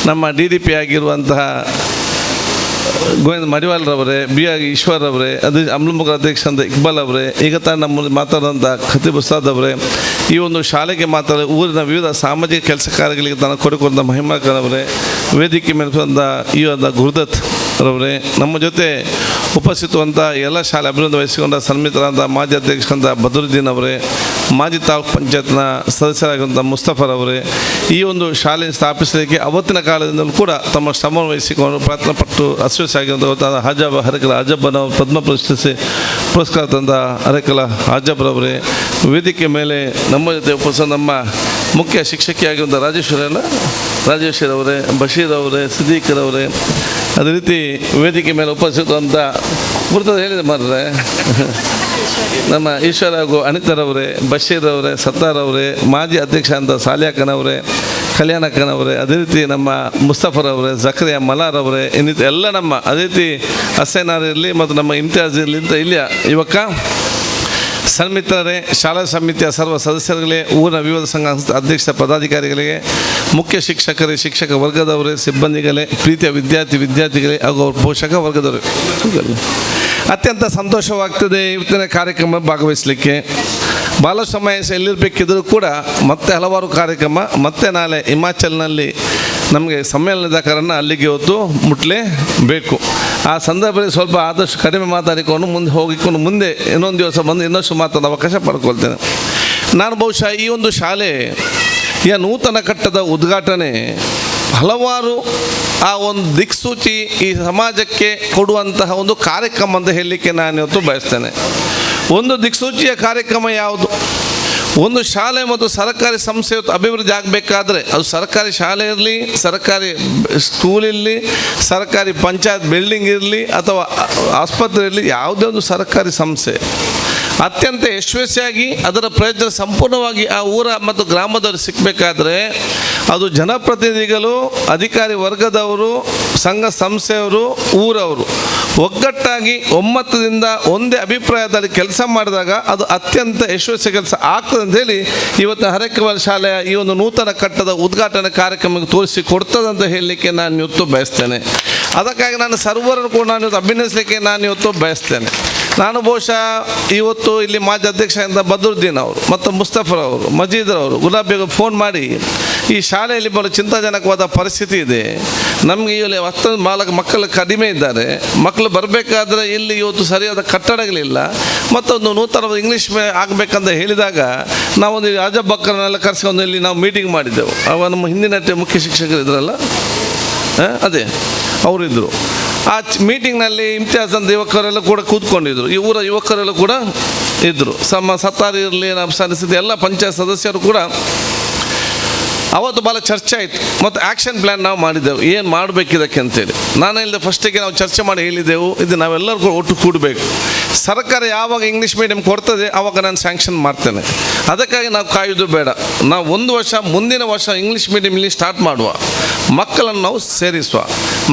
ನಮ್ಮ DDP ಆಗಿರುವಂತಹ ಗೋವಿಂದ ಮಡಿವಾಲ್ರವರೇ, BR ಈಶ್ವರ್ ಅವರೇ, ಅಮ್ಲುಮುಖ ಅಧ್ಯಕ್ಷ ಅಂತ ಇಕ್ಬಾಲ್ ಅವರೇ, ಈಗ ತಾನು ನಮ್ಮ ಮಾತಾಡಿದಂಥ ಖತೀಬ್ ಉಸ್ತಾದ್ ಅವರೇ, ಈ ಒಂದು ಶಾಲೆಗೆ ಮಾತಾಡಿ ಊರಿನ ವಿವಿಧ ಸಾಮಾಜಿಕ ಕೆಲಸ ಕಾರ್ಯಗಳಿಗೆ ತಾನು ಕೊಡುಕೊಂಡ ಮಹಿಮಾಕರ್ ಅವರೇ, ವೇದಿಕೆ ಮೇಲೆ ಈ ಒಂದು ಗುರುದತ್ ರವರೇ, ನಮ್ಮ ಜೊತೆ ಉಪಸ್ಥಿತವಂಥ ಎಲ್ಲ ಶಾಲೆ ಅಭಿವೃದ್ಧಿ ವಹಿಸಿಕೊಂಡ ಸನ್ಮಿತರಾದ ಮಾಜಿ ಅಧ್ಯಕ್ಷರಾದ ಬದರುದ್ದೀನ್ ಅವರೇ, ಮಾಜಿ ತಾಲೂಕು ಪಂಚಾಯತ್ನ ಸದಸ್ಯರಾಗಿರುವಂಥ ಮುಸ್ತಫರವರೇ, ಈ ಒಂದು ಶಾಲೆ ಸ್ಥಾಪಿಸಲಿಕ್ಕೆ ಅವತ್ತಿನ ಕಾಲದಿಂದಲೂ ಕೂಡ ತಮ್ಮ ಶ್ರಮವನ್ನು ವಹಿಸಿಕೊಂಡು ಪ್ರಯತ್ನ ಪಟ್ಟು ಅಸ್ವಸ್ ಆಗಿರುವಂಥ ಹರೇಕಳ ಅಜಬ್ಬನ ಪದ್ಮ ಪ್ರಶಸ್ತಿ ಪುರಸ್ಕಾರ ತಂದ ಹರೇಕಳ ಅಜಬ್ರವರೇ, ವೇದಿಕೆ ಮೇಲೆ ನಮ್ಮ ಜೊತೆ ಉಪಸ್ಥಿತ ನಮ್ಮ ಮುಖ್ಯ ಶಿಕ್ಷಕಿಯಾಗಿರುವಂಥ ರಾಜೇಶ್ವರಿ ಅವರೇ, ಬಶೀರ್ ಅವರೇ, ಸಿದ್ದೀಕರ್ ಅವರೇ, ಅದೇ ರೀತಿ ವೇದಿಕೆ ಮೇಲೆ ಉಪಸ್ಥಿತವಂಥ ಗುರುತದ ಹೇಳಿದೆ ಮಾರ್ರೆ ನಮ್ಮ ಈಶ್ವರ ಹಾಗೂ ಅನಿತರವರೇ, ಬಶೀರ್ ಅವರೇ, ಸತ್ತಾರ್ ಅವರೇ, ಮಾಜಿ ಅಧ್ಯಕ್ಷ ಅಂತ ಸಾಲಿಯಾಕನವರೇ, ಕಲ್ಯಾಣಕ್ಕನವರೇ, ಅದೇ ರೀತಿ ನಮ್ಮ ಮುಸ್ತಫರವರೇ, ಜಕರಿಯಾ ಮಲಾರ್ ಅವರೇ, ಇನ್ನಿತ ಎಲ್ಲ ನಮ್ಮ ಅದೇ ರೀತಿ ಹಸೇನಾರ್ ಇರಲಿ ಮತ್ತು ನಮ್ಮ ಇಮ್ತಿಯಾಜ್ ಇರಲಿ ಅಂತ ಇಲ್ಲಿಯ ಯುವಕ ಸನ್ಮಿತ್ರರೇ, ಶಾಲಾ ಸಮಿತಿಯ ಸರ್ವ ಸದಸ್ಯರುಗಳೇ, ಊರಿನ ವಿವಿಧ ಸಂಘ ಅಧ್ಯಕ್ಷ ಪದಾಧಿಕಾರಿಗಳಿಗೆ, ಮುಖ್ಯ ಶಿಕ್ಷಕರೇ, ಶಿಕ್ಷಕ ವರ್ಗದವರೇ, ಸಿಬ್ಬಂದಿಗಳೇ, ಪ್ರೀತಿಯ ವಿದ್ಯಾರ್ಥಿಗಳೇ ಹಾಗೂ ಅವ್ರ ಪೋಷಕ ವರ್ಗದವರೇ, ಅತ್ಯಂತ ಸಂತೋಷವಾಗ್ತದೆ ಇವತ್ತಿನ ಕಾರ್ಯಕ್ರಮ ಭಾಗವಹಿಸಲಿಕ್ಕೆ. ಭಾಳ ಸಮಯ ಎಲ್ಲಿರಬೇಕಿದ್ರೂ ಕೂಡ ಮತ್ತೆ ಹಲವಾರು ಕಾರ್ಯಕ್ರಮ ಮತ್ತೆ ನಾಳೆ ಹಿಮಾಚಲ್ನಲ್ಲಿ ನಮಗೆ ಸಮ್ಮೇಳನದ ಕಾರಣ ಅಲ್ಲಿಗೆ ಹೊತ್ತು ಮುಟ್ಟಲೇಬೇಕು. ಆ ಸಂದರ್ಭದಲ್ಲಿ ಸ್ವಲ್ಪ ಆದಷ್ಟು ಕಡಿಮೆ ಮಾತಾಡಿಕೊಂಡು ಮುಂದೆ ಇನ್ನೊಂದು ದಿವಸ ಬಂದು ಇನ್ನಷ್ಟು ಮಾತಾಡೋ ಅವಕಾಶ ಪಡ್ಕೊಳ್ತೇನೆ. ನಾನು ಬಹುಶಃ ಈ ಒಂದು ಶಾಲೆಯ ನೂತನ ಕಟ್ಟಡ ಉದ್ಘಾಟನೆ ಹಲವಾರು ಆ ಒಂದು ದಿಕ್ಸೂಚಿ ಈ ಸಮಾಜಕ್ಕೆ ಕೊಡುವಂತಹ ಒಂದು ಕಾರ್ಯಕ್ರಮ ಅಂತ ಹೇಳಲಿಕ್ಕೆ ನಾನು ಇವತ್ತು ಬಯಸ್ತೇನೆ. ಒಂದು ದಿಕ್ಸೂಚಿಯ ಕಾರ್ಯಕ್ರಮ ಯಾವುದು? ಒಂದು ಶಾಲೆ ಮತ್ತು ಸರ್ಕಾರಿ ಸಂಸ್ಥೆ ಅಭಿವೃದ್ಧಿ ಆಗಬೇಕಾದ್ರೆ ಅದು ಸರ್ಕಾರಿ ಶಾಲೆ ಇರಲಿ, ಸರ್ಕಾರಿ ಸ್ಕೂಲ್ ಇರಲಿ, ಸರ್ಕಾರಿ ಪಂಚಾಯತ್ ಬಿಲ್ಡಿಂಗ್ ಇರಲಿ ಅಥವಾ ಆಸ್ಪತ್ರೆ ಇರಲಿ, ಯಾವುದೇ ಒಂದು ಸರ್ಕಾರಿ ಸಂಸ್ಥೆ ಅತ್ಯಂತ ಯಶಸ್ವಿಯಾಗಿ ಅದರ ಪ್ರಯೋಜನ ಸಂಪೂರ್ಣವಾಗಿ ಆ ಊರ ಮತ್ತು ಗ್ರಾಮದವರು ಸಿಕ್ಕಬೇಕಾದ್ರೆ ಅದು ಜನಪ್ರತಿನಿಧಿಗಳು, ಅಧಿಕಾರಿ ವರ್ಗದವರು, ಸಂಘ ಸಂಸ್ಥೆಯವರು, ಊರವರು ಒಗ್ಗಟ್ಟಾಗಿ ಒಮ್ಮತದಿಂದ ಒಂದೇ ಅಭಿಪ್ರಾಯದಲ್ಲಿ ಕೆಲಸ ಮಾಡಿದಾಗ ಅದು ಅತ್ಯಂತ ಯಶಸ್ವಿ ಕೆಲಸ ಆಗ್ತದೆ ಅಂತ ಹೇಳಿ ಇವತ್ತು ಹರೇಕಳ ಶಾಲೆಯ ಈ ಒಂದು ನೂತನ ಕಟ್ಟಡ ಉದ್ಘಾಟನಾ ಕಾರ್ಯಕ್ರಮಕ್ಕೆ ತೋರಿಸಿ ಕೊಡ್ತದೆ ಅಂತ ಹೇಳಲಿಕ್ಕೆ ನಾನು ಇವತ್ತು ಬಯಸ್ತೇನೆ. ಅದಕ್ಕಾಗಿ ನಾನು ಸರ್ವರನ್ನು ಕೂಡ ನಾನು ಇವತ್ತು ಅಭಿನಯಿಸಲಿಕ್ಕೆ ನಾನು ಇವತ್ತು ಬಯಸ್ತೇನೆ. ನಾನು ಬಹುಶಃ ಇವತ್ತು ಇಲ್ಲಿ ಮಾಜಿ ಅಧ್ಯಕ್ಷ ಅಂತ ಬದ್ರುದ್ದೀನ್ ಅವರು ಮತ್ತು ಮುಸ್ತಫರ್ ಅವರು, ಮಜೀದ್ರವರು, ಗುಲಾಬಿಗೆ ಫೋನ್ ಮಾಡಿ ಈ ಶಾಲೆಯಲ್ಲಿ ಬರೋ ಚಿಂತಾಜನಕವಾದ ಪರಿಸ್ಥಿತಿ ಇದೆ, ನಮಗೆ ಇಲ್ಲಿ 10 ಮಕ್ಕಳು ಕಡಿಮೆ ಇದ್ದಾರೆ, ಮಕ್ಕಳು ಬರಬೇಕಾದ್ರೆ ಇಲ್ಲಿ ಇವತ್ತು ಸರಿಯಾದ ಕಟ್ಟಡಗಳಿಲ್ಲ, ಮತ್ತೊಂದು ನೂತನ ಇಂಗ್ಲೀಷ್ ಆಗಬೇಕಂತ ಹೇಳಿದಾಗ ನಾವೊಂದು ರಾಜಬಕ್ಕರನ್ನೆಲ್ಲ ಕರೆಸ್ಕೊಂಡು ಇಲ್ಲಿ ನಾವು ಮೀಟಿಂಗ್ ಮಾಡಿದ್ದೆವು. ಅವ ನಮ್ಮ ಹಿಂದಿನ ಮುಖ್ಯ ಶಿಕ್ಷಕರು ಇದ್ರಲ್ಲ, ಅದೇ ಅವರಿದ್ದರು. ಆ ಮೀಟಿಂಗ್ನಲ್ಲಿ ಇಮ್ತಿಯಾಜ್ ಅಂತ ಯುವಕರೆಲ್ಲ ಕೂಡ ಕೂತ್ಕೊಂಡಿದ್ರು, ಈ ಊರ ಯುವಕರೆಲ್ಲ ಕೂಡ ಇದ್ದರು. ಸತ್ತಾರಿ ಇರಲಿ, ನಮ್ಮ ಸದಸ್ಯರು ಎಲ್ಲ ಪಂಚಾಯತ್ ಸದಸ್ಯರು ಕೂಡ ಅವತ್ತು ಭಾಳ ಚರ್ಚೆ ಆಯಿತು ಮತ್ತು ಆ್ಯಕ್ಷನ್ ಪ್ಲ್ಯಾನ್ ನಾವು ಮಾಡಿದ್ದೆವು, ಏನು ಮಾಡಬೇಕಿದಕ್ಕೆ ಅಂತೇಳಿ. ನಾನು ಹೇಳಿದೆ ಫಸ್ಟಿಗೆ ನಾವು ಚರ್ಚೆ ಮಾಡಿ ಹೇಳಿದ್ದೆವು, ಇದು ನಾವೆಲ್ಲರೂ ಕೂಡ ಒಟ್ಟು ಕೂಡಬೇಕು. ಸರ್ಕಾರ ಯಾವಾಗ ಇಂಗ್ಲೀಷ್ ಮೀಡಿಯಂ ಕೊಡ್ತದೆ ಆವಾಗ ನಾನು ಸ್ಯಾಂಕ್ಷನ್ ಮಾಡ್ತೇನೆ. ಅದಕ್ಕಾಗಿ ನಾವು ಕಾಯೋದು ಬೇಡ, ನಾವು 1 ವರ್ಷ ಮುಂದಿನ ವರ್ಷ ಇಂಗ್ಲೀಷ್ ಮೀಡಿಯಂ ಇಲ್ಲಿ ಸ್ಟಾರ್ಟ್ ಮಾಡುವ, ಮಕ್ಕಳನ್ನು ನಾವು ಸೇರಿಸುವ.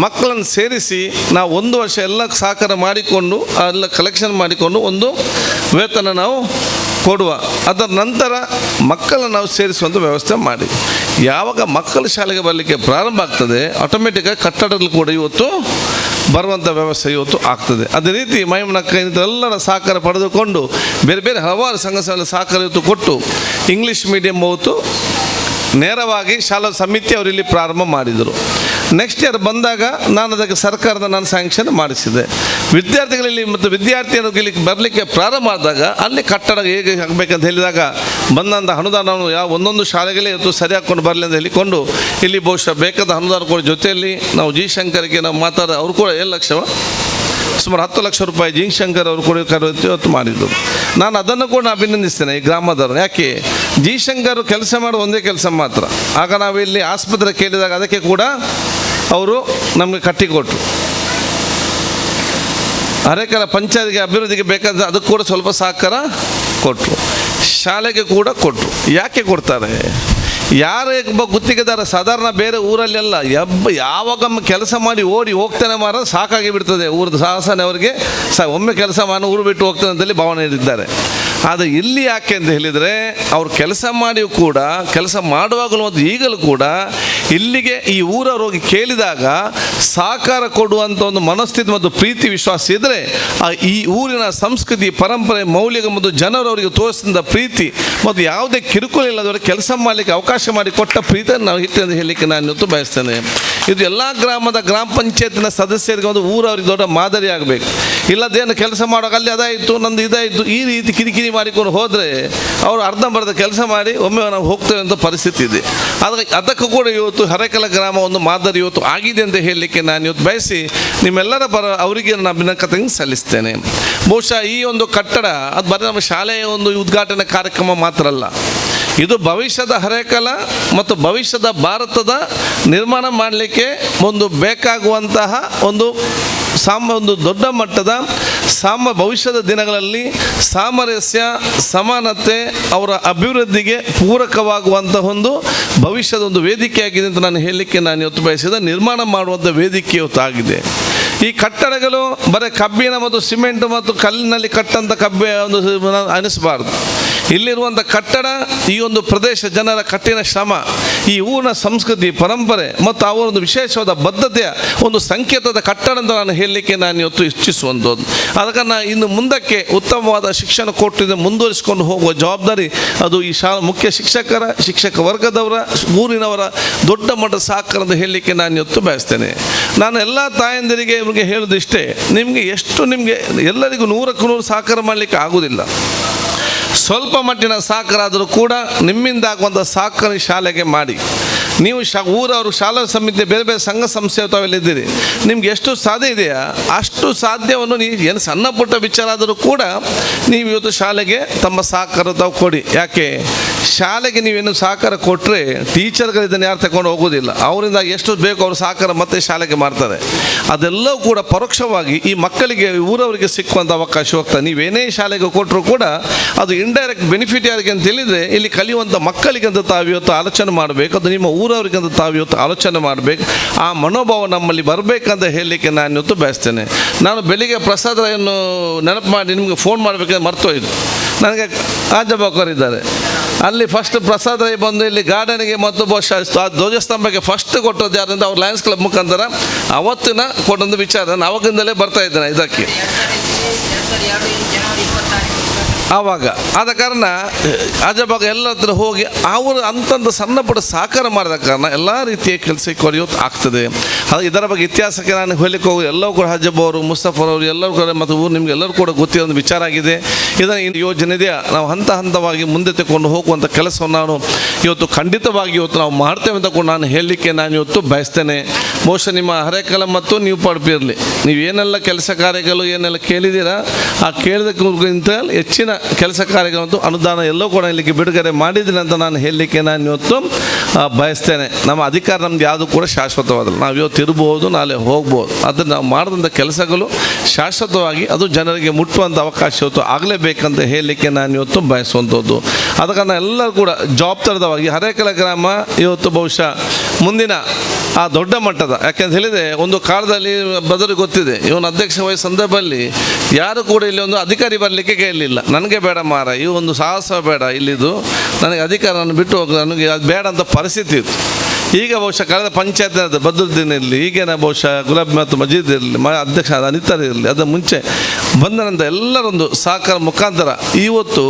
ಮಕ್ಕಳನ್ನು ಸೇರಿಸಿ ನಾವು 1 ವರ್ಷ ಎಲ್ಲ ಸಹಕಾರ ಮಾಡಿಕೊಂಡು ಎಲ್ಲ ಕಲೆಕ್ಷನ್ ಮಾಡಿಕೊಂಡು ಒಂದು ವೇತನ ನಾವು ಕೊಡುವ. ಅದರ ನಂತರ ಮಕ್ಕಳನ್ನು ನಾವು ಸೇರಿಸುವಂಥ ವ್ಯವಸ್ಥೆ ಮಾಡಿ. ಯಾವಾಗ ಮಕ್ಕಳು ಶಾಲೆಗೆ ಬರಲಿಕ್ಕೆ ಪ್ರಾರಂಭ ಆಗ್ತದೆ ಆಟೋಮೆಟಿಕ್ಕಾಗಿ ಕಟ್ಟಡಗಳು ಕೂಡ ಇವತ್ತು ಬರುವಂಥ ವ್ಯವಸ್ಥೆ ಇವತ್ತು ಆಗ್ತದೆ. ಅದೇ ರೀತಿ ಮೈಮನಕ್ಕ ಎಲ್ಲರ ಸಹಕಾರ ಪಡೆದುಕೊಂಡು ಬೇರೆ ಬೇರೆ ಹಲವಾರು ಸಂಘ ಸಹಕಾರ ಇವತ್ತು ಕೊಟ್ಟು ಇಂಗ್ಲೀಷ್ ಮೀಡಿಯಂ ಹೊತ್ತು ನೇರವಾಗಿ ಶಾಲಾ ಸಮಿತಿ ಅವರು ಇಲ್ಲಿ ಪ್ರಾರಂಭ ಮಾಡಿದರು. ನೆಕ್ಸ್ಟ್ ಇಯರ್ ಬಂದಾಗ ನಾನು ಅದಕ್ಕೆ ಸರ್ಕಾರದ ನಾನು ಸ್ಯಾಂಕ್ಷನ್ ಮಾಡಿಸಿದೆ. ವಿದ್ಯಾರ್ಥಿಗಳಲ್ಲಿ ಮತ್ತು ವಿದ್ಯಾರ್ಥಿಯನ್ನು ಇಲ್ಲಿ ಬರಲಿಕ್ಕೆ ಪ್ರಾರಂಭ ಆದಾಗ ಅಲ್ಲಿ ಕಟ್ಟಡ ಹೇಗೆ ಆಗಬೇಕಂತ ಹೇಳಿದಾಗ ಬಂದಂಥ ಅನುದಾನವನ್ನು ಒಂದೊಂದು ಶಾಲೆಗಳೇ ಇವತ್ತು ಸರಿ ಹಾಕ್ಕೊಂಡು ಬರಲಿ ಅಂತ ಹೇಳಿಕೊಂಡು ಇಲ್ಲಿ ಬಹುಶಃ ಬೇಕಾದ ಅನುದಾನ ಕೂಡ ಜೊತೆಯಲ್ಲಿ ನಾವು ಜಿ ಶಂಕರ್ಗೆ ನಾವು ಅವರು ಕೂಡ 7 ಲಕ್ಷ ಸುಮಾರು 10 ಲಕ್ಷ ರೂಪಾಯಿ ಜಿ ಶಂಕರ್ ಅವರು ಕೂಡ ಇವತ್ತು ಮಾಡಿದರು. ನಾನು ಅದನ್ನು ಕೂಡ ಅಭಿನಂದಿಸ್ತೇನೆ ಈ ಗ್ರಾಮದವರು. ಯಾಕೆ ಜಿ ಶಂಕರ್ ಕೆಲಸ ಮಾಡೋ ಒಂದೇ ಕೆಲಸ ಮಾತ್ರ. ಆಗ ನಾವು ಇಲ್ಲಿ ಆಸ್ಪತ್ರೆ ಕೇಳಿದಾಗ ಅದಕ್ಕೆ ಕೂಡ ಅವರು ನಮಗೆ ಕಟ್ಟಿಕೊಟ್ರು. ಹರೇಕಳ ಪಂಚಾಯತ್ಗೆ ಅಭಿವೃದ್ಧಿಗೆ ಬೇಕಾದ ಅದಕ್ಕೆ ಕೂಡ ಸ್ವಲ್ಪ ಸಹಕಾರ ಕೊಟ್ಟರು, ಶಾಲೆಗೆ ಕೂಡ ಕೊಟ್ಟರು. ಯಾಕೆ ಕೊಡ್ತಾರೆ? ಯಾರೇ ಒಬ್ಬ ಗುತ್ತಿಗೆದಾರ ಸಾಧಾರಣ ಬೇರೆ ಊರಲ್ಲೆಲ್ಲ ಯಾವಾಗ ಕೆಲಸ ಮಾಡಿ ಓಡಿ ಹೋಗ್ತಾನೆ ಮಾರ ಸಾಕಾಗಿ ಬಿಡ್ತದೆ ಊರದ ಸಾಹಸನೆ ಅವರಿಗೆ. ಒಮ್ಮೆ ಕೆಲಸ ಮಾಡಿ ಊರು ಬಿಟ್ಟು ಹೋಗ್ತಾನೆ ಅಂತೇಳಿ ಭಾವನೆ ಇದ್ದಾರೆ. ಆದರೆ ಇಲ್ಲಿ ಯಾಕೆ ಅಂತ ಹೇಳಿದರೆ ಅವರು ಕೆಲಸ ಮಾಡಿಯೂ ಕೂಡ ಕೆಲಸ ಮಾಡುವಾಗಲೂ ಮತ್ತು ಈಗಲೂ ಕೂಡ ಇಲ್ಲಿಗೆ ಈ ಊರವ್ರು ಹೋಗಿ ಕೇಳಿದಾಗ ಸಹಕಾರ ಕೊಡುವಂಥ ಒಂದು ಮನಸ್ಥಿತಿ ಮತ್ತು ಪ್ರೀತಿ ವಿಶ್ವಾಸ ಇದ್ದರೆ ಈ ಊರಿನ ಸಂಸ್ಕೃತಿ ಪರಂಪರೆ ಮೌಲ್ಯ ಮತ್ತು ಜನರು ಅವರಿಗೆ ತೋರಿಸಿದ ಪ್ರೀತಿ ಮತ್ತು ಯಾವುದೇ ಕಿರುಕುಳ ಇಲ್ಲದವರಿಗೆ ಕೆಲಸ ಮಾಡಲಿಕ್ಕೆ ಅವಕಾಶ ಮಾಡಿ ಕೊಟ್ಟ ಪ್ರೀತಿಯನ್ನು ನಾವು ಇಟ್ಟು ಅಂತ ಹೇಳಲಿಕ್ಕೆ ನಾನು ಇವತ್ತು ಬಯಸ್ತೇನೆ. ಇದು ಎಲ್ಲ ಗ್ರಾಮ ಪಂಚಾಯತಿನ ಸದಸ್ಯರಿಗೆ ಒಂದು ಊರವ್ರಿಗೆ ದೊಡ್ಡ ಮಾದರಿ ಆಗಬೇಕು. ಇಲ್ಲದೇನು ಕೆಲಸ ಮಾಡುವಾಗ ಅಲ್ಲಿ ಅದಾಯಿತು ನಂದು ಇದಾಯಿತು ಈ ರೀತಿ ಕಿರಿಕಿರಿ ಮಾಡಿಕೊಂಡು ಹೋದರೆ ಅವರು ಅರ್ಧಂಬರ್ಧ ಕೆಲಸ ಮಾಡಿ ಒಮ್ಮೆ ನಾವು ಹೋಗ್ತೇವೆ ಅಂತ ಪರಿಸ್ಥಿತಿ ಇದೆ. ಅದಕ್ಕೂ ಕೂಡ ಇವತ್ತು ಹರೇಕಳ ಗ್ರಾಮ ಒಂದು ಮಾದರಿ ಇವತ್ತು ಆಗಿದೆ ಅಂತ ಹೇಳಲಿಕ್ಕೆ ನಾನು ಇವತ್ತು ಬಯಸಿ ನಿಮ್ಮೆಲ್ಲರ ಅವರಿಗೆ ನಾನು ಅಭಿನಂದನೆ ಸಲ್ಲಿಸ್ತೇನೆ. ಬಹುಶಃ ಈ ಒಂದು ಕಟ್ಟಡ ಅದು ಬರೀ ನಮ್ಮ ಶಾಲೆಯ ಒಂದು ಉದ್ಘಾಟನಾ ಕಾರ್ಯಕ್ರಮ ಮಾತ್ರ ಅಲ್ಲ, ಇದು ಭವಿಷ್ಯದ ಹರೇಕಳ ಮತ್ತು ಭವಿಷ್ಯದ ಭಾರತದ ನಿರ್ಮಾಣ ಮಾಡಲಿಕ್ಕೆ ಒಂದು ಬೇಕಾಗುವಂತಹ ಒಂದು ದೊಡ್ಡ ಮಟ್ಟದ ಭವಿಷ್ಯದ ದಿನಗಳಲ್ಲಿ ಸಾಮರಸ್ಯ ಸಮಾನತೆ ಅವರ ಅಭಿವೃದ್ಧಿಗೆ ಪೂರಕವಾಗುವಂಥ ಒಂದು ಭವಿಷ್ಯದ ಒಂದು ವೇದಿಕೆಯಾಗಿದೆ ಅಂತ ನಾನು ಹೇಳಲಿಕ್ಕೆ ನಾನು ಇವತ್ತು ಬಯಸಿದ ನಿರ್ಮಾಣ ಮಾಡುವಂಥ ವೇದಿಕೆ ಇವತ್ತು ಆಗಿದೆ. ಈ ಕಟ್ಟಡಗಳು ಬರೀ ಕಬ್ಬಿಣ ಮತ್ತು ಸಿಮೆಂಟ್ ಮತ್ತು ಕಲ್ಲಿನಲ್ಲಿ ಕಟ್ಟಂಥ ಒಂದು ಅನಿಸಬಾರ್ದು. ಇಲ್ಲಿರುವಂಥ ಕಟ್ಟಡ ಈ ಒಂದು ಪ್ರದೇಶ ಜನರ ಕಠಿಣ ಶ್ರಮ, ಈ ಊರಿನ ಸಂಸ್ಕೃತಿ ಪರಂಪರೆ ಮತ್ತು ಅವರ ಒಂದು ವಿಶೇಷವಾದ ಬದ್ಧತೆಯ ಒಂದು ಸಂಕೇತದ ಕಟ್ಟಡ ಅಂತ ನಾನು ಹೇಳಲಿಕ್ಕೆ ನಾನು ಇವತ್ತು ಇಚ್ಛಿಸುವಂಥದ್ದು. ಅದಕ್ಕೆ ನಾನು ಇನ್ನು ಮುಂದಕ್ಕೆ ಉತ್ತಮವಾದ ಶಿಕ್ಷಣ ಕೊಟ್ಟಿದ್ದು ಮುಂದುವರಿಸಿಕೊಂಡು ಹೋಗುವ ಜವಾಬ್ದಾರಿ ಅದು ಈ ಮುಖ್ಯ ಶಿಕ್ಷಕ ವರ್ಗದವರ ಊರಿನವರ ದೊಡ್ಡ ಮಟ್ಟದ ಸಹಕಾರ ಅಂತ ಹೇಳಲಿಕ್ಕೆ ನಾನು ಇವತ್ತು ಬಯಸ್ತೇನೆ. ನಾನು ಎಲ್ಲ ತಾಯಂದಿರಿಗೆ ಇವ್ರಿಗೆ ಹೇಳೋದಿಷ್ಟೇ, ನಿಮಗೆ ಎಲ್ಲರಿಗೂ 100ಕ್ಕೆ 100 ಸಹಕಾರ ಮಾಡಲಿಕ್ಕೆ ಆಗೋದಿಲ್ಲ. ಸ್ವಲ್ಪ ಮಟ್ಟಿನ ಸಹಕಾರ ಆದರೂ ಕೂಡ ನಿಮ್ಮಿಂದ ಆಗುವಂಥ ಸಹಕಾರ ಶಾಲೆಗೆ ಮಾಡಿ. ನೀವು ಊರವರು ಶಾಲಾ ಸಮಿತಿ ಬೇರೆ ಬೇರೆ ಸಂಘ ಸಂಸ್ಥೆ ತಾವೆಲ್ಲಿದ್ದೀರಿ, ನಿಮ್ಗೆ ಎಷ್ಟು ಸಾಧ್ಯ ಇದೆಯಾ ಅಷ್ಟು ಸಾಧ್ಯವನ್ನು ನೀವು ಏನು ಸಣ್ಣ ಪುಟ್ಟ ವಿಚಾರ ಆದರೂ ಕೂಡ ನೀವು ಇವತ್ತು ಶಾಲೆಗೆ ತಮ್ಮ ಸಹಕಾರ ತಾವು ಕೊಡಿ. ಯಾಕೆ ಶಾಲೆಗೆ ನೀವೇನು ಸಹಕಾರ ಕೊಟ್ಟರೆ ಟೀಚರ್ಗಳು ಇದನ್ನು ಯಾರು ತಗೊಂಡು ಹೋಗೋದಿಲ್ಲ, ಅವರಿಂದ ಎಷ್ಟು ಬೇಕು ಅವರು ಸಹಕಾರ ಮತ್ತೆ ಶಾಲೆಗೆ ಮಾಡ್ತಾರೆ. ಅದೆಲ್ಲವೂ ಕೂಡ ಪರೋಕ್ಷವಾಗಿ ಈ ಮಕ್ಕಳಿಗೆ ಊರವರಿಗೆ ಸಿಕ್ಕುವಂಥ ಅವಕಾಶ ಹೋಗ್ತದೆ. ನೀವೇನೇ ಶಾಲೆಗೆ ಕೊಟ್ಟರು ಕೂಡ ಅದು ಇಂಡೈರೆಕ್ಟ್ ಬೆನಿಫಿಟ್ ಯಾರಿಗೆ ಅಂತ ಹೇಳಿದರೆ ಇಲ್ಲಿ ಕಲಿಯುವಂಥ ಮಕ್ಕಳಿಗೆ ಅಂತ ತಾವು ಇವತ್ತು ಆಲೋಚನೆ ಮಾಡಬೇಕು, ಅದು ನಿಮ್ಮ ಊರವರಿಗೆ ಅಂತ ತಾವು ಇವತ್ತು ಆಲೋಚನೆ ಮಾಡಬೇಕು. ಆ ಮನೋಭಾವ ನಮ್ಮಲ್ಲಿ ಬರಬೇಕಂತ ಹೇಳಲಿಕ್ಕೆ ನಾನು ಇವತ್ತು ಬಯಸ್ತೇನೆ. ನಾನು ಬೆಳಿಗ್ಗೆ ಪ್ರಸಾದವನ್ನು ನೆನಪು ಮಾಡಿ ನಿಮಗೆ ಫೋನ್ ಮಾಡಬೇಕಂದ್ರೆ ಮರ್ತೋಯ್ತು. ನನಗೆ ಆಜಬಾಕರಿದ್ದಾರೆ, ಅಲ್ಲಿ ಫಸ್ಟ್ ಪ್ರಸಾದ ಬಂದು ಇಲ್ಲಿ ಗಾರ್ಡನಿಗೆ ಮತ್ತು ಬಹುಶಃ ಆ ಧ್ವಜಸ್ತಂಭಕ್ಕೆ ಫಸ್ಟ್ ಕೊಟ್ಟದ್ದು ಯಾರಿಂದ ಅವ್ರು ಲಯನ್ಸ್ ಕ್ಲಬ್ ಮುಖಾಂತರ ಅವತ್ತಿನ ಕೊಟ್ಟೊಂದು ವಿಚಾರ ನಾನು ಅವಾಗಿಂದಲೇ ಬರ್ತಾ ಇದ್ದೇನೆ ಇದಕ್ಕೆ. ಆವಾಗ ಆದ ಕಾರಣ ಆಜಬಾಗ ಎಲ್ಲ ಹತ್ರ ಹೋಗಿ ಅವರು ಅಂತಂದು ಸಣ್ಣ ಪುಟ್ಟ ಸಹಕಾರ ಮಾಡಿದ ಕಾರಣ ಎಲ್ಲ ರೀತಿಯ ಕೆಲಸಕ್ಕೆ ಕೊರೆಯೋದು ಆಗ್ತದೆ. ಅದು ಇದರ ಬಗ್ಗೆ ಇತಿಹಾಸಕ್ಕೆ ನಾನು ಹೇಳಲಿಕ್ಕೆ ಹೋಗಿ ಎಲ್ಲವೂ ಕೂಡ ಹಜಬ್ ಅವರು, ಮುಸ್ತಫರ್ ಅವರು ಎಲ್ಲರೂ ಕೂಡ ಮತ್ತು ಊರು ನಿಮ್ಗೆ ಎಲ್ಲರೂ ಕೂಡ ಗೊತ್ತಿರೋ ಒಂದು ವಿಚಾರ ಆಗಿದೆ. ಇದನ್ನು ಯೋಜನೆ ಇದೆಯಾ ನಾವು ಹಂತ ಹಂತವಾಗಿ ಮುಂದೆ ತಗೊಂಡು ಹೋಗುವಂಥ ಕೆಲಸವನ್ನು ನಾನು ಇವತ್ತು ಖಂಡಿತವಾಗಿ ಇವತ್ತು ನಾವು ಮಾಡ್ತೇವೆ ಅಂತ ಕೂಡ ನಾನು ಹೇಳಲಿಕ್ಕೆ ನಾನು ಇವತ್ತು ಬಯಸ್ತೇನೆ. ಬಹುಶಃ ನಿಮ್ಮ ಹರೇಕಲ ಮತ್ತು ನೀವು ಪಡ್ಪಿರಲಿ, ನೀವು ಏನೆಲ್ಲ ಕೆಲಸ ಕಾರ್ಯಗಳು ಏನೆಲ್ಲ ಕೇಳಿದ್ದೀರಾ ಆ ಕೇಳಿದಕ್ಕಿಂತ ಹೆಚ್ಚಿನ ಕೆಲಸ ಕಾರ್ಯಗಳು ಮತ್ತು ಅನುದಾನ ಎಲ್ಲವೂ ಕೂಡ ಇಲ್ಲಿಗೆ ಬಿಡುಗಡೆ ಮಾಡಿದ್ದೀನಿ ಅಂತ ನಾನು ಹೇಳಲಿಕ್ಕೆ ನಾನು ಇವತ್ತು ಬಯಸ್ತೇನೆ. ನಮ್ಮ ಅಧಿಕಾರ ನಮ್ದು ಯಾವುದು ಕೂಡ ಶಾಶ್ವತವಾದಲ್ಲ. ನಾವು ಇವತ್ತು ಇರ್ಬೋದು, ನಾಳೆ ಹೋಗ್ಬೋದು. ಅದನ್ನು ನಾವು ಮಾಡಿದಂಥ ಕೆಲಸಗಳು ಶಾಶ್ವತವಾಗಿ ಅದು ಜನರಿಗೆ ಮುಟ್ಟುವಂಥ ಅವಕಾಶ ಇವತ್ತು ಆಗಲೇಬೇಕಂತ ಹೇಳಲಿಕ್ಕೆ ನಾನು ಇವತ್ತು ಬಯಸುವಂಥದ್ದು. ಅದಕ್ಕೆ ನಾನು ಎಲ್ಲರೂ ಕೂಡ ಜವಾಬ್ದಾರಿದವಾಗಿ ಹರೇಕಲ ಗ್ರಾಮ ಇವತ್ತು ಬಹುಶಃ ಮುಂದಿನ ಆ ದೊಡ್ಡ ಮಟ್ಟದ, ಯಾಕೆಂತ ಹೇಳಿದರೆ ಒಂದು ಕಾಲದಲ್ಲಿ ಬದಲು ಗೊತ್ತಿದೆ, ಇವನು ಅಧ್ಯಕ್ಷ ವಹಿಸೋ ಸಂದರ್ಭದಲ್ಲಿ ಯಾರು ಕೂಡ ಇಲ್ಲಿ ಒಂದು ಅಧಿಕಾರಿ ಬರಲಿಕ್ಕೆ ಕೇಳಲಿಲ್ಲ. ನನಗೆ ಬೇಡ ಮಾರ, ಈ ಒಂದು ಸಾಹಸ ಬೇಡ, ಇಲ್ಲಿದ್ದು ನನಗೆ ಅಧಿಕಾರವನ್ನು ಬಿಟ್ಟು ಹೋಗಿ ನನಗೆ ಅದು ಬೇಡ ಅಂತ ಪರಿಸ್ಥಿತಿ ಇತ್ತು. ಈಗ ಬಹುಶಃ ಕಳೆದ ಪಂಚಾಯತ್ ಬದ್ರುದ್ದೀನ್ ಇರಲಿ, ಈಗೇನ ಬಹುಶಃ ಗುಲಾಬಿ ಮತ್ತು ಮಜೀದ್ ಇರಲಿ, ಅಧ್ಯಕ್ಷ ಅನಿತರ್ ಇರಲಿ, ಅದರ ಮುಂಚೆ ಬಂದನಂತ ಎಲ್ಲರೊಂದು ಸಹಕಾರ ಮುಖಾಂತರ ಇವತ್ತು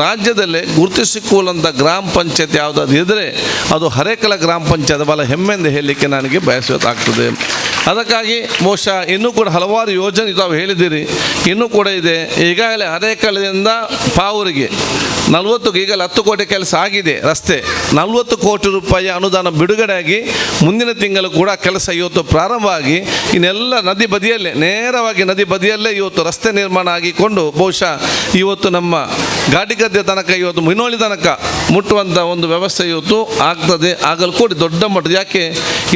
ರಾಜ್ಯದಲ್ಲೇ ಗುರುತಿಸಿಕೊಳ್ಳುವಂಥ ಗ್ರಾಮ ಪಂಚಾಯತ್ ಯಾವುದಾದ್ರು ಇದ್ದರೆ ಅದು ಹರೇಕಲ ಗ್ರಾಮ ಪಂಚಾಯತ್ ಭಾಳ ಹೆಮ್ಮೆಯಿಂದ ಹೇಳಲಿಕ್ಕೆ ನನಗೆ ಬಯಸೋದಾಗ್ತದೆ. ಅದಕ್ಕಾಗಿ ಬಹುಶಃ ಇನ್ನೂ ಕೂಡ ಹಲವಾರು ಯೋಜನೆ ತಾವು ಹೇಳಿದ್ದೀರಿ, ಇನ್ನೂ ಕೂಡ ಇದೆ. ಈಗಾಗಲೇ ಹರೇಕಲದಿಂದ ಪಾವೂರಿಗೆ 40 ಈಗಲೇ 10 ಕೋಟಿ ಕೆಲಸ ಆಗಿದೆ. ರಸ್ತೆ 40 ಕೋಟಿ ರೂಪಾಯಿ ಅನುದಾನ ಬಿಡುಗಡೆಯಾಗಿ ಮುಂದಿನ ತಿಂಗಳು ಕೂಡ ಕೆಲಸ ಇವತ್ತು ಪ್ರಾರಂಭ ಆಗಿ ಇನ್ನೆಲ್ಲ ನದಿ ಬದಿಯಲ್ಲೇ ನೇರವಾಗಿ ನದಿ ಬದಿಯಲ್ಲೇ ಇವತ್ತು ರಸ್ತೆ ನಿರ್ಮಾಣ ಆಗಿಕೊಂಡು ಬಹುಶಃ ಇವತ್ತು ನಮ್ಮ ಘಾಟಿಗದ್ದೆ ತನಕ ಇವತ್ತು ಮಿನೋಳಿ ತನಕ ಮುಟ್ಟುವಂಥ ಒಂದು ವ್ಯವಸ್ಥೆ ಇವತ್ತು ಆಗ್ತದೆ. ಆಗಲು ಕೂಡ ದೊಡ್ಡ ಮಟ್ಟದ, ಯಾಕೆ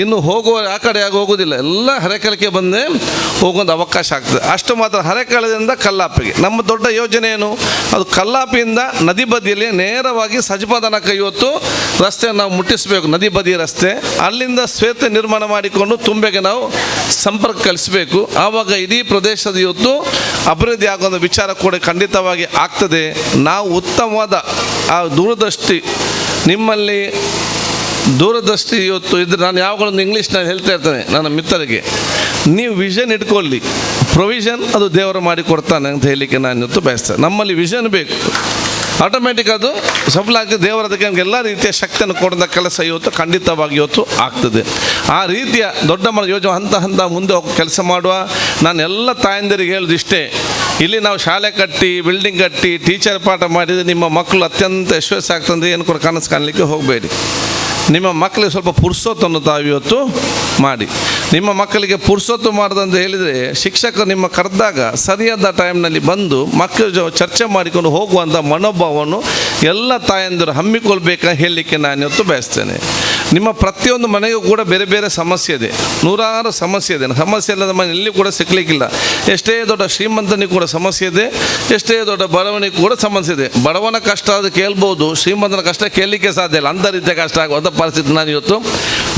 ಇನ್ನು ಹೋಗುವ ಆ ಕಡೆ ಆಗಿ ಹೋಗೋದಿಲ್ಲ, ಎಲ್ಲ ಹರೇಕಲಕ್ಕೆ ಬಂದೇ ಹೋಗುವಂಥ ಅವಕಾಶ ಆಗ್ತದೆ. ಅಷ್ಟು ಮಾತ್ರ ಹರೇಕಲದಿಂದ ಕಲ್ಲಾಪಿಗೆ ನಮ್ಮ ದೊಡ್ಡ ಯೋಜನೆ ಏನು, ಅದು ಕಲ್ಲಾಪಿಯಿಂದ ನದಿ ಬದಿಯಲ್ಲಿ ನೇರವಾಗಿ ಸಜ್ಪ ತನಕ ಇವತ್ತು ರಸ್ತೆಯನ್ನು ನಾವು ಮುಟ್ಟಿಸಬೇಕು. ನದಿ ಬದಿ ರಸ್ತೆ, ಅಲ್ಲಿಂದ ಸೇತುವೆ ನಿರ್ಮಾಣ ಮಾಡಿಕೊಂಡು ತುಂಬೆಗೆ ನಾವು ಸಂಪರ್ಕ ಕಲಿಸಬೇಕು. ಆವಾಗ ಇಡೀ ಪ್ರದೇಶದ ಇವತ್ತು ಅಭಿವೃದ್ಧಿ ಆಗುವಂಥ ವಿಚಾರ ಕೂಡ ಖಂಡಿತವಾಗಿ ಆಗ್ತದೆ. ನಾವು ಉತ್ತಮವಾದ ಆ ದೂರದೃಷ್ಟಿ ನಿಮ್ಮಲ್ಲಿ ದೂರದೃಷ್ಟಿ ಇವತ್ತು ಇದ್ರೆ, ನಾನು ಯಾವಾಗಲೂ ಇಂಗ್ಲೀಷ್ನಲ್ಲಿ ಹೇಳ್ತಾ ಇರ್ತೇನೆ ನನ್ನ ಮಿತ್ರರಿಗೆ, ನೀವು ವಿಷನ್ ಇಟ್ಕೊಳ್ಳಿ, ಪ್ರೊವಿಷನ್ ಅದು ದೇವರು ಮಾಡಿ ಕೊಡ್ತಾನೆ ಅಂತ ಹೇಳಲಿಕ್ಕೆ ನಾನು ಇವತ್ತು ಬಯಸ್ತೇನೆ. ನಮ್ಮಲ್ಲಿ ವಿಷನ್ ಬೇಕು, ಆಟೋಮೆಟಿಕ್ ಅದು ಸಫಲ ಆಗ್ತದೆ. ದೇವರ ಅದಕ್ಕೆ ನಮಗೆ ಎಲ್ಲ ರೀತಿಯ ಶಕ್ತಿಯನ್ನು ಕೊಡುವಂಥ ಕೆಲಸ ಇವತ್ತು ಖಂಡಿತವಾಗಿ ಇವತ್ತು ಆಗ್ತದೆ. ಆ ರೀತಿಯ ದೊಡ್ಡ ಯೋಜನೆ ಹಂತ ಹಂತ ಮುಂದೆ ಹೋಗಿ ಕೆಲಸ ಮಾಡುವ. ನಾನು ಎಲ್ಲ ತಾಯಂದಿರಿಗೆ ಹೇಳೋದು ಇಷ್ಟೇ, ಇಲ್ಲಿ ನಾವು ಶಾಲೆ ಕಟ್ಟಿ ಬಿಲ್ಡಿಂಗ್ ಕಟ್ಟಿ ಟೀಚರ್ ಪಾಠ ಮಾಡಿದರೆ ನಿಮ್ಮ ಮಕ್ಕಳು ಅತ್ಯಂತ ಯಶಸ್ವಿ ಆಗ್ತಂದ್ರೆ ಏನು ಕೂಡ ಕನಸು ಕಾಣಲಿಕ್ಕೆ ಹೋಗಬೇಡಿ. ನಿಮ್ಮ ಮಕ್ಕಳಿಗೆ ಸ್ವಲ್ಪ ಪುರ್ಸೊತ್ತನ್ನು ತಾವು ಇವತ್ತು ಮಾಡಿ. ನಿಮ್ಮ ಮಕ್ಕಳಿಗೆ ಪುರ್ಸೊತ್ತು ಮಾಡೋದಂತ ಹೇಳಿದರೆ ಶಿಕ್ಷಕರು ನಿಮ್ಮ ಕರೆದಾಗ ಸರಿಯಾದ ಟೈಮ್ನಲ್ಲಿ ಬಂದು ಮಕ್ಕಳ ಚರ್ಚೆ ಮಾಡಿಕೊಂಡು ಹೋಗುವಂಥ ಮನೋಭಾವವನ್ನು ಎಲ್ಲ ತಾಯಂದಿರು ಹಮ್ಮಿಕೊಳ್ಬೇಕಂತ ಹೇಳಲಿಕ್ಕೆ ನಾನು ಇವತ್ತು ಬಯಸ್ತೇನೆ. ನಿಮ್ಮ ಪ್ರತಿಯೊಂದು ಮನೆಗೂ ಕೂಡ ಬೇರೆ ಬೇರೆ ಸಮಸ್ಯೆ ಇದೆ, ನೂರಾರು ಸಮಸ್ಯೆ ಇದೆ. ಸಮಸ್ಯೆ ಇಲ್ಲದ ಮನೆ ಎಲ್ಲಿ ಕೂಡ ಸಿಕ್ಕಲಿಕ್ಕಿಲ್ಲ. ಎಷ್ಟೇ ದೊಡ್ಡ ಶ್ರೀಮಂತನಿಗೆ ಕೂಡ ಸಮಸ್ಯೆ ಇದೆ, ಎಷ್ಟೇ ದೊಡ್ಡ ಬಡವನಿಗೆ ಕೂಡ ಸಮಸ್ಯೆ ಇದೆ. ಬಡವನ ಕಷ್ಟ ಅದು ಕೇಳ್ಬೋದು, ಶ್ರೀಮಂತನ ಕಷ್ಟ ಕೇಳಲಿಕ್ಕೆ ಸಾಧ್ಯ ಇಲ್ಲ. ಅಂಥ ರೀತಿಯ ಕಷ್ಟ ಆಗುವಂಥ ಪರಿಸ್ಥಿತಿ ನಾನು ಇವತ್ತು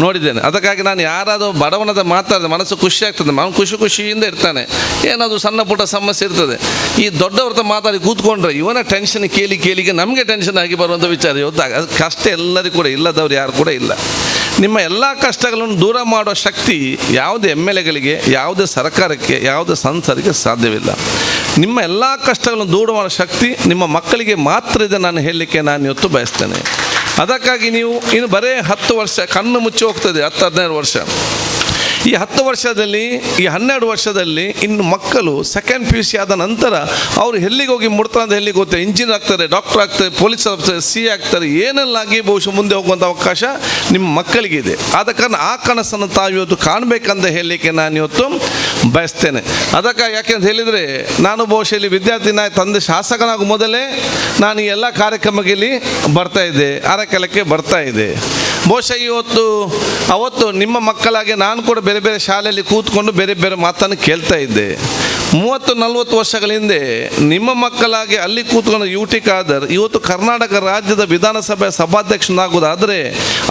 ನೋಡಿದ್ದೇನೆ. ಅದಕ್ಕಾಗಿ ನಾನು ಯಾರಾದರೂ ಬಡವನದ ಮಾತಾಡಿದ ಮನಸ್ಸು ಖುಷಿ ಆಗ್ತದೆ, ಅವನು ಖುಷಿಯಿಂದ ಇರ್ತಾನೆ. ಏನಾದರೂ ಸಣ್ಣ ಪುಟ್ಟ ಸಮಸ್ಯೆ ಇರ್ತದೆ. ಈ ದೊಡ್ಡವ್ರತ ಮಾತಾಡಿ ಕೂತ್ಕೊಂಡ್ರೆ ಇವನ ಟೆನ್ಷನ್ ಕೇಳಿಗೆ ನಮಗೆ ಟೆನ್ಷನ್ ಆಗಿ ಬರುವಂಥ ವಿಚಾರ ಇವತ್ತು. ಅದು ಕಷ್ಟ ಎಲ್ಲರಿಗೂ ಕೂಡ, ಇಲ್ಲದವ್ರು ಯಾರು ಕೂಡ ಇಲ್ಲ. ನಿಮ್ಮ ಎಲ್ಲ ಕಷ್ಟಗಳನ್ನು ದೂರ ಮಾಡುವ ಶಕ್ತಿ ಯಾವುದೇ MLAಗಳಿಗೆ, ಯಾವುದೇ ಸರ್ಕಾರಕ್ಕೆ, ಯಾವುದೇ ಸಂಸದರಿಗೆ ಸಾಧ್ಯವಿಲ್ಲ. ನಿಮ್ಮ ಎಲ್ಲ ಕಷ್ಟಗಳನ್ನು ದೂರ ಮಾಡುವ ಶಕ್ತಿ ನಿಮ್ಮ ಮಕ್ಕಳಿಗೆ ಮಾತ್ರ ಇದೆ ನಾನು ಹೇಳಲಿಕ್ಕೆ ನಾನು ಇವತ್ತು ಬಯಸ್ತೇನೆ. ಅದಕ್ಕಾಗಿ ನೀವು ಇನ್ನು ಬರೇ 10 ವರ್ಷ ಕಣ್ಣು ಮುಚ್ಚಿ ಹೋಗ್ತದೆ, 10-15 ವರ್ಷ ಈ 10 ವರ್ಷದಲ್ಲಿ, ಈ 12 ವರ್ಷದಲ್ಲಿ ಇನ್ನು ಮಕ್ಕಳು ಸೆಕೆಂಡ್ PUC ಆದ ನಂತರ ಅವರು ಎಲ್ಲಿಗೆ ಹೋಗಿ ಮುಡ್ತಾರೆ ಅಂತ ಎಲ್ಲಿಗೆ ಗೊತ್ತೆ, ಇಂಜಿನಿಯರ್ ಆಗ್ತಾರೆ, ಡಾಕ್ಟರ್ ಆಗ್ತಾರೆ, ಪೊಲೀಸ್ ಆಗ್ತಾರೆ, CA ಆಗ್ತಾರೆ, ಏನೆಲ್ಲಾಗಿ ಬಹುಶಃ ಮುಂದೆ ಹೋಗುವಂಥ ಅವಕಾಶ ನಿಮ್ಮ ಮಕ್ಕಳಿಗಿದೆ. ಆದ ಕಾರಣ ಆ ಕನಸನ್ನು ತಾವು ಇವತ್ತು ಕಾಣಬೇಕಂತ ಹೇಳಲಿಕ್ಕೆ ನಾನು ಇವತ್ತು ಬಯಸ್ತೇನೆ. ಅದಕ್ಕಾಗಿ ಯಾಕೆಂತ ಹೇಳಿದರೆ, ನಾನು ಬಹುಶಃ ಇಲ್ಲಿ ವಿದ್ಯಾರ್ಥಿ ತಂದೆ ಶಾಸಕನಾಗುವ ಮೊದಲೇ ನಾನು ಈ ಎಲ್ಲ ಕಾರ್ಯಕ್ರಮಗಳಲ್ಲಿ ಬರ್ತಾ ಇದ್ದೆ, ಅರಕೆಲಕ್ಕೆ ಬರ್ತಾ ಇದೆ. ಬಹುಶಃ ಅವತ್ತು ನಿಮ್ಮ ಮಕ್ಕಳಾಗೆ ನಾನು ಕೂಡ ಬೇರೆ ಬೇರೆ ಶಾಲೆಯಲ್ಲಿ ಕೂತ್ಕೊಂಡು ಬೇರೆ ಬೇರೆ ಮಾತನ್ನು ಕೇಳ್ತಾ ಇದ್ದೆ. 30-40 ವರ್ಷಗಳ ಹಿಂದೆ ನಿಮ್ಮ ಮಕ್ಕಳಾಗಿ ಅಲ್ಲಿ ಕೂತ್ಕೊಂಡು UT ಖಾದರ್ ಇವತ್ತು ಕರ್ನಾಟಕ ರಾಜ್ಯದ ವಿಧಾನಸಭೆ ಸಭಾಧ್ಯಕ್ಷನಾಗುವುದಾದರೆ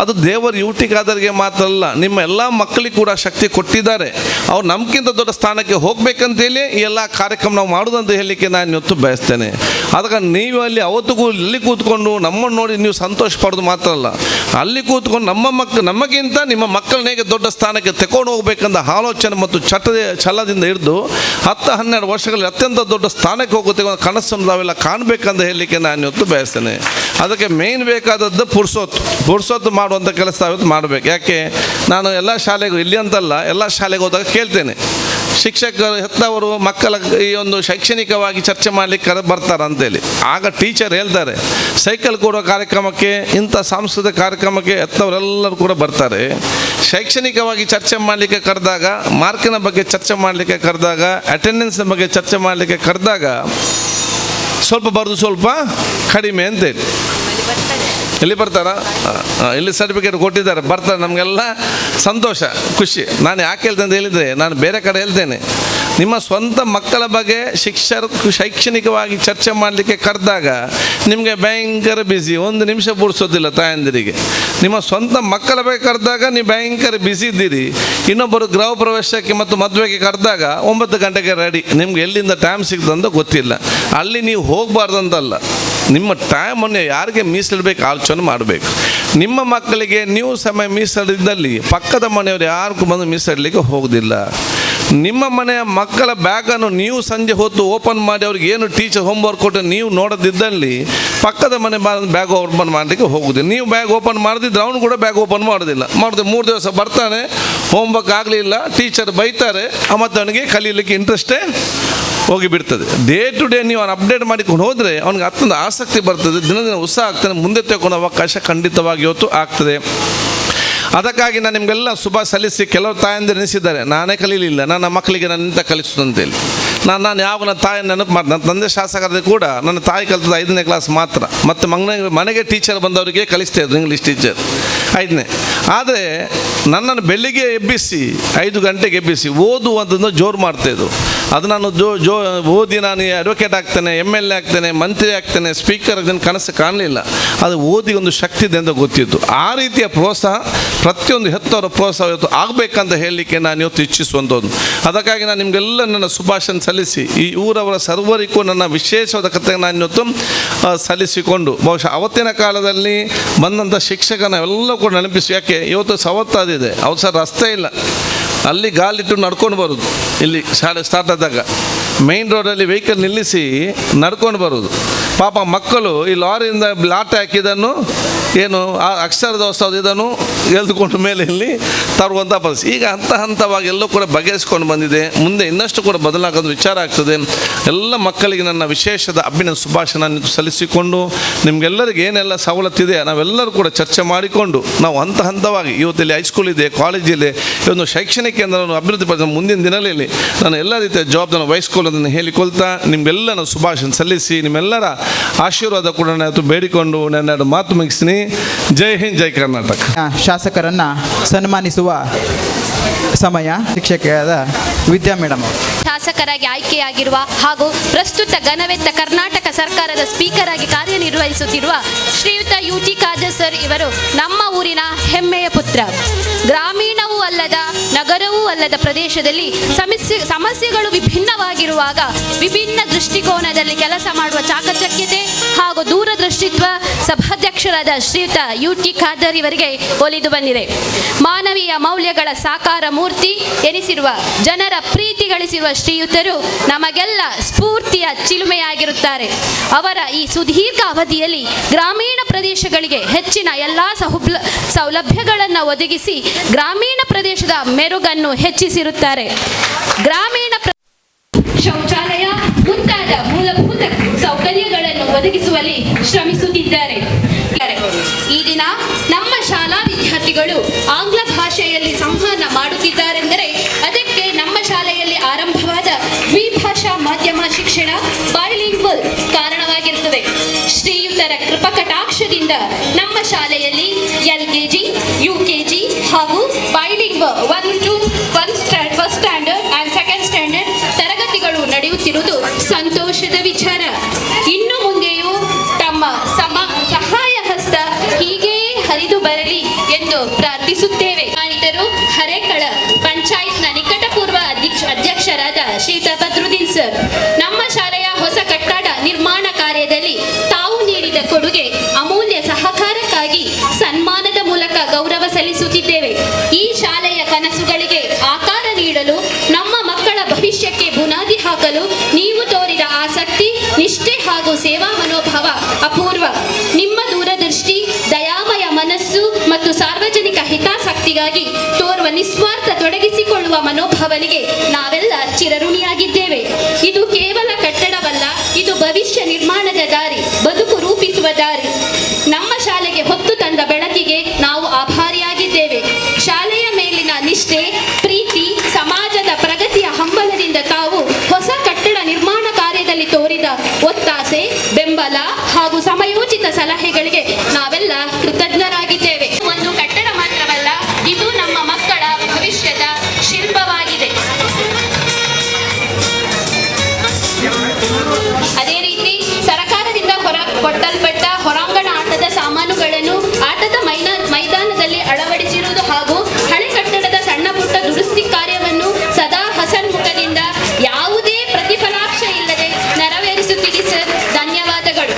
ಅದು ದೇವರು UT ಖಾದರ್ಗೆ ಮಾತ್ರ ಅಲ್ಲ, ನಿಮ್ಮ ಎಲ್ಲ ಮಕ್ಕಳಿಗೆ ಕೂಡ ಶಕ್ತಿ ಕೊಟ್ಟಿದ್ದಾರೆ. ಅವ್ರು ನಮಗಿಂತ ದೊಡ್ಡ ಸ್ಥಾನಕ್ಕೆ ಹೋಗ್ಬೇಕಂತೇಳಿ ಈ ಎಲ್ಲ ಕಾರ್ಯಕ್ರಮ ನಾವು ಮಾಡೋದಂತ ಹೇಳಲಿಕ್ಕೆ ನಾನು ಇವತ್ತು ಬಯಸ್ತೇನೆ. ಅದಕ್ಕೆ ನೀವು ಅಲ್ಲಿ ಅವತ್ತಿಗೂ ಇಲ್ಲಿ ಕೂತ್ಕೊಂಡು ನಮ್ಮನ್ನು ನೋಡಿ ನೀವು ಸಂತೋಷ ಪಡೋದು ಮಾತ್ರ ಅಲ್ಲ, ಅಲ್ಲಿ ಕೂತ್ಕೊಂಡು ನಮಗಿಂತ ನಿಮ್ಮ ಮಕ್ಕಳನ್ನ ಹೇಗೆ ದೊಡ್ಡ ಸ್ಥಾನಕ್ಕೆ ತಗೊಂಡು ಹೋಗ್ಬೇಕಂತ ಆಲೋಚನೆ ಮತ್ತು ಛಲದಿಂದ ಹಿಡಿದು 10-12 ವರ್ಷಗಳಲ್ಲಿ ಅತ್ಯಂತ ದೊಡ್ಡ ಸ್ಥಾನಕ್ಕೆ ಹೋಗುತ್ತೆ ಕನಸನ್ನು ನಾವೆಲ್ಲ ಕಾಣಬೇಕಂತ ಹೇಳಲಿಕ್ಕೆ ನಾನು ಇವತ್ತು ಬಯಸ್ತೇನೆ. ಅದಕ್ಕೆ ಮೇನ್ ಬೇಕಾದದ್ದು ಪುರ್ಸೊತ್ತು ಮಾಡುವಂಥ ಕೆಲಸ ಇವತ್ತು ಮಾಡಬೇಕು. ಯಾಕೆ ನಾನು ಎಲ್ಲ ಶಾಲೆಗೂ, ಇಲ್ಲಿ ಅಂತಲ್ಲ, ಎಲ್ಲ ಶಾಲೆಗೆ ಹೋದಾಗ ಕೇಳ್ತೇನೆ, ಶಿಕ್ಷಕರು ಹೆತ್ತವರು ಮಕ್ಕಳ ಈ ಒಂದು ಶೈಕ್ಷಣಿಕವಾಗಿ ಚರ್ಚೆ ಮಾಡಲಿಕ್ಕೆ ಬರ್ತಾರೆ ಅಂತೇಳಿ. ಆಗ ಟೀಚರ್ ಹೇಳ್ತಾರೆ, ಸೈಕಲ್ ಕೊಡುವ ಕಾರ್ಯಕ್ರಮಕ್ಕೆ, ಇಂಥ ಸಾಂಸ್ಕೃತಿಕ ಕಾರ್ಯಕ್ರಮಕ್ಕೆ ಹೆತ್ತವರೆಲ್ಲರೂ ಕೂಡ ಬರ್ತಾರೆ. ಶೈಕ್ಷಣಿಕವಾಗಿ ಚರ್ಚೆ ಮಾಡಲಿಕ್ಕೆ ಕರೆದಾಗ, ಮಾರ್ಕಿನ ಬಗ್ಗೆ ಚರ್ಚೆ ಮಾಡಲಿಕ್ಕೆ ಕರೆದಾಗ, ಅಟೆಂಡೆನ್ಸ್ ಬಗ್ಗೆ ಚರ್ಚೆ ಮಾಡಲಿಕ್ಕೆ ಕರೆದಾಗ ಸ್ವಲ್ಪ ಬರೋದು ಸ್ವಲ್ಪ ಕಡಿಮೆ ಅಂತೇಳಿ. ಇಲ್ಲಿ ಬರ್ತಾರ, ಇಲ್ಲಿ ಸರ್ಟಿಫಿಕೇಟ್ ಕೊಟ್ಟಿದ್ದಾರೆ, ಬರ್ತಾರೆ, ನಮಗೆಲ್ಲ ಸಂತೋಷ, ಖುಷಿ. ನಾನು ಯಾಕೆ ಹೇಳ್ತೇನೆ ಅಂತ ಹೇಳಿದರೆ, ನಾನು ಬೇರೆ ಕಡೆ ಹೇಳ್ತೇನೆ, ನಿಮ್ಮ ಸ್ವಂತ ಮಕ್ಕಳ ಬಗ್ಗೆ ಶಿಕ್ಷಕರು ಶೈಕ್ಷಣಿಕವಾಗಿ ಚರ್ಚೆ ಮಾಡಲಿಕ್ಕೆ ಕರೆದಾಗ ನಿಮಗೆ ಭಯಂಕರ ಬ್ಯುಸಿ, 1 ನಿಮಿಷ ಬಿಡಿಸೋದಿಲ್ಲ ತಾಯಂದಿರಿಗೆ. ನಿಮ್ಮ ಸ್ವಂತ ಮಕ್ಕಳ ಬಗ್ಗೆ ಕರೆದಾಗ ನೀವು ಭಯಂಕರ ಬ್ಯುಸಿ ಇದ್ದೀರಿ. ಇನ್ನೊಬ್ಬರು ಗೃಹ ಪ್ರವೇಶಕ್ಕೆ ಮತ್ತು ಮದುವೆಗೆ ಕರೆದಾಗ 9 ಗಂಟೆಗೆ ರೆಡಿ, ನಿಮ್ಗೆ ಎಲ್ಲಿಂದ ಟೈಮ್ ಸಿಗ್ತದಂತ ಗೊತ್ತಿಲ್ಲ. ಅಲ್ಲಿ ನೀವು ಹೋಗಬಾರ್ದಂತಲ್ಲ, ನಿಮ್ಮ ಟೈಮನ್ನು ಯಾರಿಗೆ ಮೀಸಲಿಡಬೇಕು ಆಲೋಚನೆ ಮಾಡಬೇಕು. ನಿಮ್ಮ ಮಕ್ಕಳಿಗೆ ನೀವು ಸಮಯ ಮೀಸಲಿದ್ದಲ್ಲಿ ಪಕ್ಕದ ಮನೆಯವರು ಯಾರಿಗೂ ಬಂದು ಮೀಸಲಿಡಲಿಕ್ಕೆ ಹೋಗೋದಿಲ್ಲ. ನಿಮ್ಮ ಮನೆಯ ಮಕ್ಕಳ ಬ್ಯಾಗನ್ನು ನೀವು ಸಂಜೆ ಹೊತ್ತು ಓಪನ್ ಮಾಡಿ ಅವ್ರಿಗೆ ಏನು ಟೀಚರ್ ಹೋಮ್ವರ್ಕ್ ಕೊಟ್ಟು ನೀವು ನೋಡೋದಿದ್ದಲ್ಲಿ ಪಕ್ಕದ ಮನೆ ಬ್ಯಾಗ್ ಓಪನ್ ಮಾಡಲಿಕ್ಕೆ ಹೋಗೋದಿಲ್ಲ. ನೀವು ಬ್ಯಾಗ್ ಓಪನ್ ಮಾಡದಿದ್ರೆ ಅವನು ಕೂಡ ಬ್ಯಾಗ್ ಓಪನ್ ಮಾಡೋದಿಲ್ಲ. 3 ದಿವಸ ಬರ್ತಾನೆ, ಹೋಮ್ವರ್ಕ್ ಆಗಲಿಲ್ಲ, ಟೀಚರ್ ಬೈತಾರೆ, ಮತ್ತು ಅವನಿಗೆ ಕಲೀಲಿಕ್ಕೆ ಇಂಟ್ರೆಸ್ಟೇ ಹೋಗಿಬಿಡ್ತದೆ. ಡೇ ಟು ಡೇ ನೀವು ಅವ್ನು ಅಪ್ಡೇಟ್ ಮಾಡಿಕೊಂಡು ಹೋದರೆ ಅವ್ನಿಗೆ ಅಷ್ಟೊಂದು ಆಸಕ್ತಿ ಬರ್ತದೆ, ದಿನ ಉತ್ಸಾಹ ಆಗ್ತಾನೆ, ಮುಂದೆ ತಗೊಳ್ಳೋ ಅವಕಾಶ ಖಂಡಿತವಾಗಿ ಇವತ್ತು ಆಗ್ತದೆ. ಅದಕ್ಕಾಗಿ ನಾನು ನಿಮಗೆಲ್ಲ ಶುಭ ಸಲ್ಲಿಸಿ, ಕೆಲವರು ತಾಯಂದಿರು ಎನಿಸಿದ್ದಾರೆ, ನಾನೇ ಕಲೀಲಿಲ್ಲ, ನನ್ನ ಮಕ್ಕಳಿಗೆ ನಾನು ಇಂಥ ಕಲಿಸೋದಂತೇಳಿ. ನಾನು ಯಾವ ನನ್ನ ತಾಯಿ ನೆನಪು ಮಾಡಿ, ನನ್ನ ತಂದೆ ಶಾಸಕರದೇ ಕೂಡ ನನ್ನ ತಾಯಿ ಕಲಿತದ್ದು 5ನೇ ಕ್ಲಾಸ್ ಮಾತ್ರ, ಮತ್ತು ಮನೆಗೆ ಟೀಚರ್ ಬಂದವರಿಗೆ ಕಲಿಸ್ತಾ ಇದ್ರು, ಇಂಗ್ಲೀಷ್ ಟೀಚರ್ 5ನೇ. ಆದರೆ ನನ್ನನ್ನು ಬೆಳಿಗ್ಗೆ ಎಬ್ಬಿಸಿ 5 ಗಂಟೆಗೆ ಎಬ್ಬಿಸಿ ಓದುವಂಥದ್ದು ಜೋರು ಮಾಡ್ತಾಯಿದ್ರು. ಅದು ನಾನು ಓದಿ ನಾನು ಅಡ್ವೊಕೇಟ್ ಆಗ್ತೇನೆ, MLA ಆಗ್ತೇನೆ, ಮಂತ್ರಿ ಆಗ್ತೇನೆ, ಸ್ಪೀಕರ್ ಆಗ್ತೇನೆ ಕನಸು ಕಾಣಲಿಲ್ಲ. ಅದು ಓದಿ ಒಂದು ಶಕ್ತಿ ಇದೆ ಅಂತ ಗೊತ್ತಿತ್ತು. ಆ ರೀತಿಯ ಪ್ರೋತ್ಸಾಹ ಪ್ರತಿಯೊಂದು ಹೆತ್ತವರ ಪ್ರೋತ್ಸಾಹ ಇವತ್ತು ಆಗಬೇಕಂತ ಹೇಳಲಿಕ್ಕೆ ನಾನು ಇವತ್ತು ಇಚ್ಛಿಸುವಂಥದ್ದು. ಅದಕ್ಕಾಗಿ ನಾನು ನಿಮಗೆಲ್ಲ ನನ್ನ ಶುಭಾಶಯ ಸಲ್ಲಿಸಿ, ಈ ಊರವರ ಸರ್ವರಿಗೂ ನನ್ನ ವಿಶೇಷವಾದ ಕಥೆಗೆ ನಾನು ಇವತ್ತು ಸಲ್ಲಿಸಿಕೊಂಡು, ಬಹುಶಃ ಅವತ್ತಿನ ಕಾಲದಲ್ಲಿ ಬಂದಂಥ ಶಿಕ್ಷಕನ ಎಲ್ಲ ಕೂಡ ನೆನಪಿಸಿ. ಯಾಕೆ ಇವತ್ತು ಸವತ್ತಾದಿದೆ, ಅವಸರ ರಸ್ತೆ ಇಲ್ಲ, ಅಲ್ಲಿ ಗಾಲಿಟ್ಟು ನಡ್ಕೊಂಡು ಬರೋದು. ಇಲ್ಲಿ ಶಾಲೆ ಸ್ಟಾರ್ಟ್ ಆದಾಗ ಮೇಯ್ನ್ ರೋಡಲ್ಲಿ ವೆಹಿಕಲ್ ನಿಲ್ಲಿಸಿ ನಡ್ಕೊಂಡು ಬರೋದು. ಪಾಪ ಮಕ್ಕಳು ಈ ಲಾರಿಯಿಂದ ಲಾಟೆ ಹಾಕಿದನ್ನು ಏನು ಅಕ್ಷರ ದೋಸ್ತದ ಇದನ್ನು ಎಳೆದುಕೊಂಡು ಮೇಲೆ ಇಲ್ಲಿ ತರುವಂಥ ಪರಿಸ್ಥಿತಿ ಈಗ ಹಂತವಾಗಿ ಎಲ್ಲೂ ಕೂಡ ಬಗೆಹರಿಸ್ಕೊಂಡು ಬಂದಿದೆ. ಮುಂದೆ ಇನ್ನಷ್ಟು ಕೂಡ ಬದಲಾಗೋದು ವಿಚಾರ ಆಗ್ತದೆ. ಎಲ್ಲ ಮಕ್ಕಳಿಗೆ ನನ್ನ ವಿಶೇಷದ ಅಭಿನಂದನೆ ಶುಭಾಶಯ ಸಲ್ಲಿಸಿಕೊಂಡು, ನಿಮಗೆಲ್ಲರಿಗೆ ಏನೆಲ್ಲ ಸವಲತ್ತಿದೆ ನಾವೆಲ್ಲರೂ ಕೂಡ ಚರ್ಚೆ ಮಾಡಿಕೊಂಡು ನಾವು ಹಂತವಾಗಿ ಇವತ್ತಲ್ಲಿ ಹೈಸ್ಕೂಲ್ ಇದೆ, ಕಾಲೇಜ್ ಇದೆ, ಇದೊಂದು ಶೈಕ್ಷಣಿಕ ಕೇಂದ್ರವನ್ನು ಅಭಿವೃದ್ಧಿಪಡಿಸ ಮುಂದಿನ ದಿನಗಳಲ್ಲಿ ನಾನು ಎಲ್ಲ ರೀತಿಯ ಜವಾಬ್ದಾರಿ ವಹಿಸ್ಕೊಳ್ಳೋದನ್ನು ಹೇಳಿಕೊಳ್ತಾ ನಿಮಗೆಲ್ಲ ನಾನು ಶುಭಾಶಯ ಸಲ್ಲಿಸಿ ನಿಮ್ಮೆಲ್ಲರ ಆಶೀರ್ವಾದ ಕೂಡ ನಾನು ಬೇಡಿಕೊಂಡು ನನ್ನ ಮಾತು ಮುಗಿಸ್ತೀನಿ. ಜೈ ಹಿಂದ್, ಜೈ ಕರ್ನಾಟಕ. ಶಾಸಕರನ್ನು ಸನ್ಮಾನಿಸುವ ಸಮಯ. ಶಿಕ್ಷಕಿಯಾದ ವಿದ್ಯಾ ಮೇಡಮ್ ಶಾಸಕರಾಗಿ ಆಯ್ಕೆಯಾಗಿರುವ ಹಾಗೂ ಪ್ರಸ್ತುತ ಘನವೆತ್ತ ಕರ್ನಾಟಕ ಸರ್ಕಾರದ ಸ್ಪೀಕರ್ ಆಗಿ ಕಾರ್ಯನಿರ್ವಹಿಸುತ್ತಿರುವ ಶ್ರೀಯುತ UT ಖಾದರ್ ಸರ್ ಇವರು ನಮ್ಮ ಊರಿನ ಹೆಮ್ಮೆಯ ಪುತ್ರ. ಗ್ರಾಮೀಣವೂ ಅಲ್ಲದ ನಗರವೂ ಅಲ್ಲದ ಪ್ರದೇಶದಲ್ಲಿ ಸಮಸ್ಯೆಗಳು ವಿಭಿನ್ನವಾಗಿರುವಾಗ ವಿಭಿನ್ನ ದೃಷ್ಟಿಕೋನದಲ್ಲಿ ಕೆಲಸ ಮಾಡುವ ಚಾಕಚಕ್ಯತೆ ಹಾಗೂ ದೂರದೃಷ್ಟಿತ್ವ ಸಭಾಧ್ಯಕ್ಷರಾದ ಶ್ರೀಯುತ UT ಖಾದರ್ ಇವರಿಗೆ ಒಲಿದು ಬಂದಿದೆ. ಮಾನವೀಯ ಮೌಲ್ಯಗಳ ಸಾಕಾರ ಮೂರ್ತಿ ಎನಿಸಿರುವ, ಜನರ ಪ್ರೀತಿ ಗಳಿಸಿರುವ ಶ್ರೀಯುತರು ನಮಗೆಲ್ಲ ಸ್ಫೂರ್ತಿಯ ಚಿಲುಮೆಯಾಗಿರುತ್ತಾರೆ. ಅವರ ಈ ಸುದೀರ್ಘ ಅವಧಿಯಲ್ಲಿ ಗ್ರಾಮೀಣ ಪ್ರದೇಶಗಳಿಗೆ ಹೆಚ್ಚಿನ ಎಲ್ಲ ಸೌಲಭ್ಯಗಳನ್ನು ಒದಗಿಸಿ ಗ್ರಾಮೀಣ ಪ್ರದೇಶದ ಮೆರುಗನ್ನು ಹೆಚ್ಚಿಸಿರುತ್ತಾರೆ. ಗ್ರಾಮೀಣ ಶೌಚಾಲಯ ಮುಂತಾದ ಮೂಲಭೂತ ಸೌಕರ್ಯಗಳನ್ನು ಒದಗಿಸುವಲ್ಲಿ ಶ್ರಮಿಸುತ್ತಿದ್ದಾರೆ. ಈ ದಿನ ನಮ್ಮ ಶಾಲಾ ವಿದ್ಯಾರ್ಥಿಗಳು ಆಂಗ್ಲ ಭಾಷೆಯಲ್ಲಿ ಸಂವಹನ ಮಾಡುತ್ತಿದ್ದಾರೆಂದರೆ ಅದಕ್ಕೆ ನಮ್ಮ ಶಾಲೆಯಲ್ಲಿ ಆರಂಭವಾದ ದ್ವಿಭಾಷಾ ಮಾಧ್ಯಮ ಶಿಕ್ಷಣ ಬೈಲಿಂಗ್ವಲ್ ಕಾರಣವಾಗಿರುತ್ತದೆ. ಶ್ರೀಯುತರ ಕೃಪಕಟಾಕ್ಷದಿಂದ ನಮ್ಮ ಶಾಲೆಯಲ್ಲಿ LKG, UKG ಹಾಗೂ bilingual 1 to 1 first standard and second standard ತರಗತಿಗಳು ನಡೆಯುತ್ತಿರುವುದು ಸಂತೋಷದ ವಿಚಾರ. ಇನ್ನು ಮುಂದೆಯೂ ತಮ್ಮ ಸಹಾಯ ಹಸ್ತ ಹೀಗೆ ಹರಿದು ಬರಲಿ ಎಂದು ಪ್ರಾರ್ಥಿಸುತ್ತೇವೆ. ಮಾನಿತರು ಹರೇಕಳ ಪಂಚಾಯತ್ನ ನಿಕಟಪೂರ್ವ ಅಧ್ಯಕ್ಷರಾದ ಶ್ರೀಯುತ ಬದ್ರುದ್ದೀನ್ ಸರ್, ನಮ್ಮ ಶಾಲೆಯ ಹೊಸ ಕಟ್ಟಡ ನಿರ್ಮಾಣ ಕಾರ್ಯದಲ್ಲಿ ತಾವು ನೀಡಿದ ಕೊಡುಗೆ ಅಮೂಲ್ಯ ಸಹಕಾರಕ್ಕಾಗಿ ಸನ್ಮಾನದ ಮೂಲಕ ಗೌರವ ಸಲ್ಲಿಸುತ್ತಿದ್ದೇವೆ. ಈ ಶಾಲೆಯ ಕನಸುಗಳಿಗೆ ಆಕಾರ ನೀಡಲು, ನಮ್ಮ ಮಕ್ಕಳ ಭವಿಷ್ಯಕ್ಕೆ ಬುನಾದಿ ಹಾಕಲು ನೀವು ತೋರಿದ ಆಸಕ್ತಿ, ನಿಷ್ಠೆ ಹಾಗೂ ಸೇವಾ ಮನೋಭಾವ ಅಪೂರ್ವ. ನಿಮ್ಮ ದೂರದೃಷ್ಟಿ, ದಯಾಮಯ ಮನಸ್ಸು ಮತ್ತು ಸಾರ್ವಜನಿಕ ಹಿತಾಸಕ್ತಿಗಾಗಿ ತೋರುವ ನಿಸ್ವಾರ್ಥ ತೊಡಗಿಸಿಕೊಳ್ಳುವ ಮನೋಭಾವನೆಗೆ ನಾವೆಲ್ಲ ಚಿರಋಣಿಯಾಗಿದ್ದೇವೆ. ಇದು ಕೇವಲ ಕಟ್ಟಡವಲ್ಲ, ಇದು ಭವಿಷ್ಯ ನಿರ್ಮಾಣದ ದಾರಿ, ಬದುಕು ರೂಪಿಸುವ ದಾರಿ. ನಮ್ಮ ಶಾಲೆಗೆ ಹೊತ್ತು ತಂದ ಬೆಳಕಿಗೆ ನಾವು ಆಭಾರಿಯಾಗಿದ್ದೇವೆ. ಶಾಲೆಯ ಮೇಲಿನ ನಿಷ್ಠೆ, ಪ್ರೀತಿ, ಸಮಾಜದ ಪ್ರಗತಿಯ ಹಂಬಲದಿಂದ ತಾವು ಹೊಸ ಕಟ್ಟಡ ನಿರ್ಮಾಣ ಕಾರ್ಯದಲ್ಲಿ ತೋರಿದ ಒತ್ತಾಸೆ, ಬೆಂಬಲ ಹಾಗೂ ಸಮಯೋಚಿತ ಸಲಹೆಗಳಿಗೆ ನಾವೆಲ್ಲ ಕೃತಜ್ಞರಾಗಿದ್ದೇವೆ. ಒಂದು ಕಟ್ಟಡ ಮಾತ್ರವಲ್ಲ, ಇದು ನಮ್ಮ ಮಕ್ಕಳ ಭವಿಷ್ಯದ ಶಿಲ್ಪವಾಗಿದೆ. ಅದೇ ರೀತಿ ಸರಕಾರದಿಂದ ಕೊಟ್ಟಲ್ಪಟ್ಟ ಹೊರಾಂಗಣ ಆಟದ ಸಾಮಾನುಗಳನ್ನು ಆಟದ ಮೈದಾನದಲ್ಲಿ ಅಳವಡಿಸಿರುವುದು ಹಾಗೂ ಹಳೆ ಕಟ್ಟಡದ ಸಣ್ಣ ಪುಟ್ಟ ದುರಸ್ತಿ ಕಾರ್ಯವನ್ನು ಸದಾ ಹಸನ್ಮುಖದಿಂದ ಯಾವುದೇ ಪ್ರತಿಫಲಾಕ್ಷ ಇಲ್ಲದೆ ನೆರವೇರಿಸುತ್ತೀರಿ ಸರ್. ಧನ್ಯವಾದಗಳು.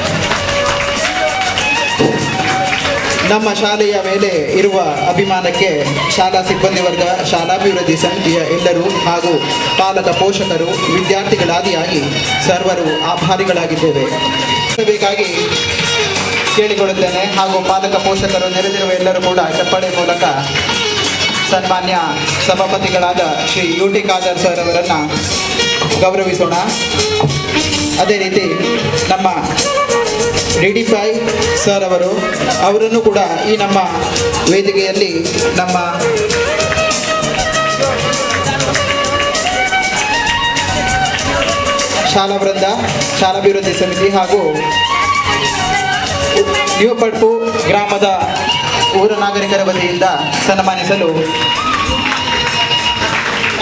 ನಮ್ಮ ಶಾಲೆಯ ಮೇಲೆ ಇರುವ ಅಭಿಮಾನಕ್ಕೆ ಶಾಲಾ ಸಿಬ್ಬಂದಿ ವರ್ಗ, ಶಾಲಾಭಿವೃದ್ಧಿ ಸಮಿತಿಯ ಎಲ್ಲರೂ ಹಾಗೂ ಪಾಲಕ ಪೋಷಕರು, ವಿದ್ಯಾರ್ಥಿಗಳಾದಿಯಾಗಿ ಸರ್ವರು ಆಭಾರಿಗಳಾಗಿದ್ದೇವೆ. ಬೇಕಾಗಿ ಕೇಳಿಕೊಳ್ಳುತ್ತೇನೆ ಹಾಗೂ ಪಾಲಕ ಪೋಷಕರು ನೆರೆದಿರುವ ಎಲ್ಲರೂ ಕೂಡ ಚಪ್ಪಾಳೆ ಮೂಲಕ ಸನ್ಮಾನ್ಯ ಸಭಾಪತಿಗಳಾದ ಶ್ರೀ UT ಖಾದರ್ ಸರ್ ಅವರನ್ನು ಗೌರವಿಸೋಣ. ಅದೇ ರೀತಿ ನಮ್ಮ DD5 ಸರ್ ಅವರನ್ನು ಕೂಡ ಈ ನಮ್ಮ ವೇದಿಕೆಯಲ್ಲಿ ನಮ್ಮ ಶಾಲಾ ವೃಂದ, ಶಾಲಾಭಿವೃದ್ಧಿ ಸಮಿತಿ ಹಾಗೂ ನ್ಯೂ ಪಡ್ಪು ಗ್ರಾಮದ ಊರ ನಾಗರಿಕರ ವತಿಯಿಂದ ಸನ್ಮಾನಿಸಲು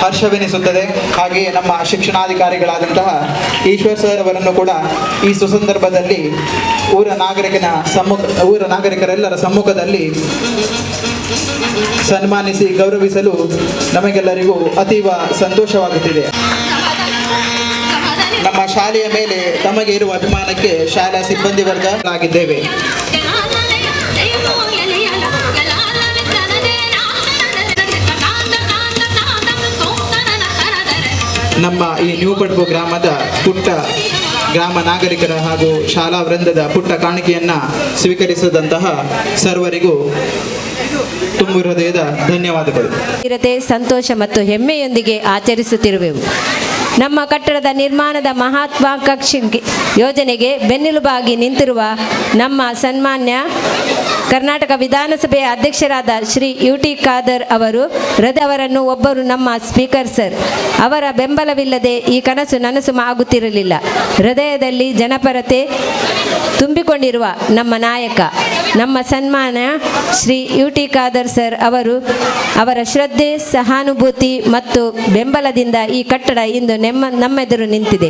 ಹರ್ಷವೆನಿಸುತ್ತದೆ. ಹಾಗೆಯೇ ನಮ್ಮ ಶಿಕ್ಷಣಾಧಿಕಾರಿಗಳಾದಂತಹ ಈಶ್ವರ್ ಸರ್ ಅವರನ್ನು ಕೂಡ ಈ ಸುಸಂದರ್ಭದಲ್ಲಿ ಊರ ನಾಗರಿಕರೆಲ್ಲರ ಸಮ್ಮುಖದಲ್ಲಿ ಸನ್ಮಾನಿಸಿ ಗೌರವಿಸಲು ನಮಗೆಲ್ಲರಿಗೂ ಅತೀವ ಸಂತೋಷವಾಗುತ್ತಿದೆ. ನಮ್ಮ ಶಾಲೆಯ ಮೇಲೆ ತಮಗೆ ಇರುವ ಅಭಿಮಾನಕ್ಕೆ ಶಾಲಾ ಸಿಬ್ಬಂದಿ ವರ್ಗ ಆಗಿದ್ದೇವೆ. ನಮ್ಮ ಈ ನ್ಯೂ ಪಡ್ಪು ಗ್ರಾಮದ ಪುಟ್ಟ ಗ್ರಾಮ ನಾಗರಿಕರ ಹಾಗೂ ಶಾಲಾ ವೃಂದದ ಪುಟ್ಟ ಕಾಣಿಕೆಯನ್ನು ಸ್ವೀಕರಿಸಿದಂತಹ ಸರ್ವರಿಗೂ ತುಂಬು ಹೃದಯದ ಧನ್ಯವಾದಗಳು. ಸಂತೋಷ ಮತ್ತು ಹೆಮ್ಮೆಯೊಂದಿಗೆ ಆಚರಿಸುತ್ತಿರುವೆವು. ನಮ್ಮ ಕಟ್ಟಡದ ನಿರ್ಮಾಣದ ಮಹತ್ವಾಕಾಂಕ್ಷಿ ಯೋಜನೆಗೆ ಬೆನ್ನೆಲುಬಾಗಿ ನಿಂತಿರುವ ನಮ್ಮ ಸನ್ಮಾನ್ಯ ಕರ್ನಾಟಕ ವಿಧಾನಸಭೆಯ ಅಧ್ಯಕ್ಷರಾದ ಶ್ರೀ UT ಖಾದರ್ ಅವರನ್ನು ಒಬ್ಬರು ನಮ್ಮ ಸ್ಪೀಕರ್ ಸರ್ ಅವರ ಬೆಂಬಲವಿಲ್ಲದೆ ಈ ಕನಸು ನನಸು ಆಗುತ್ತಿರಲಿಲ್ಲ. ಹೃದಯದಲ್ಲಿ ಜನಪರತೆ ತುಂಬಿಕೊಂಡಿರುವ ನಮ್ಮ ನಾಯಕ, ನಮ್ಮ ಸನ್ಮಾನ್ಯ ಶ್ರೀ UT ಖಾದರ್ ಸರ್ ಅವರ ಶ್ರದ್ಧೆ, ಸಹಾನುಭೂತಿ ಮತ್ತು ಬೆಂಬಲದಿಂದ ಈ ಕಟ್ಟಡ ಇಂದು ನಮ್ಮೆದುರು ನಿಂತಿದೆ.